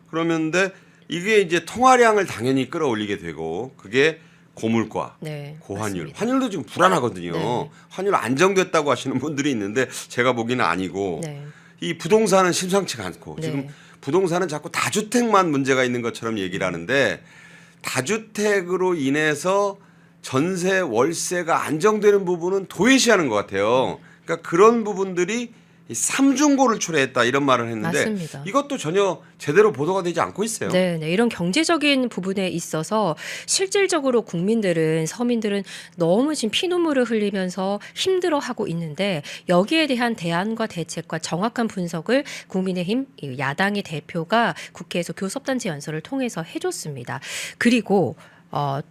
그러는데 이게 이제 통화량을 당연히 끌어올리게 되고 그게 고물가, 네, 고환율, 맞습니다. 환율도 지금 불안하거든요. 네. 환율 안정됐다고 하시는 분들이 있는데 제가 보기에는 아니고 네. 이 부동산은 심상치가 않고 네. 지금 부동산은 자꾸 다주택만 문제가 있는 것처럼 얘기를 하는데 다주택으로 인해서 전세 월세가 안정되는 부분은 도외시하는 것 같아요. 그러니까 그런 부분들이 이 삼중고를 초래했다 이런 말을 했는데 맞습니다. 이것도 전혀 제대로 보도가 되지 않고 있어요. 네, 이런 경제적인 부분에 있어서 실질적으로 국민들은 서민들은 너무 지금 피눈물을 흘리면서 힘들어하고 있는데 여기에 대한 대안과 대책과 정확한 분석을 국민의힘 야당의 대표가 국회에서 교섭단체 연설을 통해서 해줬습니다. 그리고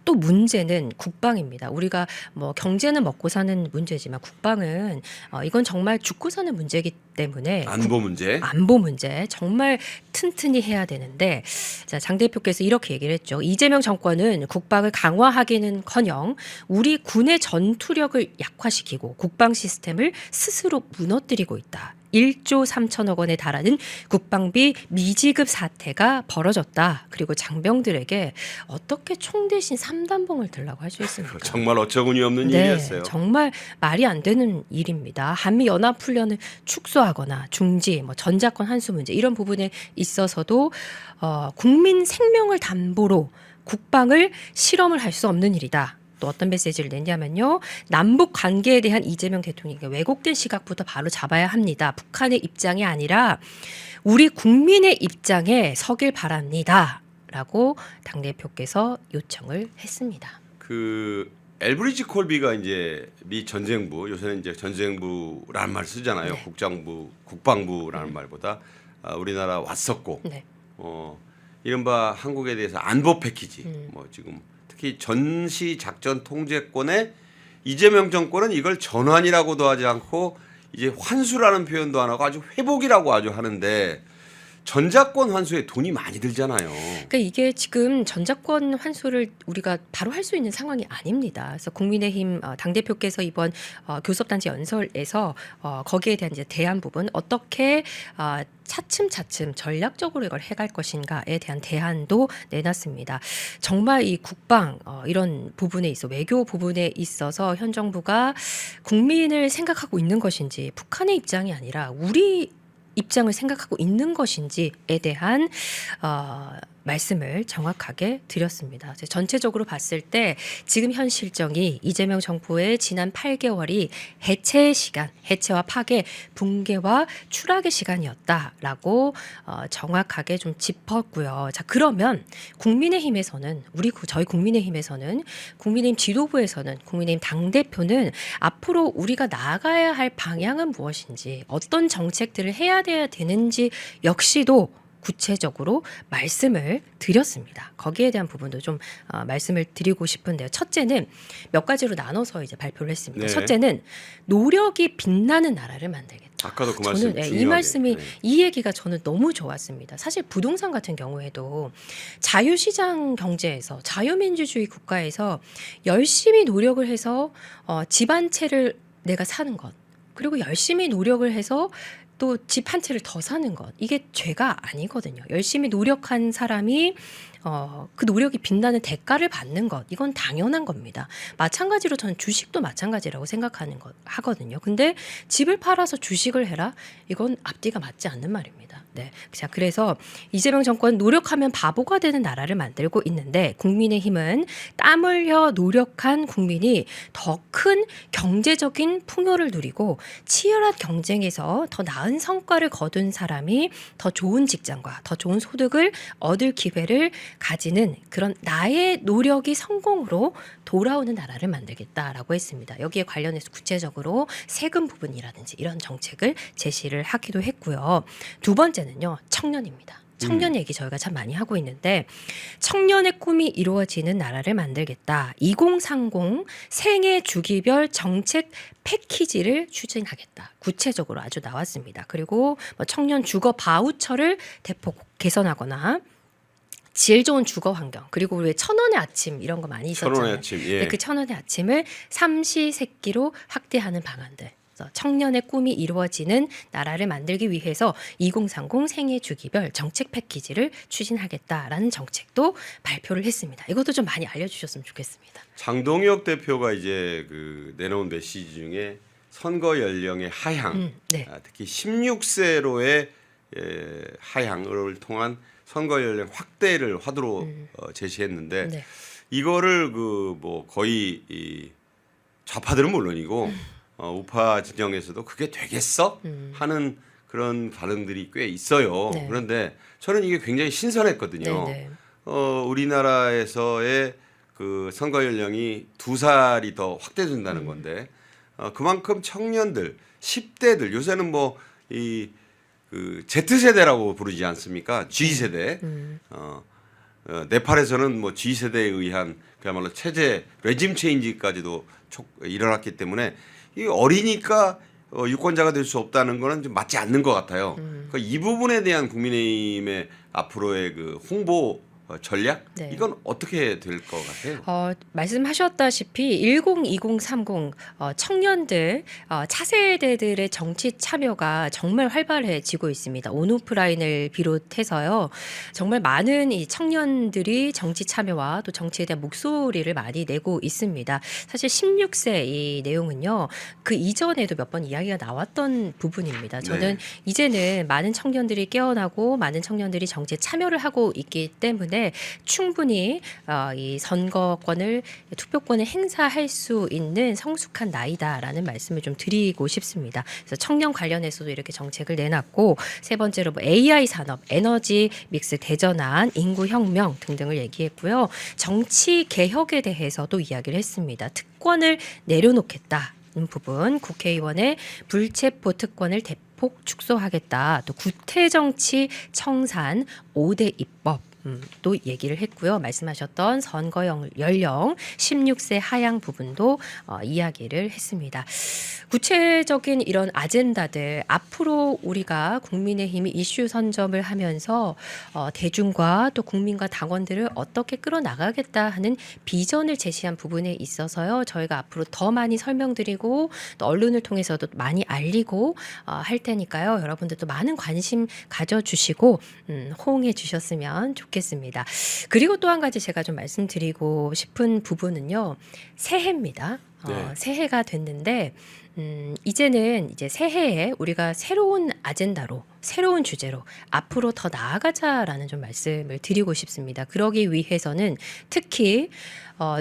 또 문제는 국방입니다. 우리가 뭐 경제는 먹고 사는 문제지만 국방은 이건 정말 죽고 사는 문제이기 때문에 안보 문제. 안보 문제 정말 튼튼히 해야 되는데 자, 장 대표께서 이렇게 얘기를 했죠. 이재명 정권은 국방을 강화하기는커녕 우리 군의 전투력을 약화시키고 국방 시스템을 스스로 무너뜨리고 있다. 1조 3천억 원에 달하는 국방비 미지급 사태가 벌어졌다. 그리고 장병들에게 어떻게 총 대신 3단봉을 들라고 할 수 있습니까? 정말 어처구니 없는 네, 일이었어요. 정말 말이 안 되는 일입니다. 한미 연합 훈련을 축소하거나 중지, 뭐 전자권 환수 문제 이런 부분에 있어서도 국민 생명을 담보로 국방을 실험을 할 수 없는 일이다. 또 어떤 메시지를 냈냐면요. 남북 관계에 대한 이재명 대통령의 왜곡된 시각부터 바로 잡아야 합니다. 북한의 입장이 아니라 우리 국민의 입장에 서길 바랍니다. 라고 당대표께서 요청을 했습니다. 그 엘브리지 콜비가 이제 미 전쟁부, 요새는 이제 전쟁부라는 말 쓰잖아요. 네. 국방부라는 말보다 우리나라 왔었고 네. 이른바 한국에 대해서 안보 패키지 뭐 지금 특히 전시 작전 통제권에 이재명 정권은 이걸 전환이라고도 하지 않고 이제 환수라는 표현도 안 하고 아주 회복이라고 아주 하는데 전자권 환수에 돈이 많이 들잖아요. 그러니까 이게 지금 전자권 환수를 우리가 바로 할 수 있는 상황이 아닙니다. 그래서 국민의힘 당대표께서 이번 교섭단체 연설에서 거기에 대한 이제 대안 부분 어떻게 차츰차츰 전략적으로 이걸 해갈 것인가에 대한 대안도 내놨습니다. 정말 이 국방 이런 부분에 있어 외교 부분에 있어서 현 정부가 국민을 생각하고 있는 것인지 북한의 입장이 아니라 우리 입장을 생각하고 있는 것인지에 대한 말씀을 정확하게 드렸습니다. 전체적으로 봤을 때 지금 현 실정이 이재명 정부의 지난 8개월이 해체의 시간, 해체와 파괴, 붕괴와 추락의 시간이었다라고 정확하게 좀 짚었고요. 자, 그러면 국민의힘에서는 저희 국민의힘에서는 국민의힘 지도부에서는 국민의힘 당대표는 앞으로 우리가 나아가야 할 방향은 무엇인지 어떤 정책들을 해야 되는지 역시도 구체적으로 말씀을 드렸습니다. 거기에 대한 부분도 좀 말씀을 드리고 싶은데요. 첫째는 몇 가지로 나눠서 이제 발표를 했습니다. 네. 첫째는 노력이 빛나는 나라를 만들겠다. 아까도 그 저는 말씀 이 말씀이 네. 이 얘기가 저는 너무 좋았습니다. 사실 부동산 같은 경우에도 자유시장 경제에서 자유민주주의 국가에서 열심히 노력을 해서 집 한 채를 내가 사는 것 그리고 열심히 노력을 해서 또 집 한 채를 더 사는 것 이게 죄가 아니거든요. 열심히 노력한 사람이 그 노력이 빛나는 대가를 받는 것 이건 당연한 겁니다. 마찬가지로 저는 주식도 마찬가지라고 생각하는 것 하거든요. 근데 집을 팔아서 주식을 해라 이건 앞뒤가 맞지 않는 말입니다. 네. 자, 그래서 이재명 정권 노력하면 바보가 되는 나라를 만들고 있는데 국민의힘은 땀 흘려 노력한 국민이 더 큰 경제적인 풍요를 누리고 치열한 경쟁에서 더 나은 성과를 거둔 사람이 더 좋은 직장과 더 좋은 소득을 얻을 기회를 가지는 그런 나의 노력이 성공으로 돌아오는 나라를 만들겠다라고 했습니다. 여기에 관련해서 구체적으로 세금 부분이라든지 이런 정책을 제시를 하기도 했고요. 두 번째는요. 청년입니다. 청년 얘기 저희가 참 많이 하고 있는데 청년의 꿈이 이루어지는 나라를 만들겠다. 2030 생애 주기별 정책 패키지를 추진하겠다. 구체적으로 아주 나왔습니다. 그리고 청년 주거 바우처를 대폭 개선하거나 질 좋은 주거 환경 그리고 왜 천원의 아침 이런 거 많이 있었잖아요. 천원의 아침, 예. 그 천원의 아침을 삼시세끼로 확대하는 방안들. 청년의 꿈이 이루어지는 나라를 만들기 위해서 2030 생애 주기별 정책 패키지를 추진하겠다라는 정책도 발표를 했습니다. 이것도 좀 많이 알려주셨으면 좋겠습니다. 장동혁 대표가 이제 그 내놓은 메시지 중에 선거 연령의 하향, 네. 특히 16세로의 하향을 통한 선거 연령 확대를 화두로 제시했는데 네. 이거를 그 뭐 거의 이 좌파들은 물론이고 우파 진영에서도 그게 되겠어 하는 그런 반응들이 꽤 있어요. 네. 그런데 저는 이게 굉장히 신선했거든요. 네, 네. 우리나라에서의 그 선거 연령이 2살이 더 확대된다는 건데 그만큼 청년들 10대들 요새는 뭐 이 그 Z세대라고 부르지 않습니까? G세대. 네팔에서는 뭐 G세대에 의한 그야말로 체제 레짐 체인지까지도 일어났기 때문에 이 어리니까 유권자가 될 수 없다는 거는 좀 맞지 않는 것 같아요. 그러니까 이 부분에 대한 국민의힘의 앞으로의 그 홍보 전략 네. 이건 어떻게 될 것 같아요? 말씀하셨다시피 102030 청년들 차세대들의 정치 참여가 정말 활발해지고 있습니다. 온오프라인을 비롯해서요. 정말 많은 이 청년들이 정치 참여와 또 정치에 대한 목소리를 많이 내고 있습니다. 사실 16세 이 내용은요. 그 이전에도 몇 번 이야기가 나왔던 부분입니다. 저는 네. 이제는 많은 청년들이 깨어나고 많은 청년들이 정치에 참여를 하고 있기 때문에 있는데 충분히 이 선거권을 투표권을 행사할 수 있는 성숙한 나이다라는 말씀을 좀 드리고 싶습니다. 그래서 청년 관련해서도 이렇게 정책을 내놨고 세 번째로 뭐 AI 산업, 에너지 믹스 대전환, 인구 혁명 등등을 얘기했고요. 정치 개혁에 대해서도 이야기를 했습니다. 특권을 내려놓겠다는 부분, 국회의원의 불체포 특권을 대폭 축소하겠다. 또 구태정치 청산 5대 입법 또 얘기를 했고요. 말씀하셨던 선거 연령 16세 하향 부분도 이야기를 했습니다. 구체적인 이런 아젠다들 앞으로 우리가 국민의힘이 이슈 선점을 하면서 대중과 또 국민과 당원들을 어떻게 끌어나가겠다 하는 비전을 제시한 부분에 있어서요. 저희가 앞으로 더 많이 설명드리고 또 언론을 통해서도 많이 알리고 할 테니까요. 여러분들도 많은 관심 가져주시고 호응해 주셨으면 좋겠습니다. 그리고 또 한 가지 제가 좀 말씀드리고 싶은 부분은요. 새해입니다. 네. 새해가 됐는데 이제는 이제 새해에 우리가 새로운 아젠다로 새로운 주제로 앞으로 더 나아가자라는 좀 말씀을 드리고 싶습니다. 그러기 위해서는 특히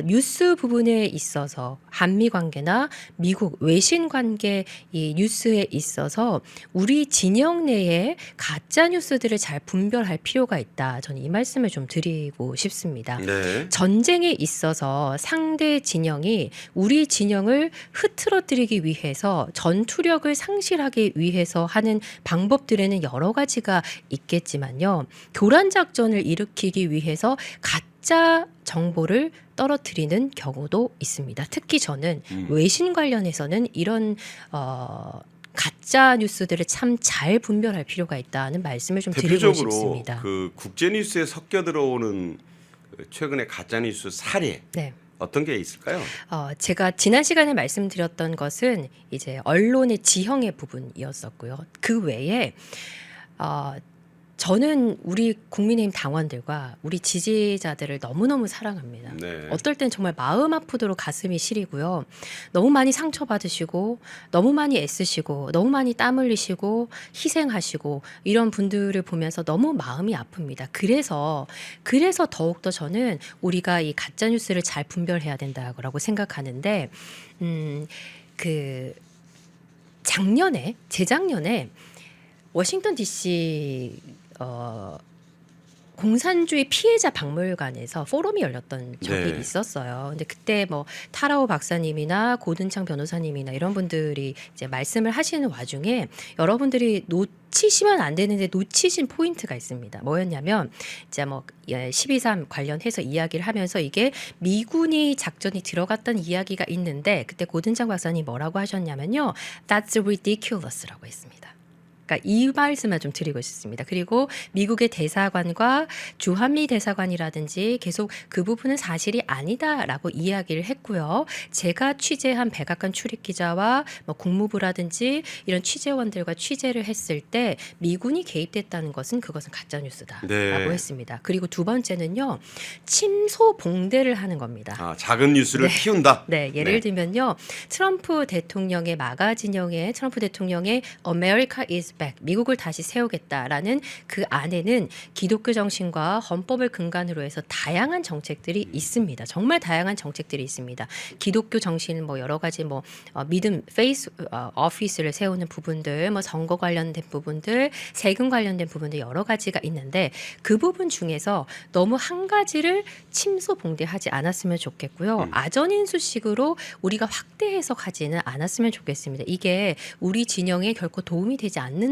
뉴스 부분에 있어서 한미 관계나 미국 외신 관계 이 뉴스에 있어서 우리 진영 내에 가짜 뉴스들을 잘 분별할 필요가 있다. 저는 이 말씀을 좀 드리고 싶습니다. 네. 전쟁에 있어서 상대 진영이 우리 진영을 흐트러뜨리기 위해서 전투력을 상실하기 위해서 하는 방법들에는 여러 가지가 있겠지만요. 교란 작전을 일으키기 위해서 가짜 정보를 떨어뜨리는 경우도 있습니다. 특히 저는 외신 관련해서는 이런 가짜 뉴스들을 참 잘 분별할 필요가 있다는 말씀을 좀 드리고 대표적으로 싶습니다. 그 국제 뉴스에 섞여 들어오는 최근의 가짜 뉴스 사례 네. 어떤 게 있을까요? 제가 지난 시간에 말씀드렸던 것은 이제 언론의 지형의 부분이었었고요. 그 외에 저는 우리 국민의힘 당원들과 우리 지지자들을 너무너무 사랑합니다. 네. 어떨 땐 정말 마음 아프도록 가슴이 시리고요. 너무 많이 상처받으시고 너무 많이 애쓰시고 너무 많이 땀 흘리시고 희생하시고 이런 분들을 보면서 너무 마음이 아픕니다. 그래서 더욱더 저는 우리가 이 가짜 뉴스를 잘 분별해야 된다고 생각하는데 재작년에 워싱턴 DC 공산주의 피해자 박물관에서 포럼이 열렸던 적이 네. 있었어요. 근데 그때 뭐 타라오 박사님이나 고든창 변호사님이나 이런 분들이 이제 말씀을 하시는 와중에 여러분들이 놓치시면 안 되는데 놓치신 포인트가 있습니다. 뭐였냐면 이제 뭐 12.3 관련해서 이야기를 하면서 이게 미군이 작전이 들어갔던 이야기가 있는데 그때 고든창 박사님이 뭐라고 하셨냐면요. That's ridiculous라고 했습니다. 그러니까 이 말씀을 좀 드리고 싶습니다. 그리고 미국의 대사관과 주한미 대사관이라든지 계속 그 부분은 사실이 아니다라고 이야기를 했고요. 제가 취재한 백악관 출입 기자와 뭐 국무부라든지 이런 취재원들과 취재를 했을 때 미군이 개입됐다는 것은 그것은 가짜 뉴스다라고 네. 했습니다. 그리고 두 번째는요. 침소 봉대를 하는 겁니다. 작은 뉴스를 네. 키운다. 네, 예를 들면요. 트럼프 대통령의 마가 진영의 트럼프 대통령의 America is back, 미국을 다시 세우겠다라는 그 안에는 기독교 정신과 헌법을 근간으로 해서 다양한 정책들이 있습니다. 정말 다양한 정책들이 있습니다. 기독교 정신 뭐 여러 가지 뭐 믿음 페이스 오피스를 세우는 부분들, 뭐 선거 관련된 부분들, 세금 관련된 부분들 여러 가지가 있는데 그 부분 중에서 너무 한 가지를 침소봉대하지 않았으면 좋겠고요. 아전인수식으로 우리가 확대 해석하지는 않았으면 좋겠습니다. 이게 우리 진영에 결코 도움이 되지 않는다는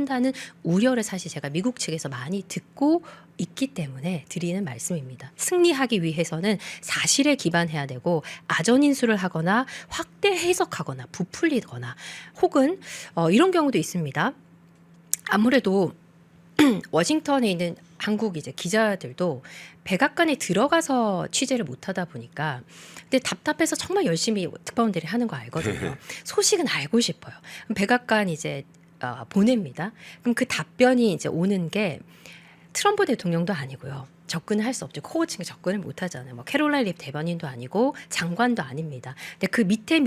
우려를 사실 제가 미국 측에서 많이 듣고 있기 때문에 드리는 말씀입니다. 승리하기 위해서는 사실에 기반해야 되고 아전인수를 하거나 확대 해석하거나 부풀리거나 혹은 이런 경우도 있습니다. 아무래도 워싱턴에 있는 한국 이제 기자들도 백악관에 들어가서 취재를 못하다 보니까 근데 답답해서 정말 열심히 특파원들이 하는 거 알거든요. 소식은 알고 싶어요. 그럼 백악관 이제 보냅니다. 그럼 그 답변이 이제 오는 게 트럼프 대통령도 아니고요. 접근을 할 수 없죠. 코어층에 접근을 못 하잖아요. 뭐 캐롤라인 립 대변인도 아니고 장관도 아닙니다. 근데 그 밑에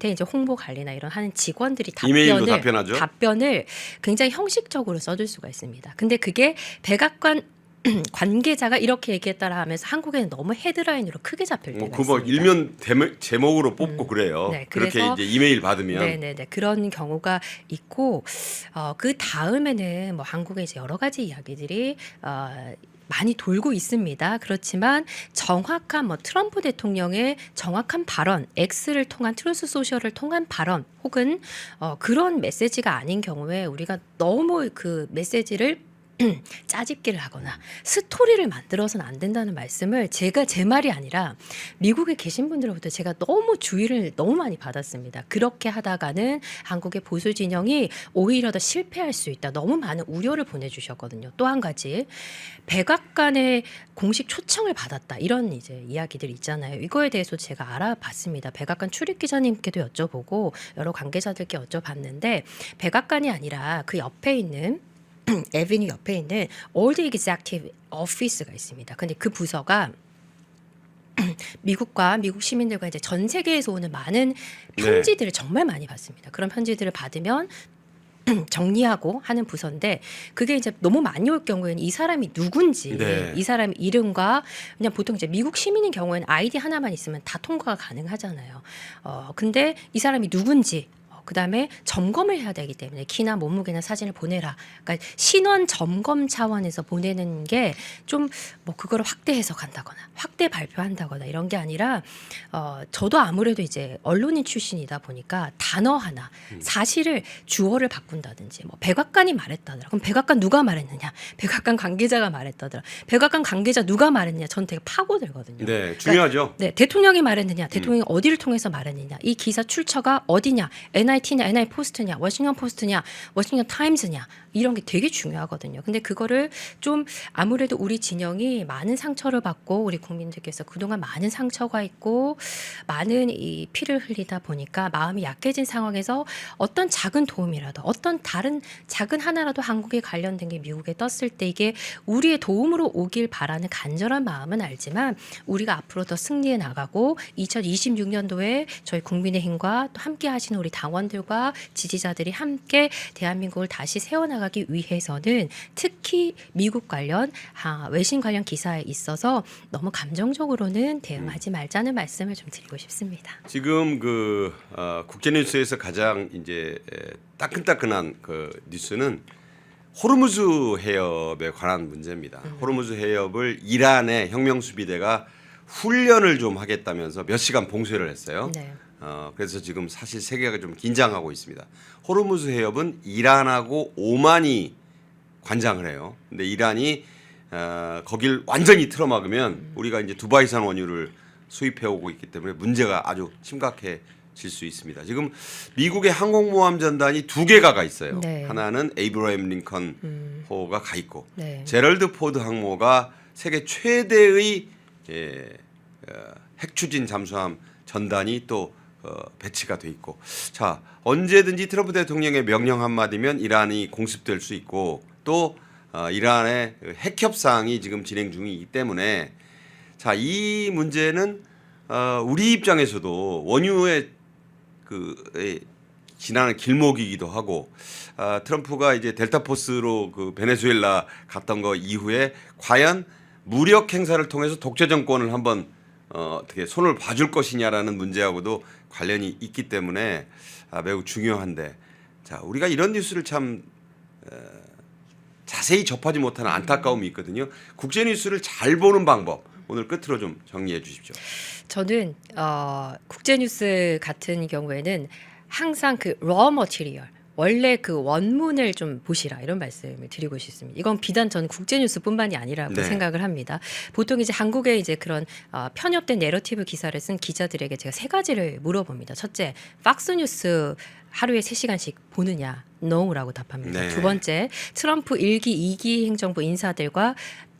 이제 홍보 관리나 이런 하는 직원들이 이메일로 답변하죠. 답변을 굉장히 형식적으로 써줄 수가 있습니다. 근데 그게 백악관 관계자가 이렇게 얘기했다라 하면서 한국에는 너무 헤드라인으로 크게 잡힐 때가 그뭐 있습니다. 일면 제목으로 뽑고 그래요. 네, 그렇게 그래서- 이제 이메일 받으면 네네네 그런 경우가 있고 그 다음에는 뭐 한국의 이제 여러 가지 이야기들이 많이 돌고 있습니다. 그렇지만 정확한 뭐 트럼프 대통령의 정확한 발언, X를 통한 트루스 소셜을 통한 발언 혹은 그런 메시지가 아닌 경우에 우리가 너무 그 메시지를 짜집기를 하거나 스토리를 만들어서는 안 된다는 말씀을 제가 제 말이 아니라 미국에 계신 분들로부터 제가 너무 주의를 너무 많이 받았습니다. 그렇게 하다가는 한국의 보수 진영이 오히려 더 실패할 수 있다. 너무 많은 우려를 보내주셨거든요. 또 한 가지 백악관의 공식 초청을 받았다. 이런 이제 이야기들 있잖아요. 이거에 대해서 제가 알아봤습니다. 백악관 출입 기자님께도 여쭤보고 여러 관계자들께 여쭤봤는데 백악관이 아니라 그 옆에 있는 에비뉴 옆에 있는 Old Executive Office가 있습니다. 근데 그 부서가 미국과 미국 시민들과 이제 전 세계에서 오는 많은 편지들을 정말 많이 받습니다. 그런 편지들을 받으면 정리하고 하는 부서인데 그게 이제 너무 많이 올 경우에는 이 사람이 누군지 네. 이 사람 이름과 그냥 보통 이제 미국 시민인 경우에는 아이디 하나만 있으면 다 통과가 가능하잖아요. 근데 이 사람이 누군지 그다음에 점검을 해야 되기 때문에 키나 몸무게나 사진을 보내라. 그러니까 신원 점검 차원에서 보내는 게 좀 뭐 그거를 확대 해석한다거나 확대 발표한다거나 이런 게 아니라 저도 아무래도 이제 언론인 출신이다 보니까 단어 하나 사실을 주어를 바꾼다든지 뭐 백악관이 말했다더라. 그럼 백악관 누가 말했느냐? 백악관 관계자가 말했다더라. 백악관 관계자 누가 말했냐? 전 되게 파고들거든요. 네, 중요하죠. 네, 대통령이 말했느냐, 대통령이 어디를 통해서 말했느냐, 이 기사 출처가 어디냐, NIT냐, NI 포스트냐, 워싱턴 포스트냐, 워싱턴 타임즈냐 이런 게 되게 중요하거든요. 근데 그거를 좀 아무래도 우리 진영이 많은 상처를 받고 우리 국민들께서 그동안 많은 상처가 있고 많은 이 피를 흘리다 보니까 마음이 약해진 상황에서 어떤 작은 도움이라도 어떤 다른 작은 하나라도 한국에 관련된 게 미국에 떴을 때 이게 우리의 도움으로 오길 바라는 간절한 마음은 알지만 우리가 앞으로 더 승리해 나가고 2026년도에 저희 국민의힘과 또 함께 하시는 우리 당원들과 지지자들이 함께 대한민국을 다시 세워나가기 위해서는 특히 미국 관련 외신 관련 기사에 있어서 너무 감정적으로는 대응하지 말자는 말씀을 좀 드리고 싶습니다. 지금 그 국제뉴스에서 가장 이제 따끈따끈한 그 뉴스는 호르무즈 해협에 관한 문제입니다. 호르무즈 해협을 이란의 혁명수비대가 훈련을 좀 하겠다면서 몇 시간 봉쇄를 했어요. 네. 그래서 지금 사실 세계가 좀 긴장하고 있습니다. 호르무즈 해협은 이란하고 오만이 관장을 해요. 근데 이란이 거길 완전히 틀어막으면 우리가 이제 두바이산 원유를 수입해 오고 있기 때문에 문제가 아주 심각해질 수 있습니다. 지금 미국의 항공모함 전단이 2개가 가 있어요. 네. 하나는 에이브러햄 링컨 호가 가 있고 네. 제럴드 포드 항모가 세계 최대의 핵 추진 잠수함 전단이 또 배치가 돼 있고 자 언제든지 트럼프 대통령의 명령 한마디면 이란이 공습될 수 있고 또 이란의 핵 협상이 지금 진행 중이기 때문에 자 이 문제는 우리 입장에서도 원유의 지나는 길목이기도 하고 트럼프가 이제 델타 포스로 그 베네수엘라 갔던 거 이후에 과연 무력 행사를 통해서 독재 정권을 한번 어떻게 손을 봐줄 것이냐라는 문제하고도 관련이 있기 때문에 매우 중요한데 자 우리가 이런 뉴스를 참 자세히 접하지 못하는 안타까움이 있거든요. 국제 뉴스를 잘 보는 방법 오늘 끝으로 좀 정리해 주십시오. 저는 국제뉴스 같은 경우에는 항상 그 raw material 원래 그 원문을 좀 보시라 이런 말씀을 드리고 싶습니다. 이건 비단 전 국제뉴스뿐만이 아니라고 네. 생각을 합니다. 보통 이제 한국에 이제 그런 편협된 내러티브 기사를 쓴 기자들에게 제가 3가지를 물어봅니다. 첫째, 팍스뉴스 하루에 3시간씩 보느냐? NO라고 답합니다. 네. 두 번째, 트럼프 1기, 2기 행정부 인사들과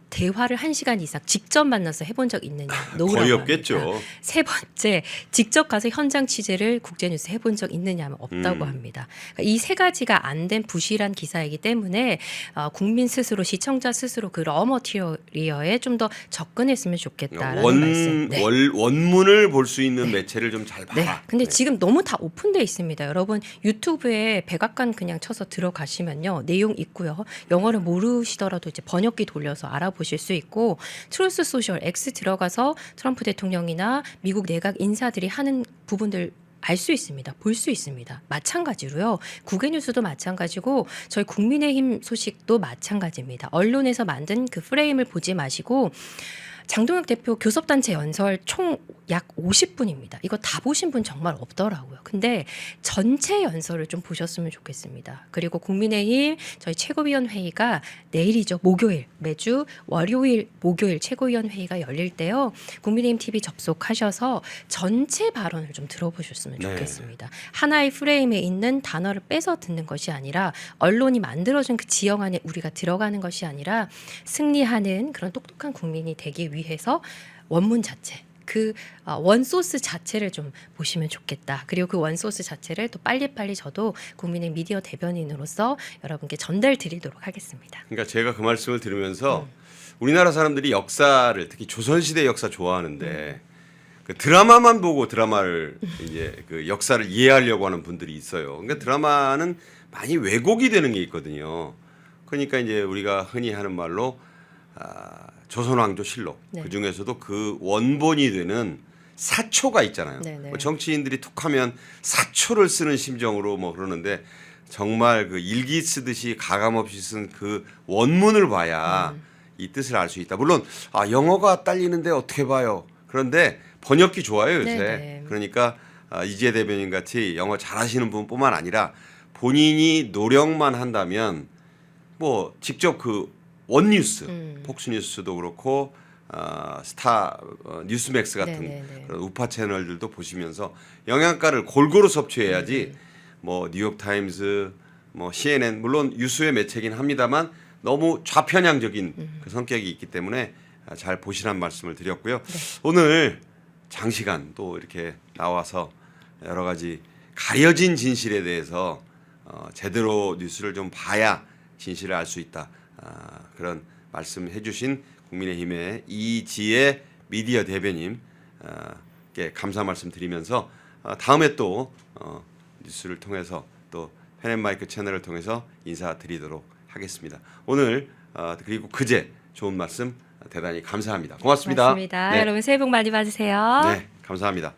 대화를 1시간 이상 직접 만나서 해본 적 있느냐? NO라고 거의 합니다. 없겠죠. 세 번째, 직접 가서 현장 취재를 국제뉴스 해본 적 있느냐 하면 없다고 합니다. 그러니까 이 3가지가 안 된 부실한 기사이기 때문에 국민 스스로, 시청자 스스로 그 러머티리어에 좀 더 접근했으면 좋겠다라는 말씀. 네. 원문을 볼 수 있는 매체를 좀 잘 네. 봐라. 근데 네. 지금 너무 다 오픈돼 있습니다. 여러분 유튜브에 백악관 그냥 쳐서 들어가시면요. 내용 있고요. 영어를 모르시더라도 이제 번역기 돌려서 알아보실 보실 수 있고 트루스 소셜 X 들어가서 트럼프 대통령이나 미국 내각 인사들이 하는 부분들 알 수 있습니다. 볼 수 있습니다. 마찬가지로요. 국외뉴스도 마찬가지고 저희 국민의힘 소식도 마찬가지입니다. 언론에서 만든 그 프레임을 보지 마시고 장동혁 대표 교섭단체 연설 총 약 50분입니다. 이거 다 보신 분 정말 없더라고요. 근데 전체 연설을 좀 보셨으면 좋겠습니다. 그리고 국민의힘 저희 최고위원 회의가 내일이죠. 목요일, 매주 월요일, 목요일 최고위원 회의가 열릴 때요. 국민의힘 TV 접속하셔서 전체 발언을 좀 들어보셨으면 좋겠습니다. 하나의 프레임에 있는 단어를 빼서 듣는 것이 아니라 언론이 만들어준 그 지형 안에 우리가 들어가는 것이 아니라 승리하는 그런 똑똑한 국민이 되기 위해서 원문 자체 그 원소스 자체를 좀 보시면 좋겠다. 그리고 그 원소스 자체를 또 빨리빨리 저도 국민의 미디어 대변인으로서 여러분께 전달 드리도록 하겠습니다. 그러니까 제가 그 말씀을 들으면서 우리나라 사람들이 역사를 특히 조선시대 역사 좋아하는데 그 드라마만 보고 드라마를 이제 그 역사를 이해하려고 하는 분들이 있어요. 그러니까 드라마는 많이 왜곡이 되는 게 있거든요. 그러니까 이제 우리가 흔히 하는 말로 조선왕조실록 네. 그 중에서도 그 원본이 되는 사초가 있잖아요. 네네. 뭐 정치인들이 툭하면 사초를 쓰는 심정으로 뭐 그러는데 정말 그 일기 쓰듯이 가감없이 쓴 그 원문을 봐야 이 뜻을 알 수 있다. 물론 영어가 딸리는데 어떻게 봐요? 그런데 번역기 좋아요 요새. 네네. 그러니까 이재 대변인 같이 영어 잘하시는 분뿐만 아니라 본인이 노력만 한다면 뭐 직접 그 원뉴스, 폭스뉴스도 그렇고 스타 뉴스맥스 같은 네네네. 그런 우파 채널들도 보시면서 영양가를 골고루 섭취해야지 뭐 뉴욕타임스, 뭐 CNN 물론 유수의 매체긴 합니다만 너무 좌편향적인 그 성격이 있기 때문에 잘 보시란 말씀을 드렸고요. 오늘 장시간 또 이렇게 나와서 여러 가지 가려진 진실에 대해서 제대로 뉴스를 좀 봐야 진실을 알 수 있다. 그런 말씀해 주신 국민의힘의 이지혜 미디어 대변인께 감사 말씀 드리면서 다음에 또 뉴스를 통해서 또 펜앤마이크 채널을 통해서 인사드리도록 하겠습니다. 오늘 그리고 그제 좋은 말씀 대단히 감사합니다. 고맙습니다. 고맙습니다. 네. 여러분 새해 복 많이 받으세요. 네, 감사합니다.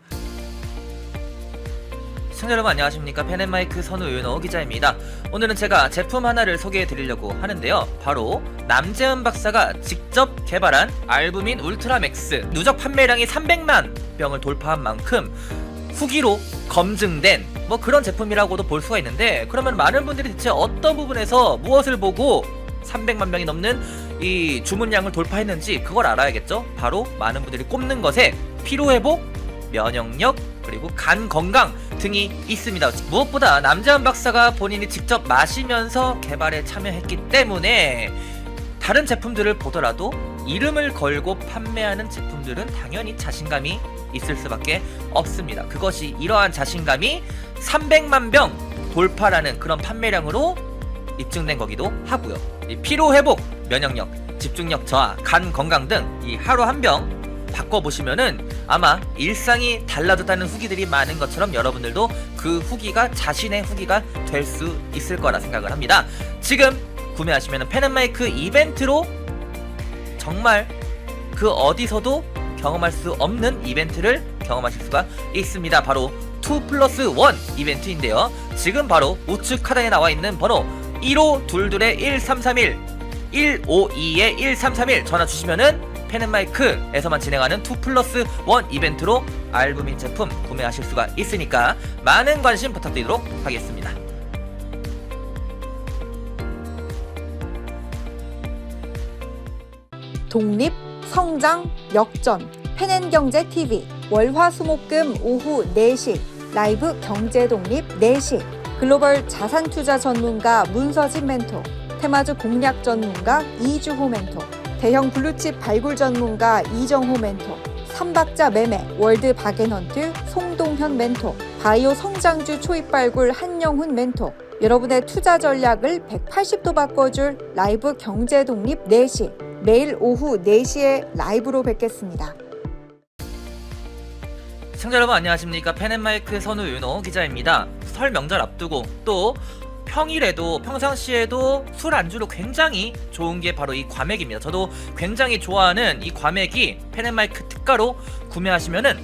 시청자 여러분 안녕하십니까. 펜앤마이크 선우윤호 기자입니다. 오늘은 제가 제품 하나를 소개해 드리려고 하는데요. 바로 남재은 박사가 직접 개발한 알부민 울트라맥스. 누적 판매량이 300만 병을 돌파한 만큼 후기로 검증된 뭐 그런 제품이라고도 볼 수가 있는데, 그러면 많은 분들이 대체 어떤 부분에서 무엇을 보고 300만 병이 넘는 이 주문량을 돌파했는지 그걸 알아야겠죠. 바로 많은 분들이 꼽는 것에 피로회복, 면역력, 그리고 간 건강 등이 있습니다. 무엇보다 남재은 박사가 본인이 직접 마시면서 개발에 참여했기 때문에 다른 제품들을 보더라도 이름을 걸고 판매하는 제품들은 당연히 자신감이 있을 수밖에 없습니다. 그것이 이러한 자신감이 300만 병 돌파라는 그런 판매량으로 입증된 거기도 하고요. 이 피로회복, 면역력, 집중력 저하, 간 건강 등 이 하루 한 병 바꿔보시면은 아마 일상이 달라졌다는 후기들이 많은 것처럼 여러분들도 그 후기가 자신의 후기가 될 수 있을 거라 생각을 합니다. 지금 구매하시면 펜앤마이크 이벤트로 정말 그 어디서도 경험할 수 없는 이벤트를 경험하실 수가 있습니다. 바로 2+1 이벤트인데요. 지금 바로 우측 하단에 나와 있는 번호 1522-1331 152-1331 전화 주시면은 펜앤마이크에서만 진행하는 2+1 이벤트로 알부민 제품 구매하실 수가 있으니까 많은 관심 부탁드리도록 하겠습니다. 독립, 성장, 역전, 펜앤경제TV 월화수목금 오후 4시 라이브 경제독립 4시 글로벌 자산투자 전문가 문서진 멘토, 테마주 공략 전문가 이주호 멘토, 대형 블루칩 발굴 전문가 이정호 멘토, 삼박자 매매 월드 박앤헌트 송동현 멘토, 바이오 성장주 초입 발굴 한영훈 멘토, 여러분의 투자 전략을 180도 바꿔줄 라이브 경제독립 4시 내일 오후 4시에 라이브로 뵙겠습니다. 시청자 여러분 안녕하십니까. 펜앤마이크 선우윤호 기자입니다. 설 명절 앞두고 또 평일에도 평상시에도 술 안주로 굉장히 좋은 게 바로 이 과메기입니다. 저도 굉장히 좋아하는 이 과메기 펜앤마이크 특가로 구매하시면은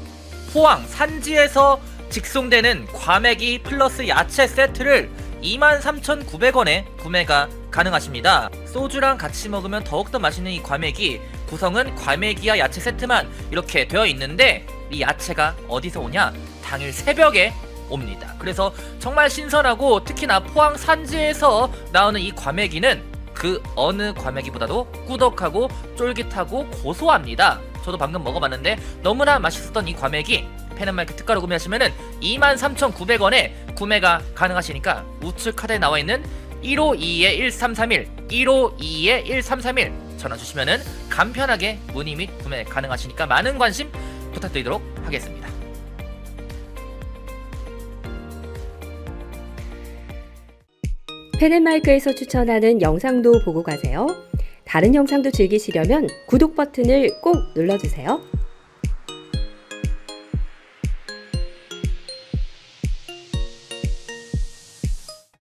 포항 산지에서 직송되는 과메기 플러스 야채 세트를 23,900원에 구매가 가능하십니다. 소주랑 같이 먹으면 더욱더 맛있는 이 과메기, 구성은 과메기와 야채 세트만 이렇게 되어 있는데 이 야채가 어디서 오냐? 당일 새벽에 옵니다. 그래서 정말 신선하고 특히나 포항 산지에서 나오는 이 과메기는 그 어느 과메기보다도 꾸덕하고 쫄깃하고 고소합니다. 저도 방금 먹어봤는데 너무나 맛있었던 이 과메기 펜앤마이크 특가로 구매하시면은 23,900원에 구매가 가능하시니까 우측 카드에 나와 있는 1522-1331 1522-1331 전화 주시면은 간편하게 문의 및 구매 가능하시니까 많은 관심 부탁드리도록 하겠습니다. 펜앤마이크에서 추천하는 영상도 보고 가세요. 다른 영상도 즐기시려면 구독 버튼을 꼭 눌러주세요.